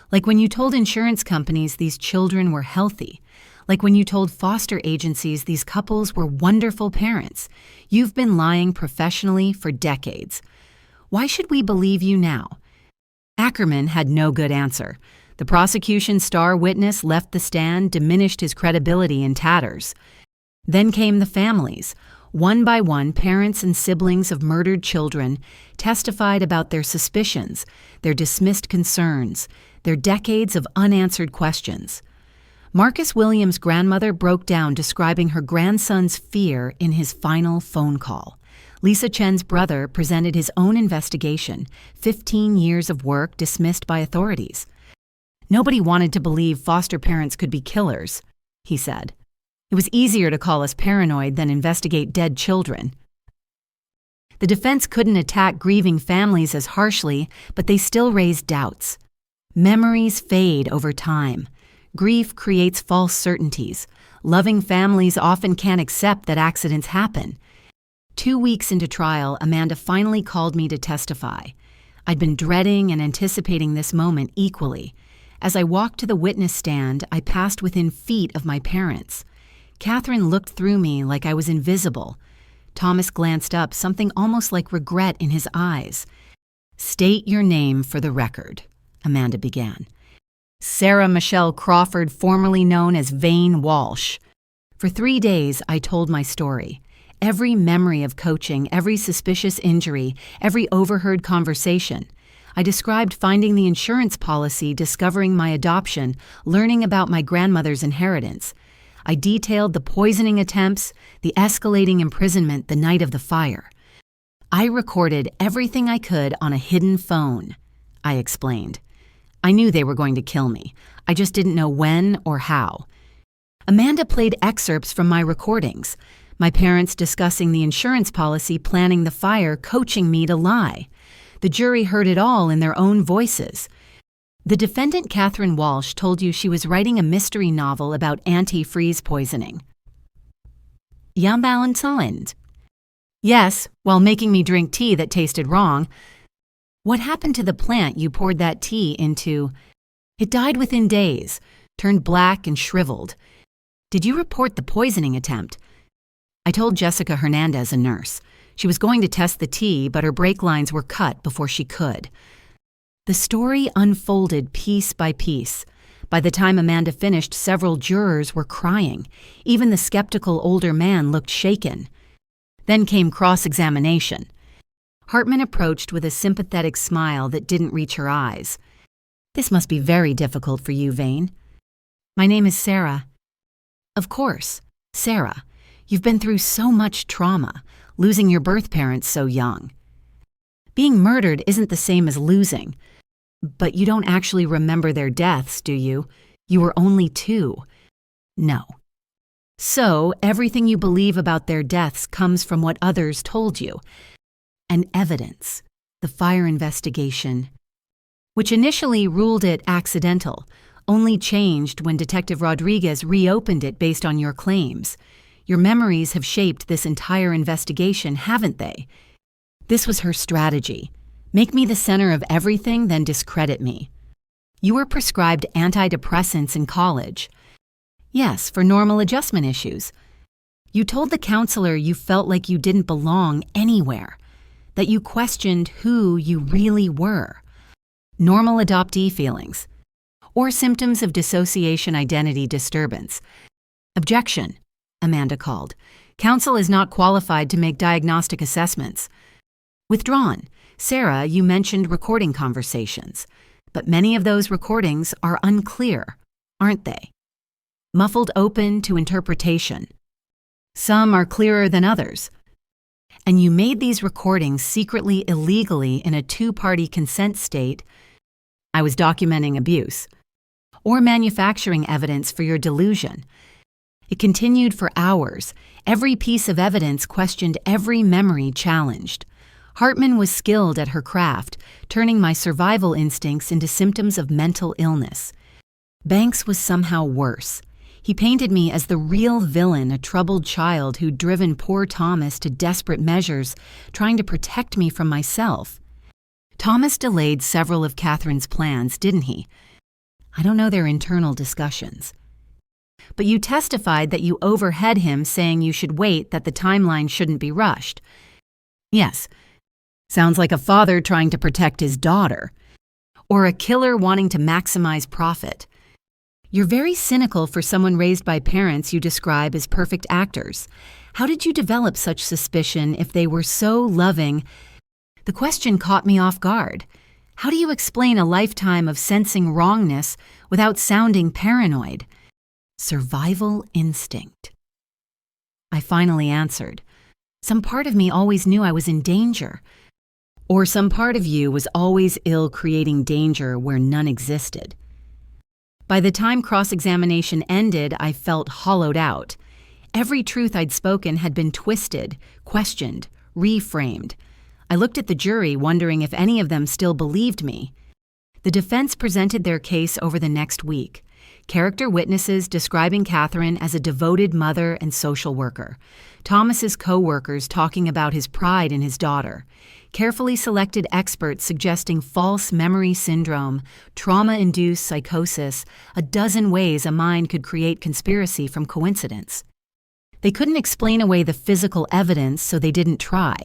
Like when you told insurance companies these children were healthy. Like when you told foster agencies these couples were wonderful parents. You've been lying professionally for decades. Why should we believe you now? Ackerman had no good answer. The prosecution's star witness left the stand, diminished his credibility in tatters. Then came the families. One by one, parents and siblings of murdered children testified about their suspicions, their dismissed concerns, their decades of unanswered questions. Marcus Williams' grandmother broke down, describing her grandson's fear in his final phone call. Lisa Chen's brother presented his own investigation, 15 years of work dismissed by authorities. "Nobody wanted to believe foster parents could be killers," he said. "It was easier to call us paranoid than investigate dead children." The defense couldn't attack grieving families as harshly, but they still raised doubts. Memories fade over time. Grief creates false certainties. Loving families often can't accept that accidents happen. 2 weeks into trial, Amanda finally called me to testify. I'd been dreading and anticipating this moment equally. As I walked to the witness stand, I passed within feet of my parents. Catherine looked through me like I was invisible. Thomas glanced up, something almost like regret in his eyes. "State your name for the record," Amanda began. "Sarah Michelle Crawford, formerly known as Vane Walsh." For 3 days, I told my story. Every memory of coaching, every suspicious injury, every overheard conversation. I described finding the insurance policy, discovering my adoption, learning about my grandmother's inheritance. I detailed the poisoning attempts, the escalating imprisonment the night of the fire. I recorded everything I could on a hidden phone, I explained. I knew they were going to kill me. I just didn't know when or how. Amanda played excerpts from my recordings. My parents discussing the insurance policy, planning the fire, coaching me to lie. The jury heard it all in their own voices. The defendant, Catherine Walsh, told you she was writing a mystery novel about antifreeze poisoning. unveiled. Yes, while making me drink tea that tasted wrong. What happened to the plant you poured that tea into? It died within days, turned black and shriveled. Did you report the poisoning attempt? I told Jessica Hernandez, a nurse. She was going to test the tea, but her brake lines were cut before she could. The story unfolded piece by piece. By the time Amanda finished, several jurors were crying. Even the skeptical older man looked shaken. Then came cross-examination. Hartman approached with a sympathetic smile that didn't reach her eyes. This must be very difficult for you, Vane. My name is Sarah. Of course, Sarah. You've been through so much trauma, losing your birth parents so young. Being murdered isn't the same as losing. But you don't actually remember their deaths, do you? You were only 2. No. So, everything you believe about their deaths comes from what others told you. And evidence, the fire investigation, which initially ruled it accidental, only changed when Detective Rodriguez reopened it based on your claims. Your memories have shaped this entire investigation, haven't they? This was her strategy. Make me the center of everything, then discredit me. You were prescribed antidepressants in college. Yes, for normal adjustment issues. You told the counselor you felt like you didn't belong anywhere, that you questioned who you really were. Normal adoptee feelings, or symptoms of dissociation identity disturbance. Objection, Amanda called. Counsel is not qualified to make diagnostic assessments. Withdrawn. Sarah, you mentioned recording conversations, but many of those recordings are unclear, aren't they? Muffled open to interpretation. Some are clearer than others. And you made these recordings secretly illegally in a 2-party consent state. I was documenting abuse, or manufacturing evidence for your delusion. It continued for hours. Every piece of evidence questioned every memory challenged. Hartman was skilled at her craft, turning my survival instincts into symptoms of mental illness. Banks was somehow worse. He painted me as the real villain, a troubled child who'd driven poor Thomas to desperate measures, trying to protect me from myself. Thomas delayed several of Catherine's plans, didn't he? I don't know their internal discussions. But you testified that you overheard him saying you should wait, that the timeline shouldn't be rushed. Yes. Sounds like a father trying to protect his daughter. Or a killer wanting to maximize profit. You're very cynical for someone raised by parents you describe as perfect actors. How did you develop such suspicion if they were so loving? The question caught me off guard. How do you explain a lifetime of sensing wrongness without sounding paranoid? Survival instinct. I finally answered. Some part of me always knew I was in danger. Or some part of you was always ill creating danger where none existed. By the time cross-examination ended, I felt hollowed out. Every truth I'd spoken had been twisted, questioned, reframed. I looked at the jury, wondering if any of them still believed me. The defense presented their case over the next week. Character witnesses describing Catherine as a devoted mother and social worker. Thomas's co-workers talking about his pride in his daughter. Carefully selected experts suggesting false memory syndrome, trauma-induced psychosis, a dozen ways a mind could create conspiracy from coincidence. They couldn't explain away the physical evidence, so they didn't try.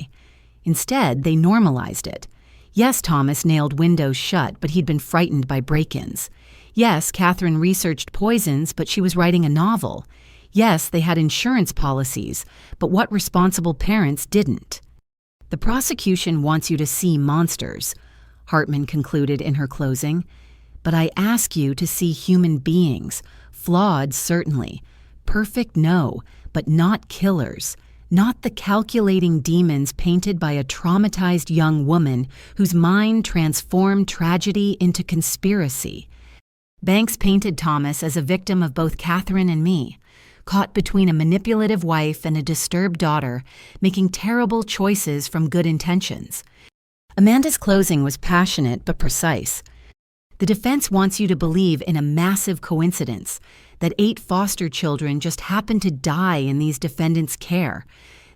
Instead, they normalized it. Yes, Thomas nailed windows shut, but he'd been frightened by break-ins. Yes, Catherine researched poisons, but she was writing a novel. Yes, they had insurance policies, but what responsible parents didn't? The prosecution wants you to see monsters, Hartman concluded in her closing. But I ask you to see human beings, flawed certainly, perfect no, but not killers, not the calculating demons painted by a traumatized young woman whose mind transformed tragedy into conspiracy. Banks painted Thomas as a victim of both Catherine and me, caught between a manipulative wife and a disturbed daughter, making terrible choices from good intentions. Amanda's closing was passionate but precise. The defense wants you to believe in a massive coincidence, that 8 foster children just happened to die in these defendants' care,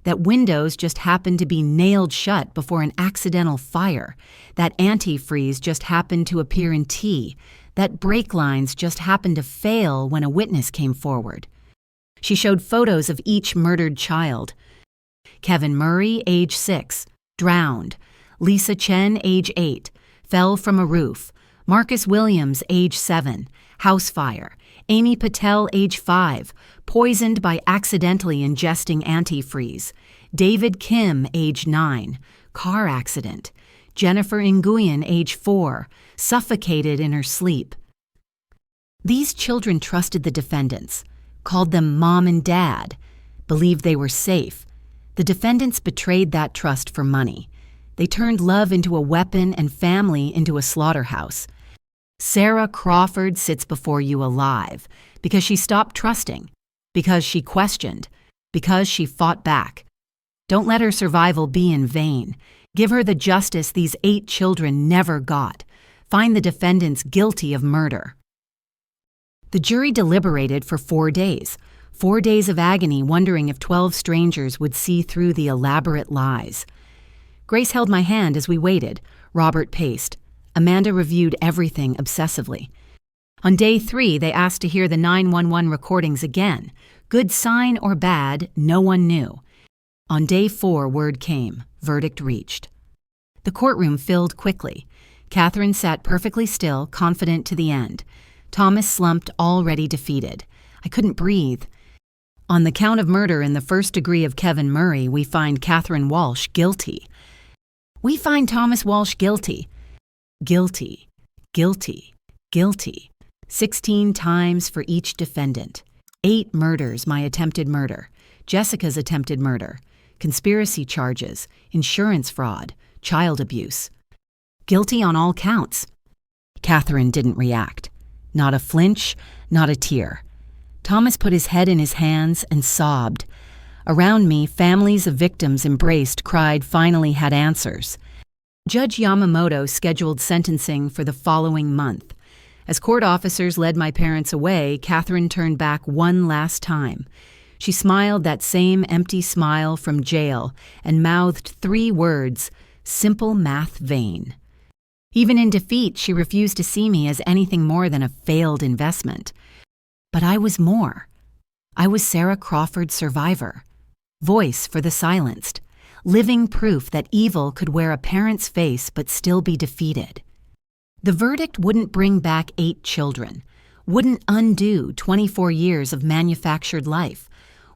that windows just happened to be nailed shut before an accidental fire, that antifreeze just happened to appear in tea, that brake lines just happened to fail when a witness came forward. She showed photos of each murdered child. Kevin Murray, age 6, drowned. Lisa Chen, age 8, fell from a roof. Marcus Williams, age 7, house fire. Amy Patel, age 5, poisoned by accidentally ingesting antifreeze. David Kim, age 9, car accident. Jennifer Nguyen, age 4, suffocated in her sleep. These children trusted the defendants, called them mom and dad, believed they were safe. The defendants betrayed that trust for money. They turned love into a weapon and family into a slaughterhouse. Sarah Crawford sits before you alive because she stopped trusting, because she questioned, because she fought back. Don't let her survival be in vain. Give her the justice these 8 children never got. Find the defendants guilty of murder. The jury deliberated for 4 days. 4 days of agony wondering if 12 strangers would see through the elaborate lies. Grace held my hand as we waited. Robert paced. Amanda reviewed everything obsessively. On day 3, they asked to hear the 911 recordings again. Good sign or bad, no one knew. On day 4, word came. Verdict reached. The courtroom filled quickly. Catherine sat perfectly still, confident to the end. Thomas slumped, already defeated. I couldn't breathe. On the count of murder in the first degree of Kevin Murray, we find Catherine Walsh guilty. We find Thomas Walsh guilty. Guilty, guilty, guilty. 16 times for each defendant. 8 murders, my attempted murder. Jessica's attempted murder. Conspiracy charges, insurance fraud, child abuse. Guilty on all counts. Catherine didn't react. Not a flinch, not a tear. Thomas put his head in his hands and sobbed. Around me, families of victims embraced, cried, finally had answers. Judge Yamamoto scheduled sentencing for the following month. As court officers led my parents away, Catherine turned back one last time. She smiled that same empty smile from jail and mouthed 3 words, simple math vein. Even in defeat, she refused to see me as anything more than a failed investment. But I was more. I was Sarah Crawford's survivor. Voice for the silenced. Living proof that evil could wear a parent's face but still be defeated. The verdict wouldn't bring back 8 children, wouldn't undo 24 years of manufactured life,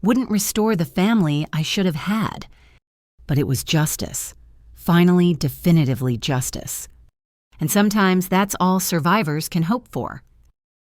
wouldn't restore the family I should have had. But it was justice. Finally, definitively justice. And sometimes that's all survivors can hope for.